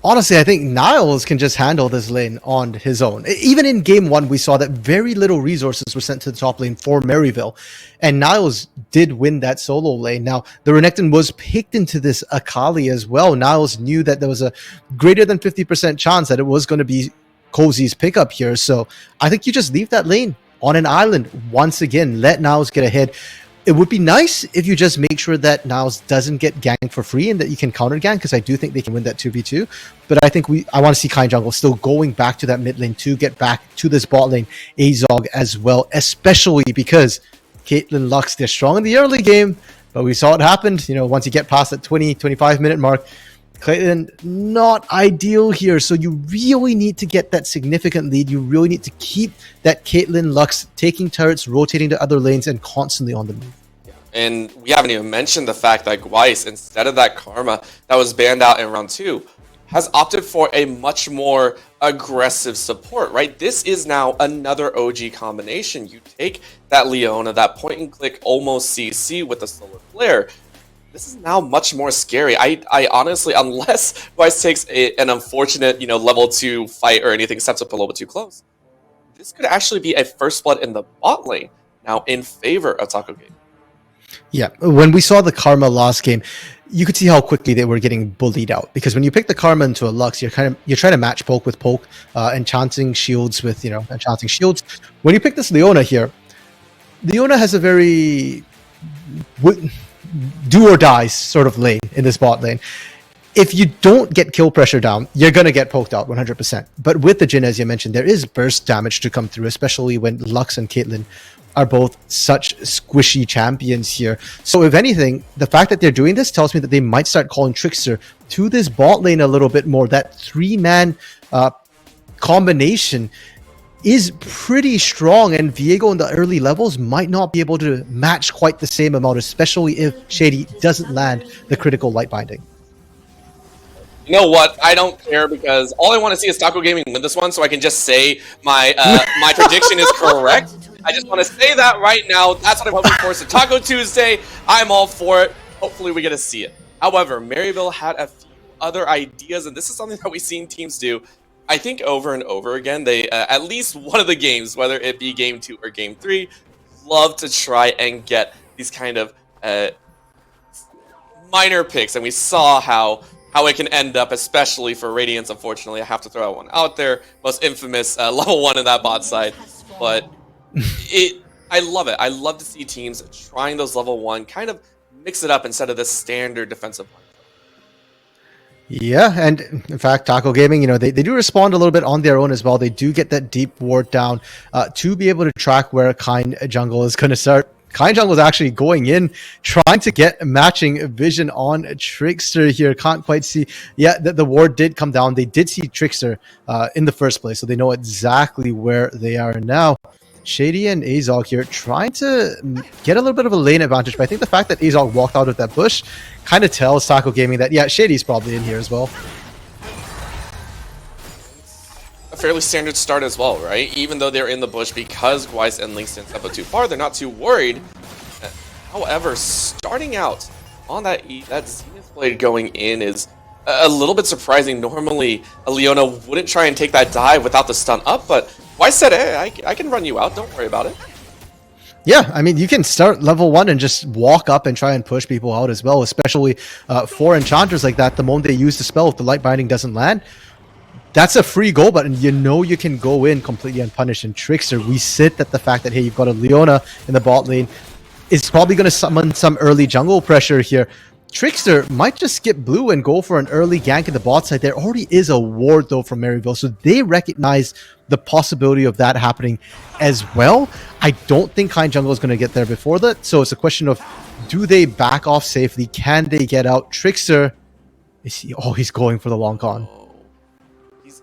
Honestly, I think Niles can just handle this lane on his own. Even in game 1, we saw that very little resources were sent to the top lane for Maryville, and Niles did win that solo lane. Now, the Renekton was picked into this Akali as well. Niles knew that there was a greater than 50% chance that it was going to be Cozy's pickup here, so I think you just leave that lane on an island once again. Let Niles get ahead. It would be nice if you just make sure that Niles doesn't get ganked for free and that you can counter gank, because I do think they can win that 2v2. But I think I want to see Kind Jungle still going back to that mid lane to get back to this bot lane, Azog as well, especially because Caitlyn Lux, they're strong in the early game, but we saw it happened, once you get past that 20-25 minute mark. Clayton, not ideal here, so you really need to get that significant lead. You really need to keep that Caitlyn Lux taking turrets, rotating to other lanes, and constantly on the move. And we haven't even mentioned the fact that Gweiss, instead of that Karma that was banned out in round 2, has opted for a much more aggressive support, right? This is now another OG combination. You take that Leona, that point and click almost CC with the solar flare. This is now much more scary. I honestly, unless Gweiss takes an unfortunate, level 2 fight or anything, steps up a little bit too close, this could actually be a first blood in the bot lane now in favor of Taco Game. Yeah, when we saw the Karma last game, you could see how quickly they were getting bullied out, because when you pick the Karma into a Lux, you're trying to match poke with poke, enchanting shields with enchanting shields. When you pick this Leona here, Leona has a very do or die sort of lane in this bot lane. If you don't get kill pressure down, you're going to get poked out 100%. But with the Jhin, as you mentioned, there is burst damage to come through, especially when Lux and Caitlyn are both such squishy champions here. So if anything, the fact that they're doing this tells me that they might start calling Trickster to this bot lane a little bit more. That 3-man combination is pretty strong, and Viego in the early levels might not be able to match quite the same amount, especially if Shady doesn't land the critical light binding. You know what? I don't care, because all I want to see is Taco Gaming win this one, so I can just say my my prediction is correct. I just want to say that right now. That's what I'm hoping for. So Taco Tuesday, I'm all for it. Hopefully we get to see it. However, Maryville had a few other ideas, and this is something that we've seen teams do, I think, over and over again. They, at least one of the games, whether it be game 2 or game 3, love to try and get these kind of minor picks, and we saw how it can end up, especially for Radiance. Unfortunately, I have to throw that one out there. Most infamous level 1 in that bot side, but I love it. I love to see teams trying those level 1, kind of mix it up instead of the standard defensive one. Yeah, and in fact, Taco Gaming, they do respond a little bit on their own as well. They do get that deep ward down to be able to track where Kind Jungle is going to start. Kind Jungle is actually going in, trying to get matching vision on Trickster here. Can't quite see. Yeah, the ward did come down. They did see Trickster in the first place, so they know exactly where they are now. Shady and Azog here trying to get a little bit of a lane advantage, but I think the fact that Azog walked out of that bush kind of tells Taco Gaming that, yeah, Shady's probably in here as well. A fairly standard start as well, right? Even though they're in the bush, because Gweiss and Link didn't step up too far, they're not too worried. However, starting out on that Zenith Blade going in is a little bit surprising. Normally, a Leona wouldn't try and take that dive without the stun up, but Gweiss said, hey, I can run you out, don't worry about it. Yeah, I mean, you can start level 1 and just walk up and try and push people out as well, especially for enchanters like that. The moment they use the spell, if the light binding doesn't land, that's a free go button. You can go in completely unpunished. And Trickster, we sit at the fact that, hey, you've got a Leona in the bot lane. is probably going to summon some early jungle pressure here. Trickster might just skip blue and go for an early gank in the bot side. There already is a ward though from Maryville, so they recognize the possibility of that happening as well. I don't think Kind Jungle is going to get there before that, so it's a question of, do they back off safely? Can they get out? Trickster, is he? Oh, he's going for the long con.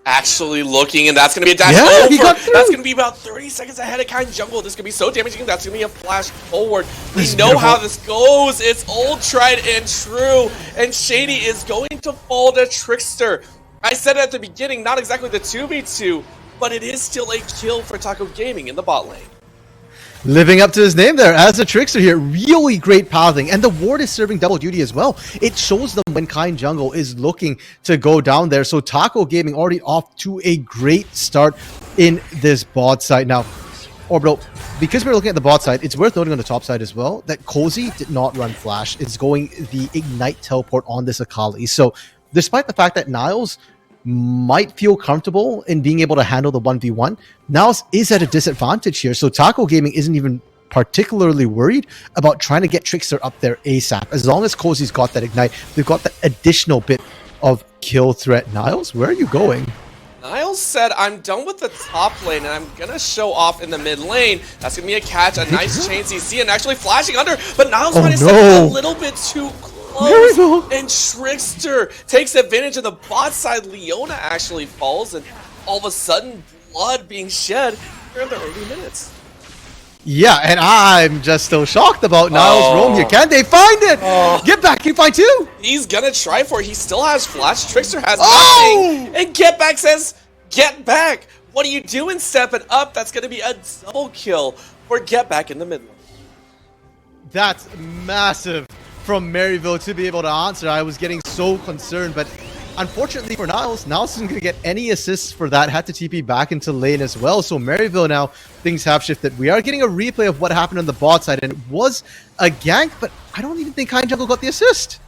Actually looking, and that's going to be a dash Yeah, he over. got through. That's going to be about 30 seconds ahead of Kind Jungle. This could be so damaging. That's going to be a flash forward. We This is know beautiful. how this goes. It's old, tried, and true. And Shady is going to fall to Trickster. I said it at the beginning, not exactly the 2v2, but it is still a kill for Taco Gaming in the bot lane. Living up to his name there as a Trickster here. Really great pathing. And the ward is serving double duty as well. It shows them when Kind Jungle is looking to go down there. So Taco Gaming already off to a great start in this bot side. Now, Orbital, because we're looking at the bot side, it's worth noting on the top side as well that Cozy did not run Flash. It's going the Ignite teleport on this Akali. So despite the fact that Niles might feel comfortable in being able to handle the 1v1, Niles is at a disadvantage here. So Taco Gaming isn't even particularly worried about trying to get Trickster up there ASAP. As long as Cozy's got that Ignite, they've got that additional bit of kill threat. Niles, where are you going? Niles said, I'm done with the top lane, and I'm going to show off in the mid lane. That's going to be a catch, a nice chain CC, and actually flashing under, but Niles might have stepped a little bit too close. And Trickster takes advantage of the bot side. Leona actually falls, and all of a sudden, blood being shed here in the early minutes. Yeah, and I'm just still shocked about Niles' roam here. Can they find it? Get back, can you find two? He's gonna try for it. He still has flash. Trickster has nothing. And Get Back says, get back. What are you doing stepping up? That's gonna be a double kill for Get Back in the mid lane. That's massive from Maryville to be able to answer. I was getting so concerned, but unfortunately for Niles isn't going to get any assists for that. Had to TP back into lane as well. So Maryville now, things have shifted. We are getting a replay of what happened on the bot side, and it was a gank, but I don't even think Kind Jungle got the assist.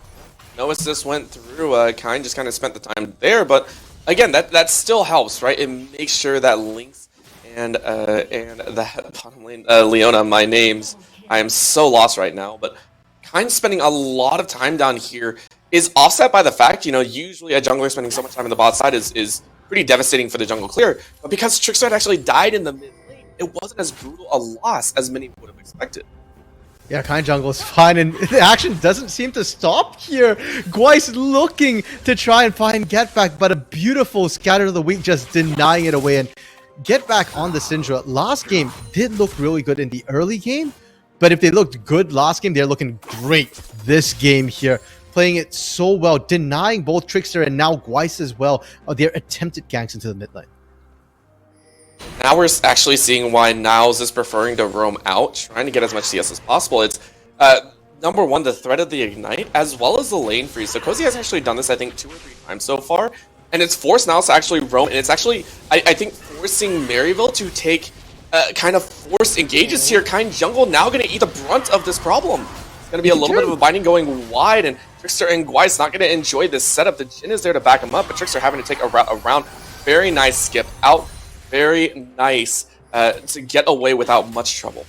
No assist went through. Kind just kind of spent the time there, but again, that still helps, right? It makes sure that Lynx and the bottom lane, Leona, my names, I am so lost right now, but Kind of spending a lot of time down here is offset by the fact, you know, usually a jungler spending so much time in the bot side is pretty devastating for the jungle clear, but because Trickster had actually died in the mid lane, it wasn't as brutal a loss as many would have expected. Yeah, Kind Jungle is fine, and the action doesn't seem to stop here. Gwyce looking to try and find Get Back, but a beautiful Scatter of the Weak just denying it away. And Get Back on the Syndra last game did look really good in the early game, but if they looked good last game, they're looking great this game here. Playing it so well, denying both Trickster and now Gwyce as well of their attempted ganks into the mid lane. Now we're actually seeing why Niles is preferring to roam out, trying to get as much CS as possible. It's, number one, the threat of the Ignite, as well as the lane freeze. So Cozy has actually done this, I think, 2 or 3 times so far, and it's forced Niles to actually roam, and it's actually, I think, forcing Maryville to take kind of forced engages here. Kind Jungle now going to eat the brunt of this problem. It's going to be a little bit of a binding going wide, and Trickster and Gwyce not going to enjoy this setup. The Jhin is there to back him up, but Trickster having to take a round. Very nice skip out. Very nice to get away without much trouble.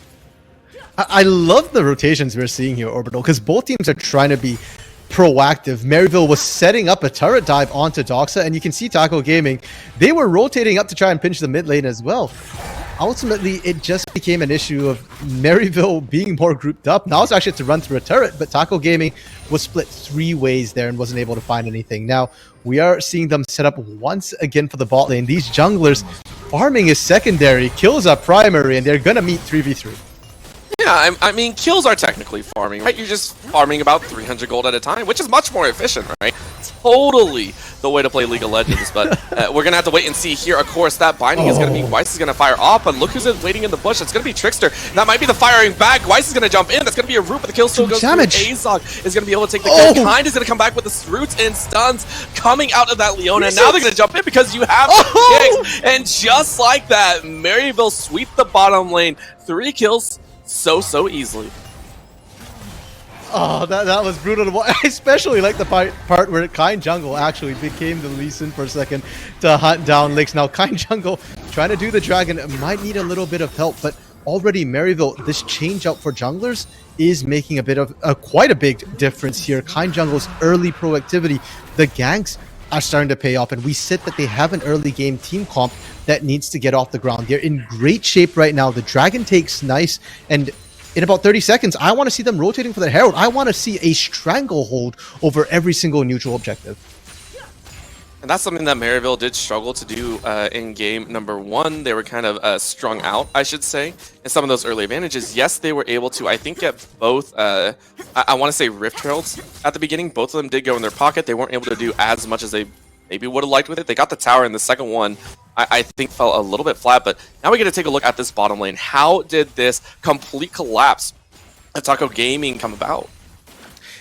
I love the rotations we're seeing here, Orbital, because both teams are trying to be proactive. Maryville was setting up a turret dive onto Doxa, and you can see Taco Gaming, they were rotating up to try and pinch the mid lane as well. Ultimately, it just became an issue of Maryville being more grouped up. Now it's actually to run through a turret, but Taco Gaming was split 3 ways there and wasn't able to find anything. Now, we are seeing them set up once again for the bot lane. These junglers, farming is secondary, kills are primary, and they're going to meet 3v3. Yeah, I mean, kills are technically farming, right? You're just farming about 300 gold at a time, which is much more efficient, right? Totally the way to play League of Legends, but we're going to have to wait and see here. Of course, that binding is going to be Gwyce is going to fire off, but look who's waiting in the bush. It's going to be Trickster. That might be the firing back. Gwyce is going to jump in. That's going to be a root, but the kill still goes through. Azog is going to be able to take the kill. Kind is going to come back with the roots and stuns coming out of that Leona. And now they're going to jump in because you have the kicks. And just like that, Maryville sweep the bottom lane. 3 kills. So easily. Oh, that was brutal. I especially like the part where Kind Jungle actually became the Lee Sin for a second to hunt down Licks. Now, Kind Jungle trying to do the dragon might need a little bit of help, but already Maryville, this change out for junglers is making a bit of quite a big difference here. Kind Jungle's early proactivity, the ganks are starting to pay off, and we said that they have an early game team comp that needs to get off the ground. They're in great shape right now. The Dragon takes nice, and in about 30 seconds, I want to see them rotating for the Herald. I want to see a stranglehold over every single neutral objective. And that's something that Maryville did struggle to do in game number 1. They were kind of strung out, I should say, in some of those early advantages. Yes, they were able to, I think, get both, I want to say Rift Heralds at the beginning. Both of them did go in their pocket. They weren't able to do as much as they maybe would have liked with it. They got the tower, and the second one, I think, fell a little bit flat. But now we get to take a look at this bottom lane. How did this complete collapse at Taco Gaming come about?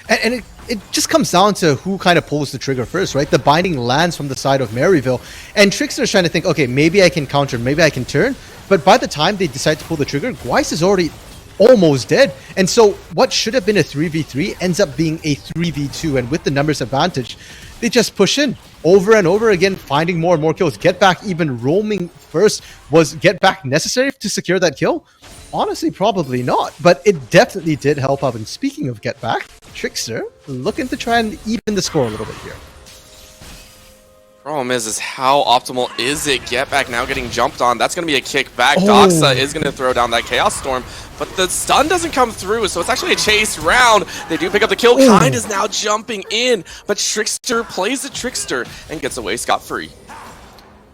And it just comes down to who kind of pulls the trigger first, right? The binding lands from the side of Maryville, and Trickster's trying to think, okay, maybe I can counter, maybe I can turn. But by the time they decide to pull the trigger, Gweiss is already almost dead. And so what should have been a 3v3 ends up being a 3v2. And with the numbers advantage, they just push in over and over again, finding more and more kills. Get Back even roaming first. Was Get Back necessary to secure that kill? Honestly, probably not, but it definitely did help out. And speaking of Get Back, Trickster looking to try and even the score a little bit here. Problem is how optimal is it? Get Back now getting jumped on. That's going to be a kick back. Doxa is going to throw down that Chaos Storm, but the stun doesn't come through, so it's actually a chase round. They do pick up the kill. Kind is now jumping in, but Trickster plays the Trickster and gets away scot-free.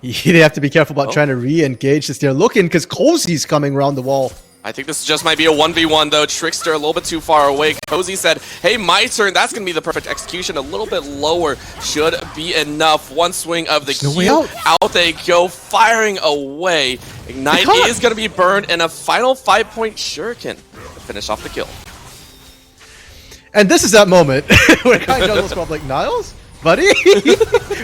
They have to be careful about trying to re-engage this. They're looking because Cozy's coming around the wall. I think this just might be a 1v1 though. Trickster a little bit too far away. Cozy said, hey, my turn. That's going to be the perfect execution. A little bit lower should be enough. One swing of the Q. Out they go, firing away. Ignite is going to be burned, and a final 5-point shuriken to finish off the kill. And this is that moment where Kind Jungle's probably like, Niles? Buddy?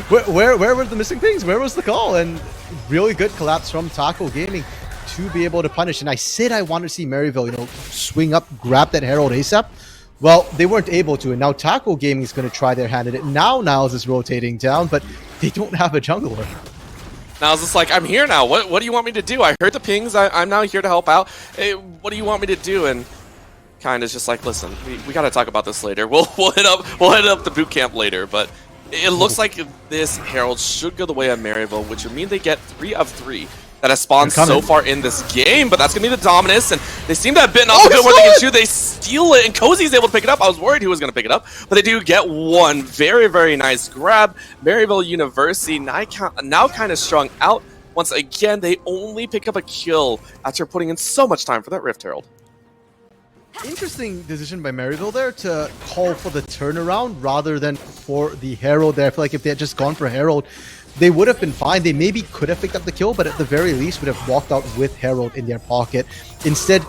where were the missing things? Where was the call? And really good collapse from Taco Gaming to be able to punish. And I said I wanted to see Maryville, swing up, grab that Herald ASAP. Well, they weren't able to, and now Taco Gaming is going to try their hand at it. Now Niles is rotating down, but they don't have a jungler. Niles is like, I'm here now. What do you want me to do? I heard the pings. I'm now here to help out. Hey, what do you want me to do? And Kind is just like, listen, we got to talk about this later. We'll hit up the boot camp later, but it looks like this Herald should go the way of Maryville, which would mean they get 3 of 3 that has spawned so far in this game, but that's going to be the Dominus, and they seem to have bitten off a bit more they can chew. They steal it, and Cozy's able to pick it up. I was worried he was going to pick it up, but they do get one very, very nice grab. Maryville University now kind of strung out. Once again, they only pick up a kill after putting in so much time for that Rift Herald. Interesting decision by Maryville there to call for the turnaround rather than for the Herald there. I feel like if they had just gone for Herald, they would have been fine. They maybe could have picked up the kill, but at the very least would have walked out with Herald in their pocket. Instead,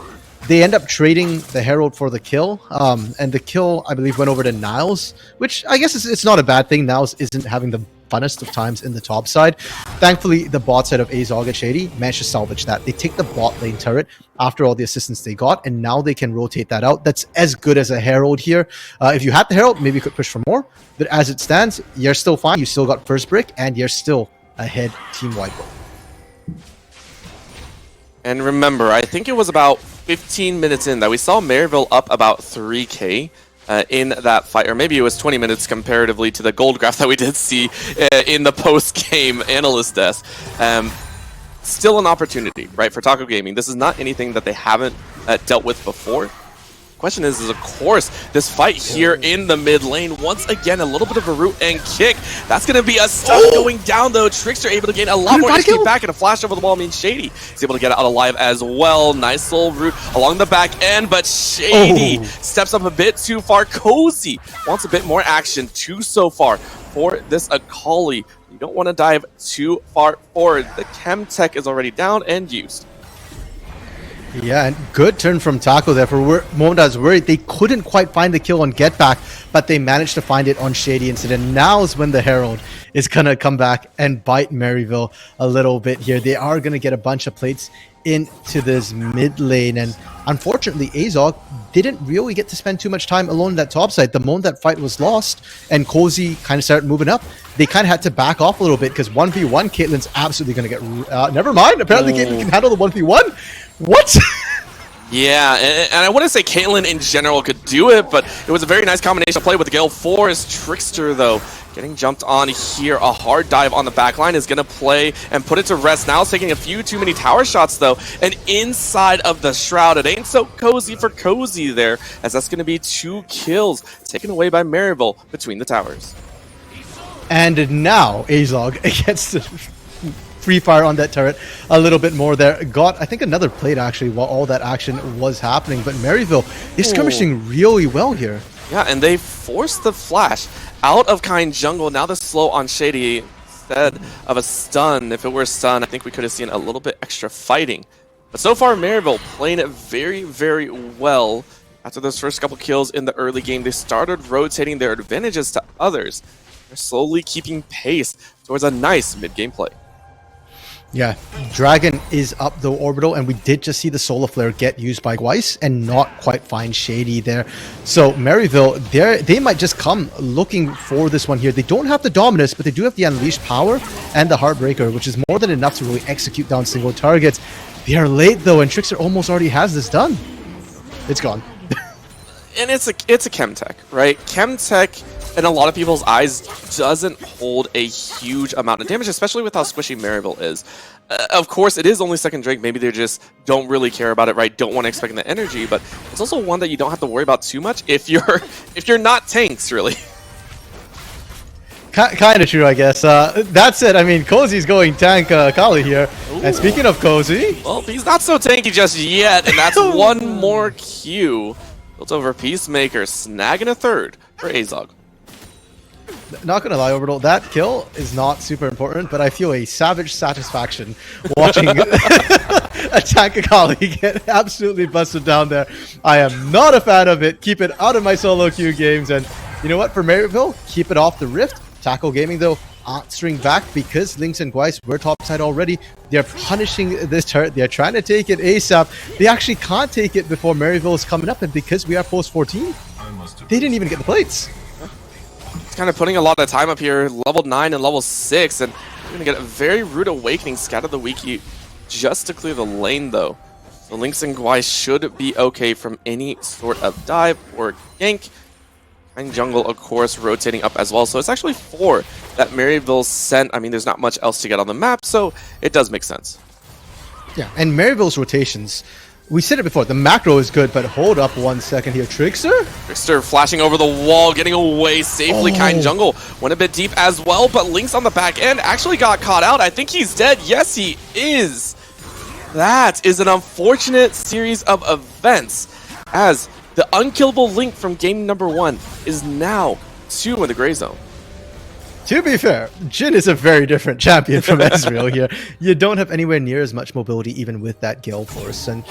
they end up trading the Herald for the kill, and the kill, I believe, went over to Niles, which I guess it's not a bad thing. Niles isn't having the funnest of times in the top side. Thankfully, the bot side of Azog and Shady managed to salvage that. They take the bot lane turret after all the assistance they got, and now they can rotate that out. That's as good as a Herald here. If you had the Herald, maybe you could push for more, but as it stands, you're still fine. You still got first brick, and you're still ahead team-wide. And remember, I think it was about 15 minutes in that we saw Maryville up about 3k in that fight, or maybe it was 20 minutes comparatively to the gold graph that we did see in the post-game analyst desk. Still an opportunity, right, for Taco Gaming. This is not anything that they haven't dealt with before. Question is of course, this fight here in the mid lane. Once again, a little bit of a root and kick. That's going to be a stun going down, though. Trickster able to gain a lot more HP back, and a flash over the wall means Shady is able to get out alive as well. Nice little root along the back end, but Shady steps up a bit too far. Cozy wants a bit more action too so far for this Akali. You don't want to dive too far forward. The Chem Tech is already down and used. Yeah, and good turn from Taco there. For a moment I was worried they couldn't quite find the kill on Get Back, but they managed to find it on Shady instead. And now is when the Herald is going to come back and bite Maryville a little bit here. They are going to get a bunch of plates into this mid lane, and unfortunately Azog didn't really get to spend too much time alone in that top side. The moment that fight was lost and Cozy kind of started moving up, they kind of had to back off a little bit because 1v1 Caitlyn's absolutely going to get never mind, apparently Caitlyn can handle the 1v1. What? Yeah, and I wouldn't say Caitlyn in general could do it, but it was a very nice combination of play with Gale Force. Trickster, though, getting jumped on here. A hard dive on the back line is going to play and put it to rest. Now it's taking a few too many tower shots, though, and inside of the Shroud. It ain't so cozy for Cozy there, as that's going to be 2 kills taken away by Maryville between the towers. And now Azog gets to free fire on that turret a little bit more there. Got, I think, another plate actually while all that action was happening. But Maryville is skirmishing really well here. Yeah, and they forced the flash out of Kind Jungle. Now the slow on Shady instead of a stun. If it were a stun, I think we could have seen a little bit extra fighting. But so far, Maryville playing it very, very well. After those first couple kills in the early game, they started rotating their advantages to others. They're slowly keeping pace towards a nice mid-game play. Yeah, Dragon is up the orbital, and we did just see the Solar Flare get used by Weiss and not quite find Shady there. So Maryville, they might just come looking for this one here. They don't have the Dominus, but they do have the Unleashed Power and the Heartbreaker, which is more than enough to really execute down single targets. They are late, though, and Trickster almost already has this done. It's gone. And it's a Chemtech, right? Chemtech, in a lot of people's eyes, doesn't hold a huge amount of damage, especially with how squishy Maryville is. Of course, it is only second Drake. Maybe they just don't really care about it, right? Don't want to expect the energy, but it's also one that you don't have to worry about too much if you're not tanks, really. Kind of true, I guess. That said, I mean, Cozy's going tank Kali here. Ooh. And speaking of Cozy... Well, he's not so tanky just yet, and that's one more Q. Built over Peacemaker, snagging a third for Azog. Not gonna lie, Orbital, that kill is not super important, but I feel a savage satisfaction watching a tank Akali get absolutely busted down there. I am not a fan of it. Keep it out of my solo queue games, and you know what, for Maryville, keep it off the Rift. Tackle Gaming, though, answering back because Lynx and Gweiss were topside already. They're punishing this turret. They're trying to take it ASAP. They actually can't take it before Maryville is coming up, and because we are post 14, they didn't even get the plates. It's kind of putting a lot of time up here, level 9 and level 6, and we're going to get a very rude awakening, scatter the Wiki just to clear the lane, though. So Lynx and Gweiss should be okay from any sort of dive or gank. And Jungle, of course, rotating up as well. So it's actually 4 that Maryville sent. I mean, there's not much else to get on the map, so it does make sense. Yeah, and Maryville's rotations, we said it before, the macro is good, but hold up 1 second here. Trickster? Trickster flashing over the wall, getting away safely. Kind Jungle went a bit deep as well, but Lynx on the back end actually got caught out. I think he's dead. Yes, he is. That is an unfortunate series of events, as the unkillable Link from game number 1 is now 2 in the gray zone. To be fair, Jhin is a very different champion from Ezreal here. You don't have anywhere near as much mobility even with that Gale Force. And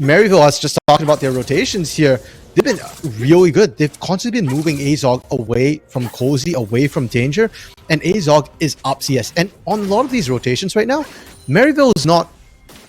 Maryville has just talked about their rotations here. They've been really good. They've constantly been moving Azog away from Cozy, away from danger. And Azog is up CS. And on a lot of these rotations right now, Maryville is not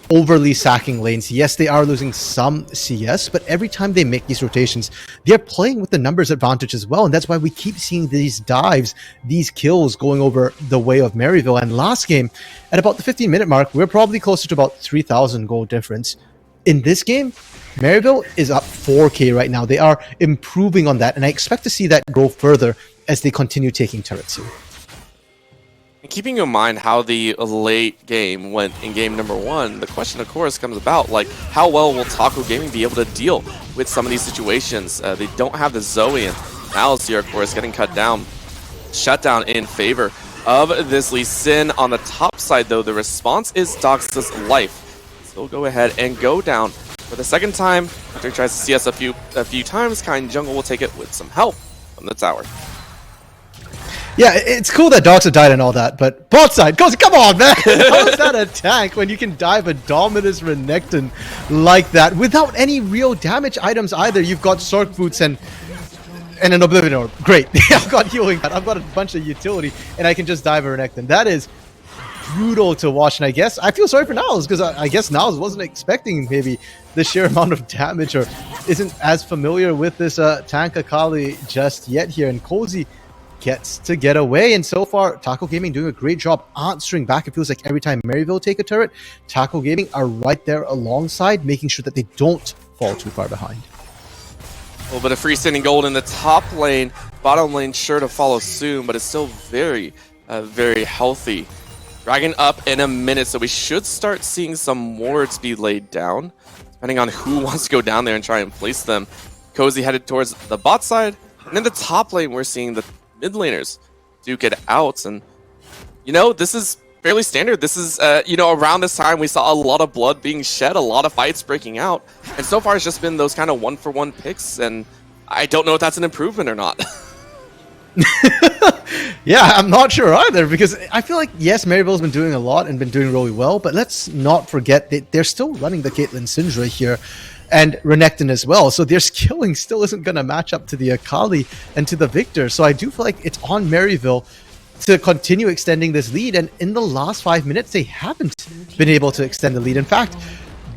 overly sacking lanes. Yes, they are losing some CS, but every time they make these rotations, they're playing with the numbers advantage as well, and that's why we keep seeing these dives, these kills going over the way of Maryville. And last game, at about the 15-minute mark, we're probably closer to about 3,000 gold difference. In this game, Maryville is up 4k right now. They are improving on that, and I expect to see that grow further as they continue taking turrets here. Keeping in mind how the late game went in game number 1, the question, of course, comes about, like, how well will Taco Gaming be able to deal with some of these situations? They don't have the Zoe, and Malice here, of course, getting cut down. Shut down in favor of this Lee Sin. On the top side, though, the response is Dox's life. So we'll go ahead and go down for the second time. After he tries to CS a few times, Kind Jungle will take it with some help from the tower. Yeah, it's cool that Doxa died and all that, but bot side, come on, man! How is that a tank when you can dive a Dominus Renekton like that without any real damage items either? You've got Sork Boots, and And an Oblivion Orb. Great. I've got healing. I've got a bunch of utility, and I can just dive and Renekton. That is brutal to watch, and I guess I feel sorry for Niles, because I guess Niles wasn't expecting maybe the sheer amount of damage, or isn't as familiar with this tank Akali just yet here, and Cozy gets to get away, and so far Taco Gaming doing a great job answering back. It feels like every time Maryville take a turret, Taco Gaming are right there alongside, making sure that they don't fall too far behind. A little bit of freestanding gold in the top lane. Bottom lane sure to follow soon, but it's still very, very healthy. Dragon up in a minute, so we should start seeing some wards be laid down, depending on who wants to go down there and try and place them. Cozy headed towards the bot side, and in the top lane, we're seeing the mid laners duke it out. And, you know, this is fairly standard. This is, you know, around this time, we saw a lot of blood being shed, a lot of fights breaking out. And so far, it's just been those kind of one-for-one picks, and I don't know if that's an improvement or not. Yeah, I'm not sure either, because I feel like, yes, Maryville's been doing a lot and been doing really well, but let's not forget that they're still running the Caitlyn Syndra here, and Renekton as well, so their skilling still isn't going to match up to the Akali and to the Victor, so I do feel like it's on Maryville to continue extending this lead, and in the last 5 minutes, they haven't been able to extend the lead. In fact,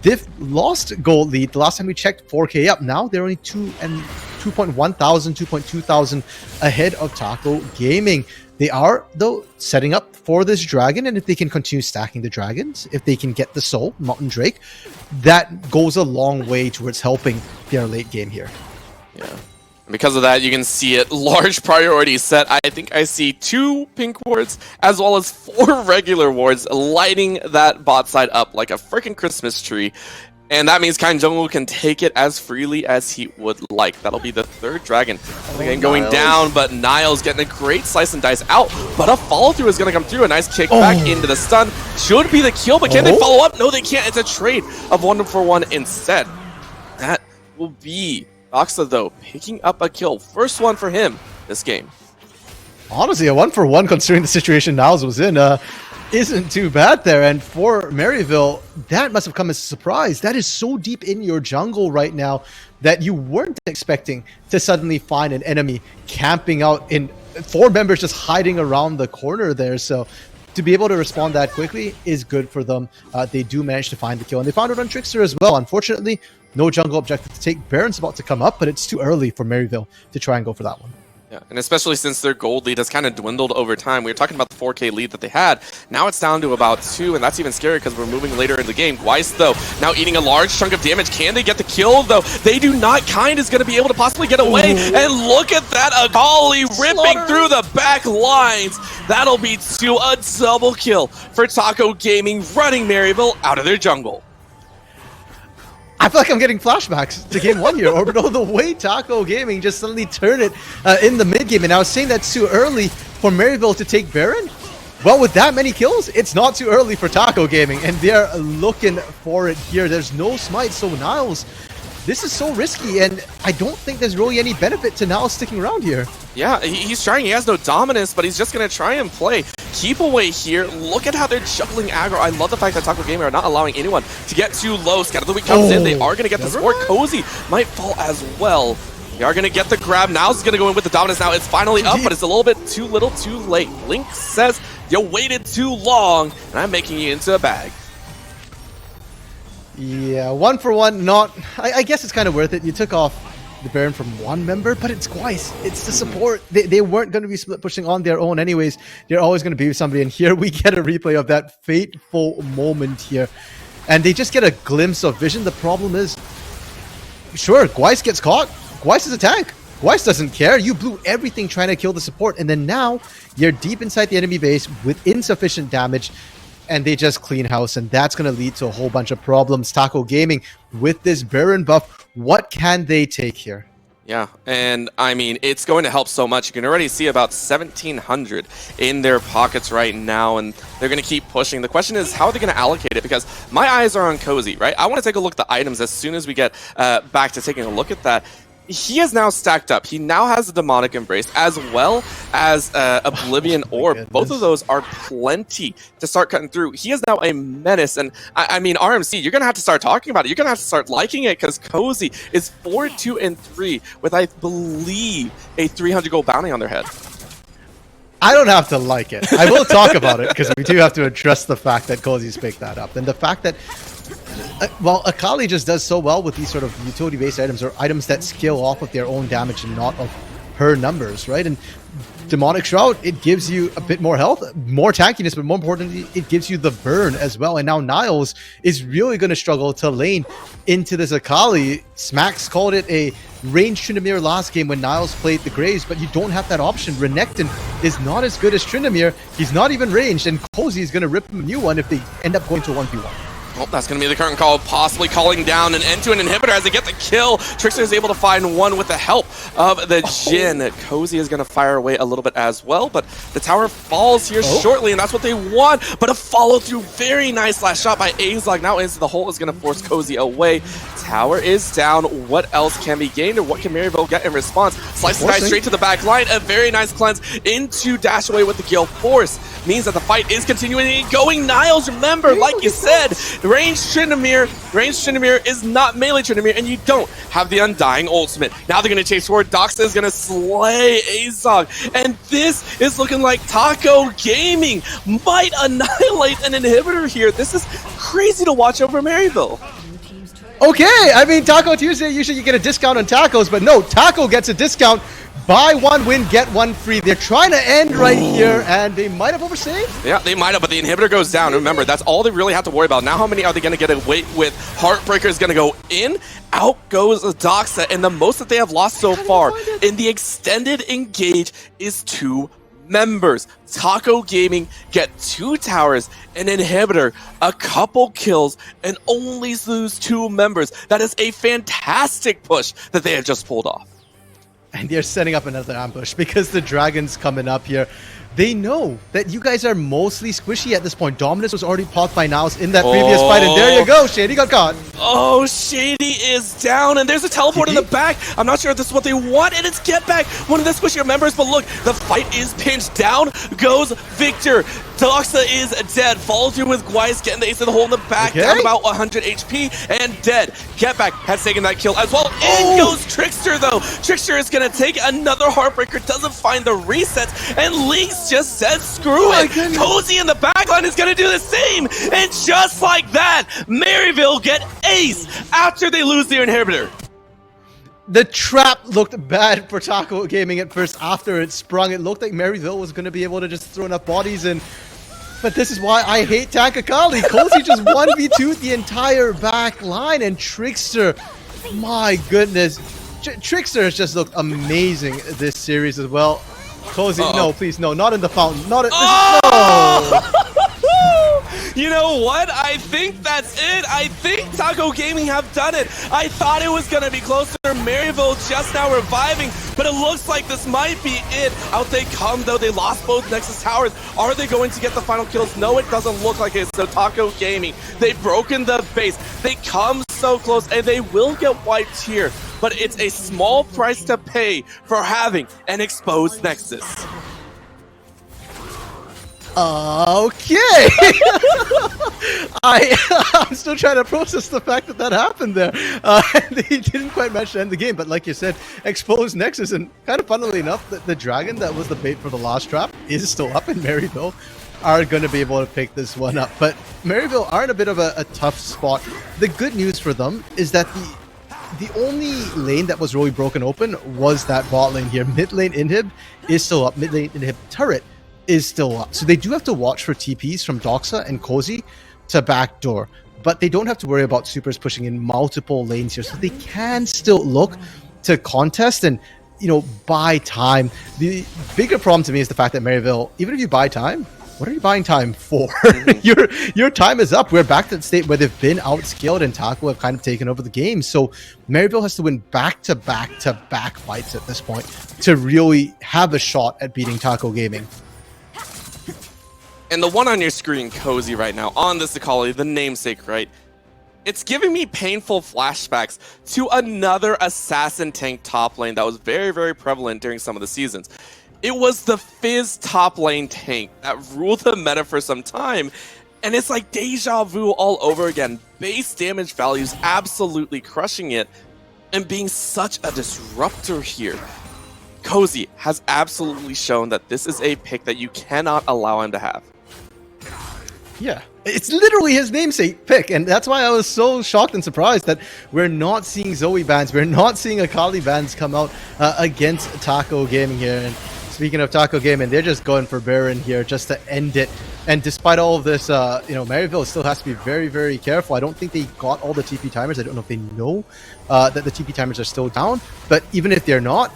they've lost gold lead. The last time we checked, 4K up. Now they're only 2.1 thousand, 2.2 thousand ahead of Taco Gaming. They are, though, setting up for this dragon, and if they can continue stacking the dragons, if they can get the soul, Mountain Drake, that goes a long way towards helping their late game here. Yeah. Because of that, you can see it, large priority set. I think I see 2 pink wards as well as 4 regular wards lighting that bot side up like a freaking Christmas tree. And that means Kind Jungle can take it as freely as he would like. That'll be the 3rd dragon. Again, going down, but Niles getting a great slice and dice out. But a follow-through is going to come through. A nice kick back into the stun. Should be the kill, but can they follow up? No, they can't. It's a trade of 1-for-1 instead. That will be Doxa, though, picking up a kill. First one for him this game. Honestly, a 1-for-1 considering the situation Niles was in isn't too bad there. And for Maryville, that must have come as a surprise. That is so deep in your jungle right now that you weren't expecting to suddenly find an enemy camping out in 4 members just hiding around the corner there. So to be able to respond that quickly is good for them. They do manage to find the kill, and they found it on Trickster as well. Unfortunately, no jungle objective to take. Baron's about to come up, but it's too early for Maryville to try and go for that one. Yeah, and especially since their gold lead has kind of dwindled over time. We were talking about the 4K lead that they had. Now it's down to about 2, and that's even scary because we're moving later in the game. Weiss, though, now eating a large chunk of damage. Can they get the kill, though? They do not. Kind is going to be able to possibly get away. And look at that Akali ripping through the back lines. That'll be 2, a double kill for Taco Gaming, running Maryville out of their jungle. I feel like I'm getting flashbacks to game 1 here. Orbital, the way Taco Gaming just suddenly turned it in the mid game, and I was saying that's too early for Maryville to take Baron. Well, with that many kills, it's not too early for Taco Gaming, and they're looking for it here. There's no smite, so Niles, this is so risky, and I don't think there's really any benefit to Niles sticking around here. Yeah, he's trying. He has no dominance, but he's just going to try and play. Keep away here. Look at how they're juggling aggro. I love the fact that Taco Gamer are not allowing anyone to get too low. Scatter the Weak comes in. They are going to get the support. Cozy might fall as well. They are going to get the grab. Niles is going to go in with the dominance now. It's finally up, but it's a little bit too little too late. Link says, you waited too long, and I'm making you into a bag. Yeah, 1-for-1, not... I guess it's kind of worth it. You took off the Baron from 1 member, but it's Gweiss. It's the support. They weren't going to be split pushing on their own anyways. They're always going to be with somebody, and here we get a replay of that fateful moment here. And they just get a glimpse of vision. The problem is, sure, Gweiss gets caught. Gweiss is a tank. Gweiss doesn't care. You blew everything trying to kill the support, and then now you're deep inside the enemy base with insufficient damage, and they just clean house, and that's going to lead to a whole bunch of problems. Taco Gaming, with this Baron buff, what can they take here? Yeah, and I mean, it's going to help so much. You can already see about 1,700 in their pockets right now, and they're going to keep pushing. The question is, how are they going to allocate it? Because my eyes are on Cozy, right? I want to take a look at the items as soon as we get back to taking a look at that. he is now stacked up. He now has the Demonic Embrace as well as Oblivion Orb. Both of those are plenty to start cutting through. He is now a menace, and I mean, RMC, you're going to have to start talking about it. You're going to have to start liking it, because Cozy is 4-2-3 with, I believe, a 300 gold bounty on their head. I don't have to like it. I will talk about it, because we do have to address the fact that Cozy's picked that up. And the fact that, well, Akali just does so well with these sort of utility-based items, or items that scale off of their own damage and not of her numbers, right? And Demonic Shroud, it gives you a bit more health, more tankiness, but more importantly, it gives you the burn as well. And now Niles is really going to struggle to lane into this Akali. Smacks called it a ranged Tryndamere last game when Niles played the Graves, but you don't have that option. Renekton is not as good as Tryndamere. He's not even ranged, and Cozy is going to rip him a new one if they end up going to 1v1. Oh, that's going to be the current call, possibly calling down an end-to-end inhibitor as they get the kill. Trickster is able to find one with the help of the Jhin. Cozy is going to fire away a little bit as well, but the tower falls here shortly, and that's what they want. But a follow-through, very nice last shot by Azog. Now into the hole is going to force Cozy away. Tower is down. What else can be gained, or what can Maryville get in response? Slice the guy straight to the back line. A very nice cleanse into dash away with the Gale Force. Means that the fight is continuing and going. Niles, remember, like you said, ranged Tryndamere is not melee Tryndamere, and you don't have the Undying ultimate. Now they're going to chase forward. Doxa is going to slay Azog, and this is looking like Taco Gaming might annihilate an inhibitor here. This is crazy to watch over Maryville. Okay, I mean, Taco Tuesday, usually you get a discount on tacos, but no, Taco gets a discount. Buy one, win, get one free. They're trying to end right here, and they might have oversaved. Yeah, they might have, but the inhibitor goes down. Remember, that's all they really have to worry about. Now, how many are they going to get away with? Heartbreaker is going to go in. Out goes Doxa, and the most that they have lost so far in the extended engage is 2 members. Taco Gaming get 2 towers, an inhibitor, a couple kills, and only lose 2 members. That is a fantastic push that they have just pulled off. And they're setting up another ambush because the dragon's coming up here. They know that you guys are mostly squishy at this point. Dominus was already popped by Niles in that previous fight, and there you go, Shady got caught. Oh, Shady is down, and there's a teleport in the back. I'm not sure if this is what they want, and it's get back one of the squishier members, but look, the fight is pinched. Down goes Victor. Doxa is dead. Follows through with Gwais getting the ace in the hole in the back, down about 100 HP, and dead. Get back has taken that kill as well. In goes Trickster, though. Trickster is going to take another Heartbreaker, doesn't find the resets, and Leaks just says screw it. Cozy in the backline is going to do the same, and just like that, Maryville get ace after they lose their inhibitor. The trap looked bad for Taco Gaming at first. After it sprung, it looked like Maryville was going to be able to just throw enough bodies in. But this is why I hate Tank Akali. Cozy just 1v2'd the entire back line, and Trickster, my goodness. Trickster has just looked amazing this series as well. Cozy, no, please, no, not in the fountain. Not in no! You know what? I think that's it. I think Taco Gaming have done it. I thought it was going to be closer. Maryville just now reviving, but it looks like this might be it. Out they come, though. They lost both Nexus Towers. Are they going to get the final kills? No, it doesn't look like it. So Taco Gaming, they've broken the base. They come so close, and they will get wiped here. But it's a small price to pay for having an exposed Nexus. Okay. I'm still trying to process the fact that that happened there. They didn't quite match to end the game, but like you said, exposed Nexus, and kind of funnily enough, the dragon that was the bait for the last trap is still up, in Maryville are going to be able to pick this one up. But Maryville are in a bit of a tough spot. The good news for them is that the only lane that was really broken open was that bot lane here. Mid lane inhib is still up. Mid lane inhib turret is still up. So they do have to watch for TPs from Doxa and Cozy to backdoor. But they don't have to worry about supers pushing in multiple lanes here. So they can still look to contest and, you know, buy time. The bigger problem to me is the fact that Maryville, even if you buy time, what are you buying time for? Your time is up. We're back to the state where they've been outscaled, and Taco have kind of taken over the game. So Maryville has to win back-to-back-to-back fights at this point to really have a shot at beating Taco Gaming. And the one on your screen, Cozy, right now, on this Akali, the namesake, right? It's giving me painful flashbacks to another assassin tank top lane that was very, very prevalent during some of the seasons. It was the Fizz top lane tank that ruled the meta for some time, and it's like deja vu all over again. Base damage values absolutely crushing it, and being such a disruptor here. Cozy has absolutely shown that this is a pick that you cannot allow him to have. Yeah, it's literally his namesake pick, and that's why I was so shocked and surprised that we're not seeing Zoe bans, we're not seeing Akali bans come out against Taco Gaming here. And speaking of Taco Gaming, they're just going for Baron here just to end it. And despite all of this, Maryville still has to be very, very careful. I don't think they got all the TP timers. I don't know if they know that the TP timers are still down, but even if they're not,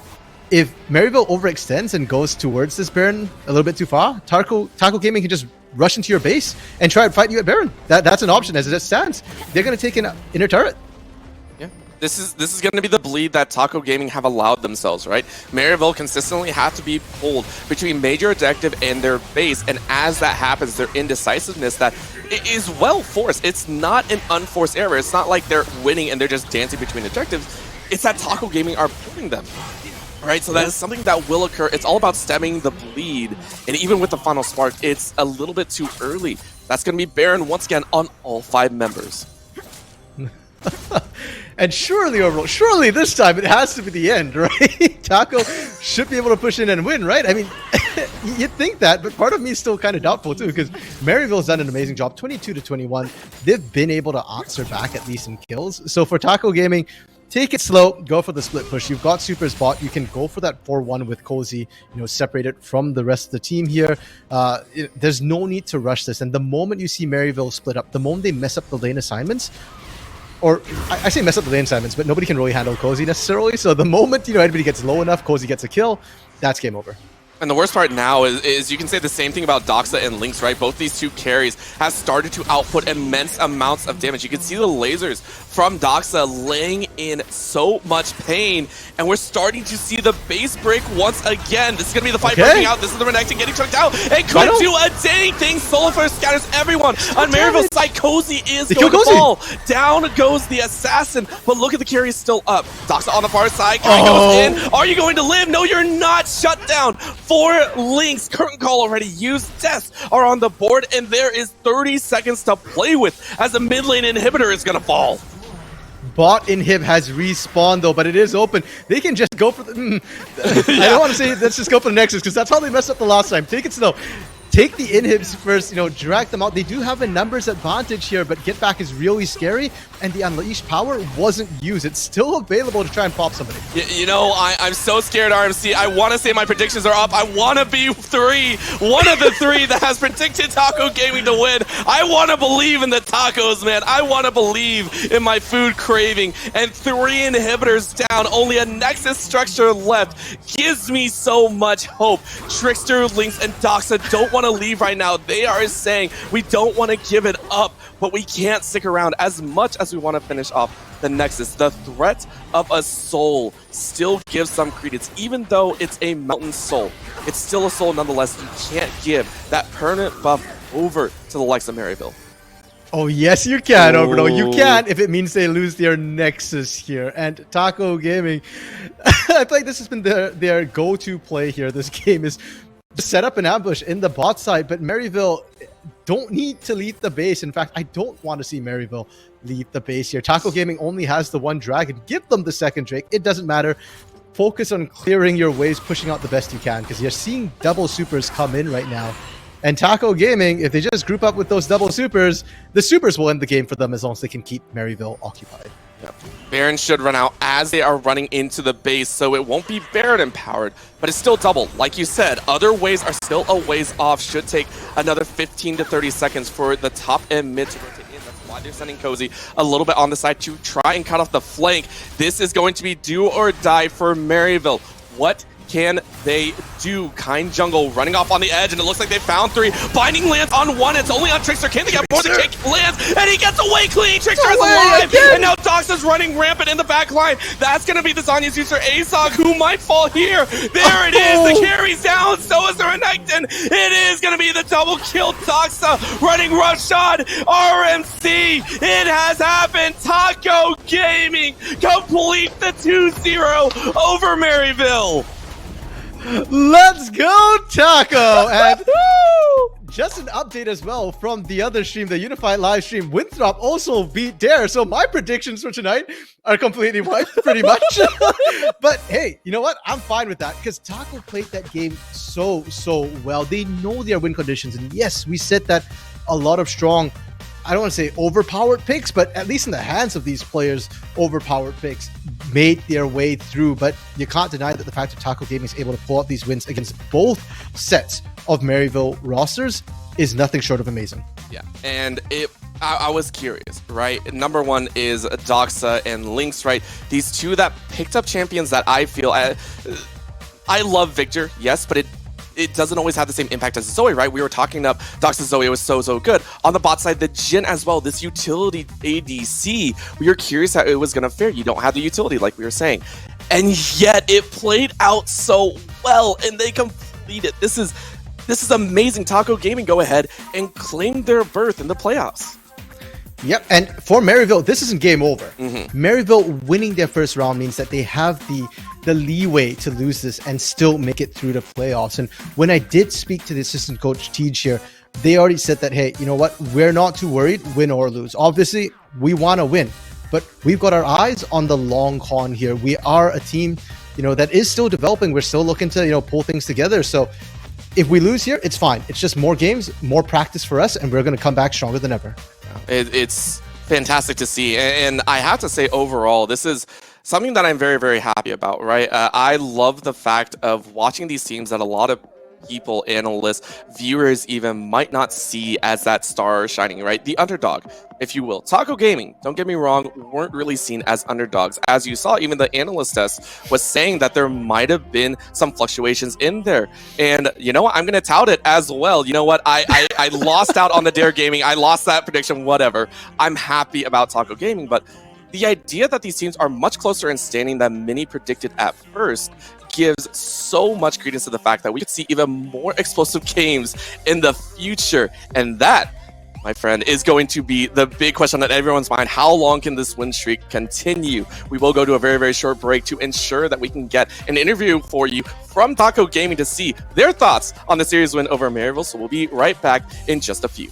if Maryville overextends and goes towards this Baron a little bit too far, Taco Gaming can just rush into your base and try and fight you at Baron. That's an option as it stands. They're going to take an inner turret. Yeah, this is going to be the bleed that Taco Gaming have allowed themselves, right? Maryville consistently have to be pulled between major objective and their base, and as that happens, their indecisiveness that is well forced. It's not an unforced error. It's not like they're winning and they're just dancing between objectives. It's that Taco Gaming are pulling them. Right, so that is something that will occur. It's all about stemming the bleed, and even with the final spark, it's a little bit too early. That's going to be Baron once again on all 5 members. And surely this time it has to be the end, right? Taco should be able to push in and win, right? I mean, you'd think that, but part of me is still kind of doubtful too, because Maryville's done an amazing job, 22-21. They've been able to answer back at least some kills. So for Taco Gaming, take it slow, go for the split push. You've got super spot. You can go for that 4-1 with Cozy, separated from the rest of the team here. There's no need to rush this. And the moment you see Maryville split up, the moment they mess up the lane assignments, or I say mess up the lane assignments, but nobody can really handle Cozy necessarily. So the moment, anybody gets low enough, Cozy gets a kill, that's game over. And the worst part now is you can say the same thing about Doxa and Lynx, right? Both these two carries have started to output immense amounts of damage. You can see the lasers from Doxa laying in so much pain, and we're starting to see the base break once again. This is going to be the fight breaking out. This is the Renekton getting chunked out. It couldn't do a dang thing. Solarflare scatters everyone. On Maryville's side, Cozy is going to fall. Down goes the assassin, but look at the carry is still up. Doxa on the far side. Carry goes in. Are you going to live? No, you're not. Shut down. 4 Lynx, curtain call already used, deaths are on the board, and there is 30 seconds to play with as the mid lane inhibitor is going to fall. Bot inhib has respawned though, but it is open. They can just go for the... I don't want to say let's just go for the Nexus, because that's how they messed up the last time. Take it slow. Take the inhibs first, drag them out. They do have a numbers advantage here, but get back is really scary, and the unleashed power wasn't used. It's still available to try and pop somebody. I'm so scared, RMC. I want to say my predictions are up. I want to be one of the 3 that has predicted Taco Gaming to win. I want to believe in the tacos, man. I want to believe in my food craving. And 3 inhibitors down, only a Nexus structure left. Gives me so much hope. Trickster, Lynx, and Doxa don't want to leave right now. They are saying we don't want to give it up, but we can't stick around as much as we want to finish off the Nexus. The threat of a soul still gives some credence, even though it's a mountain soul. It's still a soul nonetheless. You can't give that permanent buff over to the likes of Maryville. Oh, yes, you can, Overdo. You can if it means they lose their Nexus here. And Taco Gaming, I feel like this has been their go-to play here. This game is set up an ambush in the bot side, but Maryville don't need to leave the base. In fact, I don't want to see Maryville leave the base here. Taco Gaming only has the 1 dragon. Give them the 2nd Drake. It doesn't matter. Focus on clearing your waves, pushing out the best you can, because you're seeing double supers come in right now. And Taco Gaming, if they just group up with those double supers, the supers will end the game for them as long as they can keep Maryville occupied. Baron should run out as they are running into the base, so it won't be Baron empowered, but it's still double. Like you said, other waves are still a ways off. Should take another 15 to 30 seconds for the top and mid to rotate in. That's why they're sending Cozy a little bit on the side to try and cut off the flank. This is going to be do or die for Maryville. What can they do? Kind Jungle running off on the edge, and it looks like they found 3. Binding lands on 1. It's only on Trickster. Can they get more? The kick lands, and he gets away clean. Trickster is alive, and now Doxa's running rampant in the back line. That's going to be the Zanya's user, Azog, who might fall here. There it is. The carry's down. So is the Renekton. It is going to be the double kill. Doxa running rush on RMC. It has happened. Taco Gaming complete the 2-0 over Maryville. Let's go, Taco! And just an update as well from the other stream, the Unified live stream. Winthrop also beat Dare, so my predictions for tonight are completely wiped, pretty much. But hey, you know what? I'm fine with that because Taco played that game so well. They know their win conditions, and yes, we said that a lot of strong, I don't want to say overpowered picks, but at least in the hands of these players, overpowered picks made their way through. But you can't deny that the fact that Taco Gaming is able to pull out these wins against both sets of Maryville rosters is nothing short of amazing. Yeah, and I was curious, right? Number one is Doxa and Lynx, right? These two that picked up champions that I feel... I love Victor, yes, but it doesn't always have the same impact as Zoe, right? We were talking up Doxa's Zoe was so good. On the bot side, the Jhin as well, this utility ADC, we were curious how it was going to fare. You don't have the utility, like we were saying. And yet, it played out so well, and they completed. This is amazing. Taco Gaming go ahead and claim their berth in the playoffs. Yep, and for Maryville, this isn't game over. Maryville winning their first round means that they have the leeway to lose this and still make it through the playoffs. And when I did speak to the assistant coach Tej here, they already said that, hey, you know what? We're not too worried, win or lose. Obviously, we want to win, but we've got our eyes on the long con here. We are a team, that is still developing. We're still looking to, pull things together. So if we lose here, it's fine. It's just more games, more practice for us, and we're going to come back stronger than ever. It's fantastic to see. And I have to say, overall, this is something that I'm very happy about, right? I love the fact of watching these teams that a lot of people, analysts, viewers even might not see as that star shining, right? The underdog, if you will. Taco Gaming, don't get me wrong, weren't really seen as underdogs. As you saw, even the analyst test was saying that there might have been some fluctuations in there. And you know what? I'm going to tout it as well. You know what? I lost out on the Dare Gaming. I lost that prediction, whatever. I'm happy about Taco Gaming, but the idea that these teams are much closer in standing than many predicted at first gives so much credence to the fact that we could see even more explosive games in the future. And that, my friend, is going to be the big question on everyone's mind. How long can this win streak continue? We will go to a very short break to ensure that we can get an interview for you from Taco Gaming to see their thoughts on the series win over Maryville. So we'll be right back in just a few.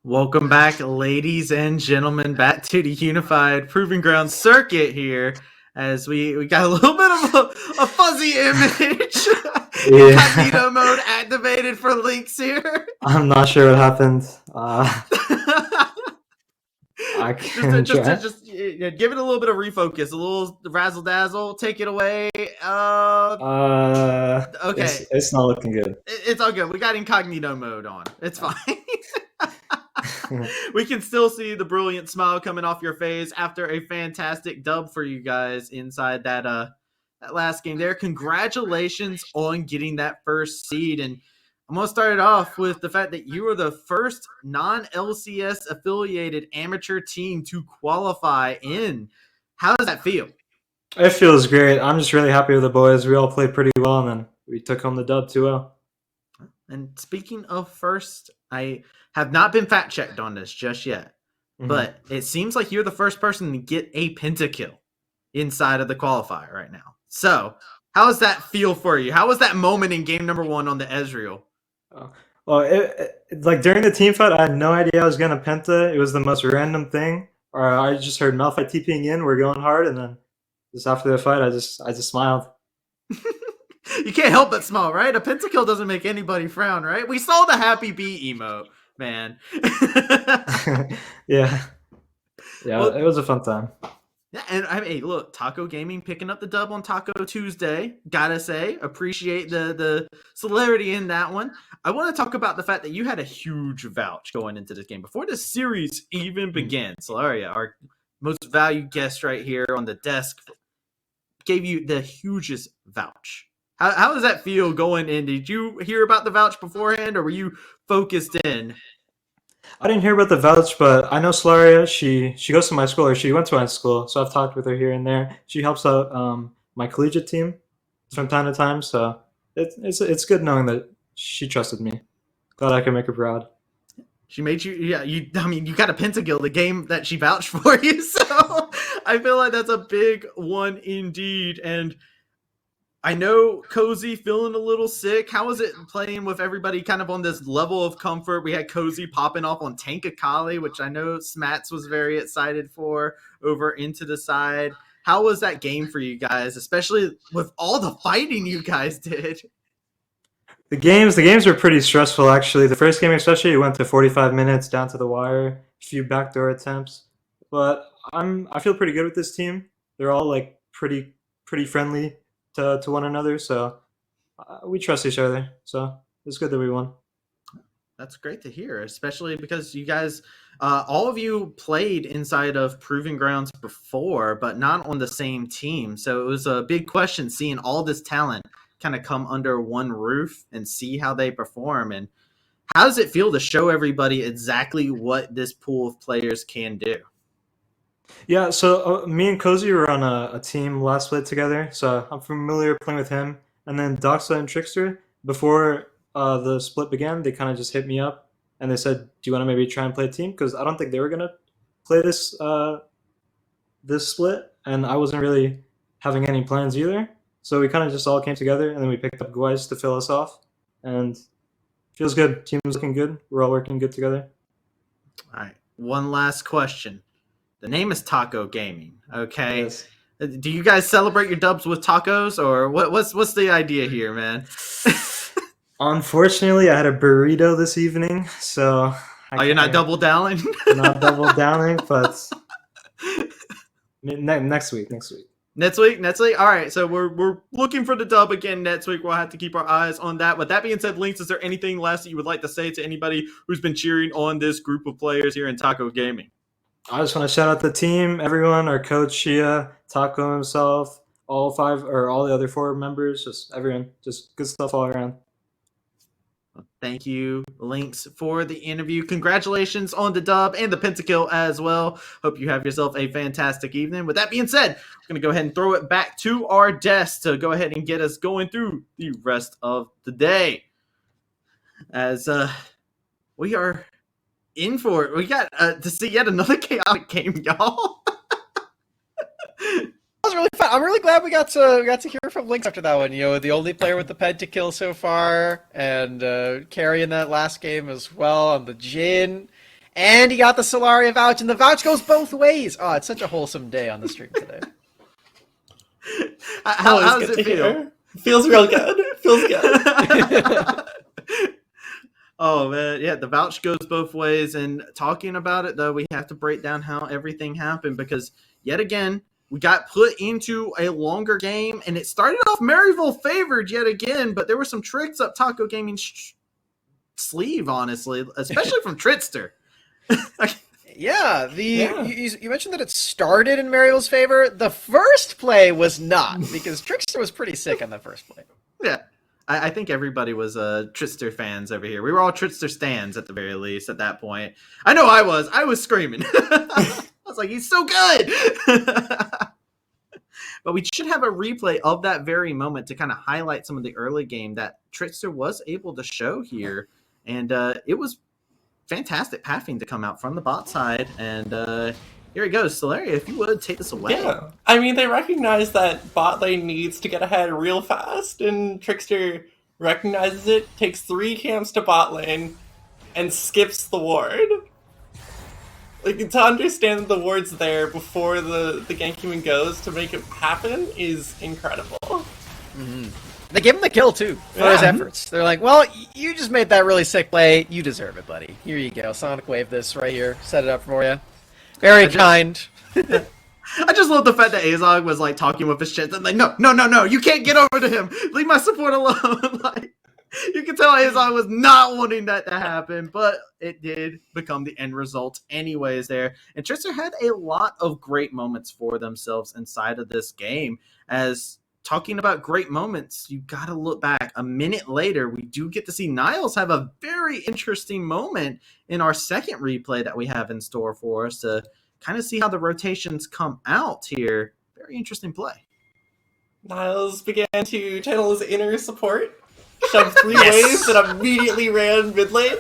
Welcome back, ladies and gentlemen, back to the Unified Proving Ground circuit here, as we got a little bit of a fuzzy image. Incognito mode activated for Lynx here. I'm not sure what happened. I can just give it a little bit of refocus, a little razzle dazzle. Take it away. Okay, it's not looking good. It's all good. We got incognito mode on. It's fine. We can still see the brilliant smile coming off your face after a fantastic dub for you guys inside that last game there. Congratulations on getting that first seed. And I'm going to start it off with the fact that you were the first non-LCS affiliated amateur team to qualify in. How does that feel? It feels great. I'm just really happy with the boys. We all played pretty well, and then we took home the dub 2-0. And speaking of first, I have not been fact-checked on this just yet, but it seems like you're the first person to get a pentakill inside of the qualifier right now. So, how does that feel for you? How was that moment in game number 1 on the Ezreal? Well, like during the team fight, I had no idea I was going to penta. It was the most random thing. Or I just heard Malphite TPing in, we're going hard, and then just after the fight, I just smiled. You can't help but smile, right? A pentakill doesn't make anybody frown, right? We saw the happy bee emote, man. Yeah, well, it was a fun time. Yeah, and I mean, look, Taco Gaming picking up the dub on Taco Tuesday. Gotta say, appreciate the celerity in that one. I want to talk about the fact that you had a huge vouch going into this game before the series even began. Solaria, our most valued guest right here on the desk, gave you the hugest vouch. How does that feel going in? Did you hear about the vouch beforehand, or were you focused in? I didn't hear about the vouch, but I know Solaria. She goes to my school, or she went to my school, so I've talked with her here and there. She helps out my collegiate team from time to time, so it's good knowing that she trusted me. Glad I can make her proud. She made you, yeah. You got a pentakill, the game that she vouched for you. So I feel like that's a big one indeed. And I know Cozy feeling a little sick. How was it playing with everybody kind of on this level of comfort? We had Cozy popping off on Tank Akali, which I know Smats was very excited for, over into the side. How was that game for you guys, especially with all the fighting you guys did? The games were pretty stressful, actually. The first game especially, it went to 45 minutes down to the wire, a few backdoor attempts. But I feel pretty good with this team. They're all like pretty friendly to one another, so we trust each other. So it's good that we won. That's great to hear, especially because you guys, all of you played inside of Proving Grounds before, but not on the same team. So it was a big question seeing all this talent kind of come under one roof and see how they perform. And how does it feel to show everybody exactly what this pool of players can do? Yeah, so me and Cozy were on a team last split together, so I'm familiar playing with him. And then Doxa and Trickster, before the split began, they kind of just hit me up and they said, "Do you want to maybe try and play a team?" Because I don't think they were gonna play this split, and I wasn't really having any plans either. So we kind of just all came together, and then we picked up Guais to fill us off, and feels good. Team's looking good. We're all working good together. All right, one last question. The name is Taco Gaming, okay? Yes. Do you guys celebrate your dubs with tacos, or what's the idea here, man? Unfortunately, I had a burrito this evening, so you're not double downing? Not double downing, but next week. Next week. All right, so we're looking for the dub again next week. We'll have to keep our eyes on that. With that being said, Lynx, is there anything last that you would like to say to anybody who's been cheering on this group of players here in Taco Gaming? I just want to shout out the team, everyone, our coach Shia, Taco himself, all the other 4 members, just everyone, just good stuff all around. Thank you, Lynx, for the interview. Congratulations on the dub and the pentakill as well. Hope you have yourself a fantastic evening. With that being said, I'm going to go ahead and throw it back to our desk to go ahead and get us going through the rest of the day. As we are in for it. We got to see yet another chaotic game, y'all. That was really fun. I'm really glad we got to hear from Lynx after that one. You know, the only player with the pentakill so far, and carrying that last game as well on the Jhin. And he got the Solaria vouch, and the vouch goes both ways. Oh, it's such a wholesome day on the stream today. How does it feel? Hear. Feels real good. Feels good. Oh man, yeah, the vouch goes both ways. And talking about it though, we have to break down how everything happened, because yet again we got put into a longer game, and it started off Maryville favored yet again, but there were some tricks up Taco Gaming's sleeve, honestly, especially from Trickster. Yeah, you mentioned that it started in Maryville's favor. The first play was not, because Trickster was pretty sick on the first play. Yeah. I think everybody was Trickster fans over here. We were all Trickster stands at the very least at that point. I know I was. I was screaming. I was like, he's so good. But we should have a replay of that very moment to kind of highlight some of the early game that Trickster was able to show here. And it was fantastic pathing to come out from the bot side. And here it goes. Solaria, if you would, take this away. Yeah. I mean, they recognize that bot lane needs to get ahead real fast, and Trickster recognizes it, takes 3 camps to bot lane, and skips the ward. Like, to understand that the ward's there before the gank even goes to make it happen is incredible. Mm-hmm. They gave him the kill, too, for his efforts. They're like, well, you just made that really sick play. You deserve it, buddy. Here you go. Sonic Wave this right here. Set it up for you. Very kind. I just love the fact that Azog was like talking with his chest and like, no, you can't get over to him. Leave my support alone. Like, you can tell Azog was not wanting that to happen, but it did become the end result anyways there. And Trickster had a lot of great moments for themselves inside of this game. As talking about great moments, you got to look back. A minute later, we do get to see Niles have a very interesting moment in our second replay that we have in store for us to kind of see how the rotations come out here. Very interesting play. Niles began to channel his inner support, shoved 3 waves, and immediately ran mid lane.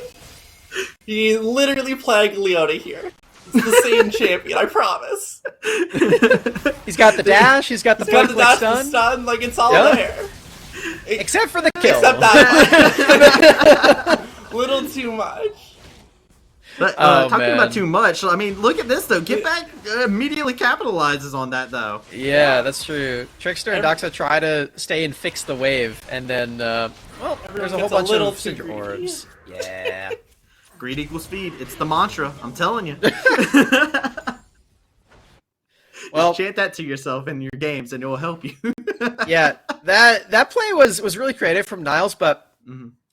He literally plagued Leona here. It's the same champion, I promise. He's got the dash, he's got the point click stun, like it's all there. Except for the kill. Except that one. Little too much. But talking about too much, I mean, look at this though. Get back immediately capitalizes on that though. Yeah, that's true. Trickster and Doxa try to stay and fix the wave, and then well, there's a whole bunch of Cinder orbs. Yeah. Greed equals speed. It's the mantra. I'm telling you. Well, chant that to yourself in your games, and it will help you. Yeah, that play was really creative from Niles, but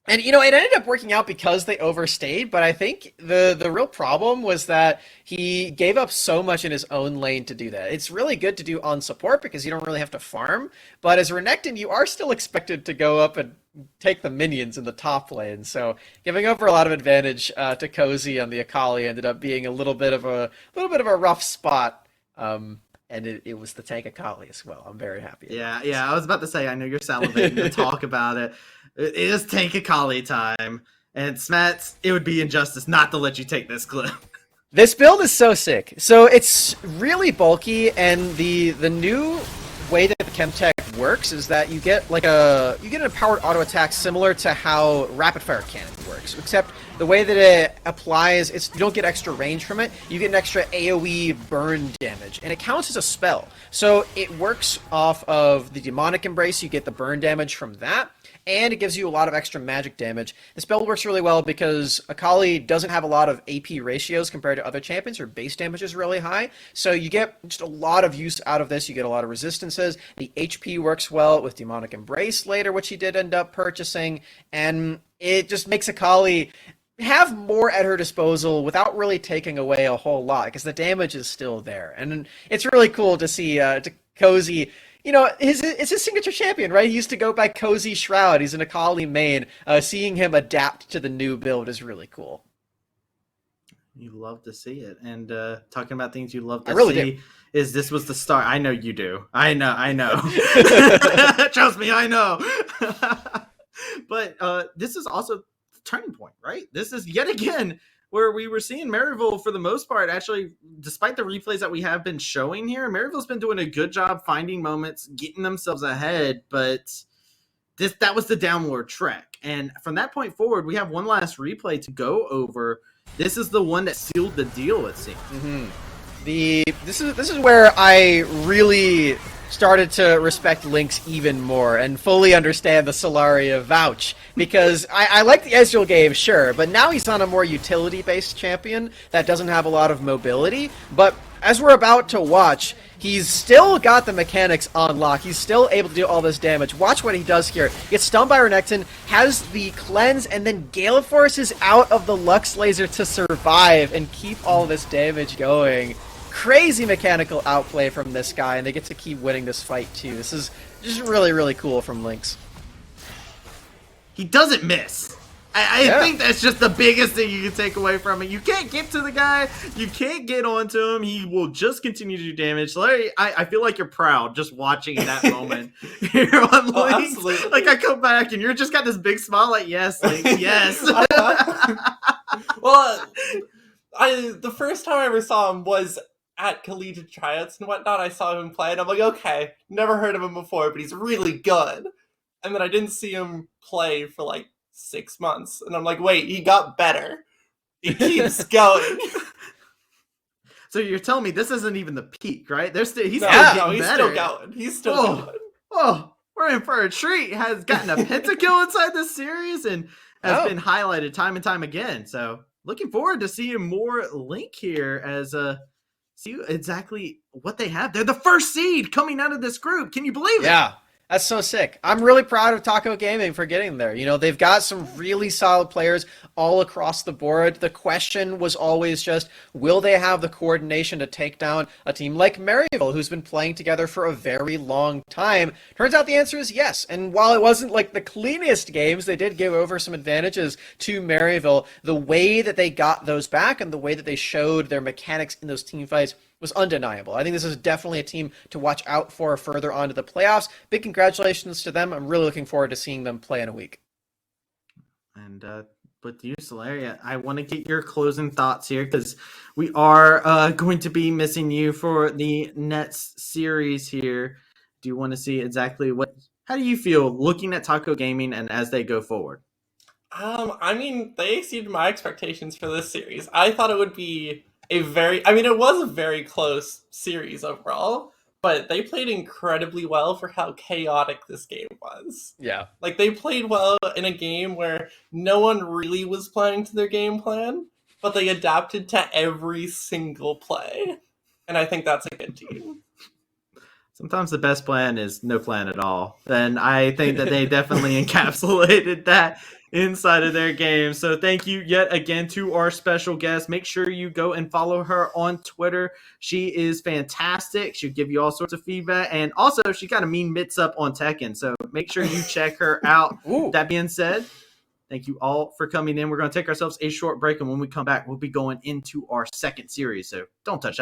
and it ended up working out because they overstayed. But I think the real problem was that he gave up so much in his own lane to do that. It's really good to do on support because you don't really have to farm. But as Renekton, you are still expected to go up and take the minions in the top lane. So giving over a lot of advantage to Cozy on the Akali ended up being a little bit of a rough spot. And it was the tank Akali as well. I'm very happy. Yeah. I was about to say, I know you're salivating to talk about it. It is tank Akali time. And Smats, it would be injustice not to let you take this clip. This build is so sick. So it's really bulky, and the new way that the Chemtech works is that you get an empowered auto attack similar to how rapid fire cannon works, except the way that it applies, you don't get extra range from it, you get an extra AoE burn damage, and it counts as a spell. So it works off of the demonic embrace, you get the burn damage from that, and it gives you a lot of extra magic damage. The spell works really well because Akali doesn't have a lot of AP ratios compared to other champions. Her base damage is really high, so you get just a lot of use out of this. You get a lot of resistances. The HP works well with Demonic Embrace later, which he did end up purchasing, and it just makes Akali have more at her disposal without really taking away a whole lot, because the damage is still there. And it's really cool to see Cozy. It's his signature champion, right? He used to go by Cozy Shroud. He's an Akali main. Seeing him adapt to the new build is really cool. You love to see it. And talking about things you love to see, is this was the start. I know you do. I know. Trust me, I know. But this is also the turning point, right? This is yet again where we were seeing Maryville, for the most part, actually, despite the replays that we have been showing here, Maryville's been doing a good job finding moments, getting themselves ahead, but that was the downward trek. And from that point forward, we have one last replay to go over. This is the one that sealed the deal, it seems. This is where I really started to respect Lynx even more and fully understand the Solaria vouch, because I like the Ezreal game, sure, but now he's on a more utility-based champion that doesn't have a lot of mobility, but as we're about to watch, he's still got the mechanics on lock. He's still able to do all this damage. Watch what he does here. Gets stunned by Renekton, has the cleanse, and then Gale Force is out of the Lux Laser to survive and keep all this damage going. Crazy mechanical outplay from this guy, and they get to keep winning this fight too. This is just really, really cool from Lynx. He doesn't miss. I think that's just the biggest thing you can take away from it. You can't get to the guy. You can't get onto him. He will just continue to do damage. Larry, I feel like you're proud just watching that moment here on Lynx. Absolutely. Like, I come back and you're just got this big smile like, yes, Lynx, yes. Well, the first time I ever saw him was at collegiate tryouts and whatnot. I saw him play, and I'm like, okay, never heard of him before, but he's really good. And then I didn't see him play for like 6 months, and I'm like, wait, he got better. He keeps going. So you're telling me this isn't even the peak, right? He's still He's getting better. still going. He's still going. Oh, we're in for a treat. Has gotten a pentakill inside this series and has been highlighted time and time again. So looking forward to seeing more Link here as see exactly what they have. They're the first seed coming out of this group. Can you believe it? Yeah. That's so sick. I'm really proud of Taco Gaming for getting there. You know, they've got some really solid players all across the board. The question was always just, will they have the coordination to take down a team like Maryville, who's been playing together for a very long time? Turns out the answer is yes. And while it wasn't like the cleanest games, they did give over some advantages to Maryville. The way that they got those back and the way that they showed their mechanics in those team fights was undeniable. I think this is definitely a team to watch out for further on to the playoffs. Big congratulations to them. I'm really looking forward to seeing them play in a week. And with you, Solaria, I want to get your closing thoughts here because we are going to be missing you for the Nets series here. Do you want to see exactly how do you feel looking at Taco Gaming and as they go forward? I mean, they exceeded my expectations for this series. I thought it would be it was a very close series overall, but they played incredibly well for how chaotic this game was. Yeah. Like, they played well in a game where no one really was playing to their game plan, but they adapted to every single play. And I think that's a good team. Sometimes the best plan is no plan at all. And I think that they definitely encapsulated that inside of their game. So thank you yet again to our special guest. Make sure you go and follow her on Twitter. She is fantastic. She'll give you all sorts of feedback. And also, she got a mean mitts up on Tekken. So make sure you check her out. That being said, thank you all for coming in. We're going to take ourselves a short break. And when we come back, we'll be going into our second series. So don't touch that.